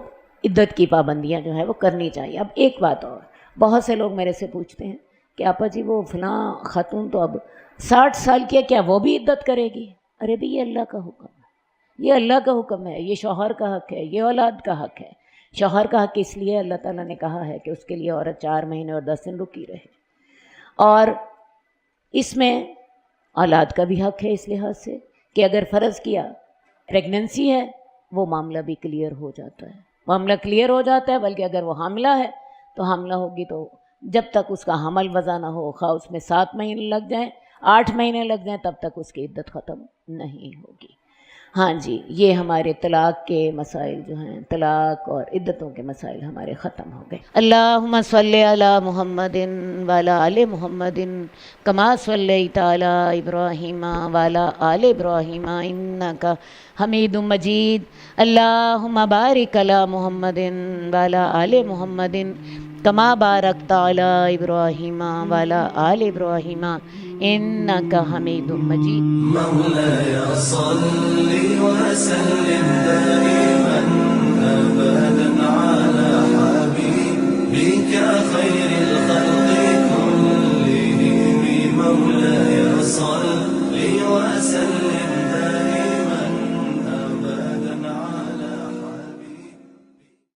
عدت کی پابندیاں جو ہے وہ کرنی چاہیے۔ اب ایک بات اور، بہت سے لوگ میرے سے پوچھتے ہیں کہ آپا جی وہ فلاں خاتون تو اب 60 سال کی ہے، کیا وہ بھی عدت کرے گی؟ ارے بھئی یہ اللہ کا حکم ہے، یہ اللہ کا حکم ہے، یہ شوہر کا حق ہے، یہ اولاد کا حق ہے۔ شوہر کا حق اس لیے اللہ تعالیٰ نے کہا ہے کہ اس کے لیے عورت 4 مہینے اور 10 دن رکی رہے، اور اس میں اولاد کا بھی حق ہے، اس لحاظ سے کہ اگر فرض کیا پریگننسی ہے وہ معاملہ بھی کلیئر ہو جاتا ہے، معاملہ کلیئر ہو جاتا ہے۔ بلکہ اگر وہ حاملہ ہے تو حاملہ ہوگی تو جب تک اس کا حمل وضع نہ ہو، خواہ اس میں 7 مہینے لگ جائیں، 8 مہینے لگ جائیں، تب تک اس کی عدت ختم نہیں ہوگی۔ ہاں جی، یہ ہمارے طلاق کے مسائل جو ہیں، طلاق اور عدتوں کے مسائل ہمارے ختم ہو گئے۔ اللہم صلی علی محمد وعلی آل محمد کما صلیت علی ابراہیم وعلی آل ابراہیم انک حمید مجید۔ اللہم بارک علی محمد وعلی آل محمد کما بارکت علی ابراہیم وعلی آل ابراہیم انک حمید مجید۔ مولاي صل وسلم دائما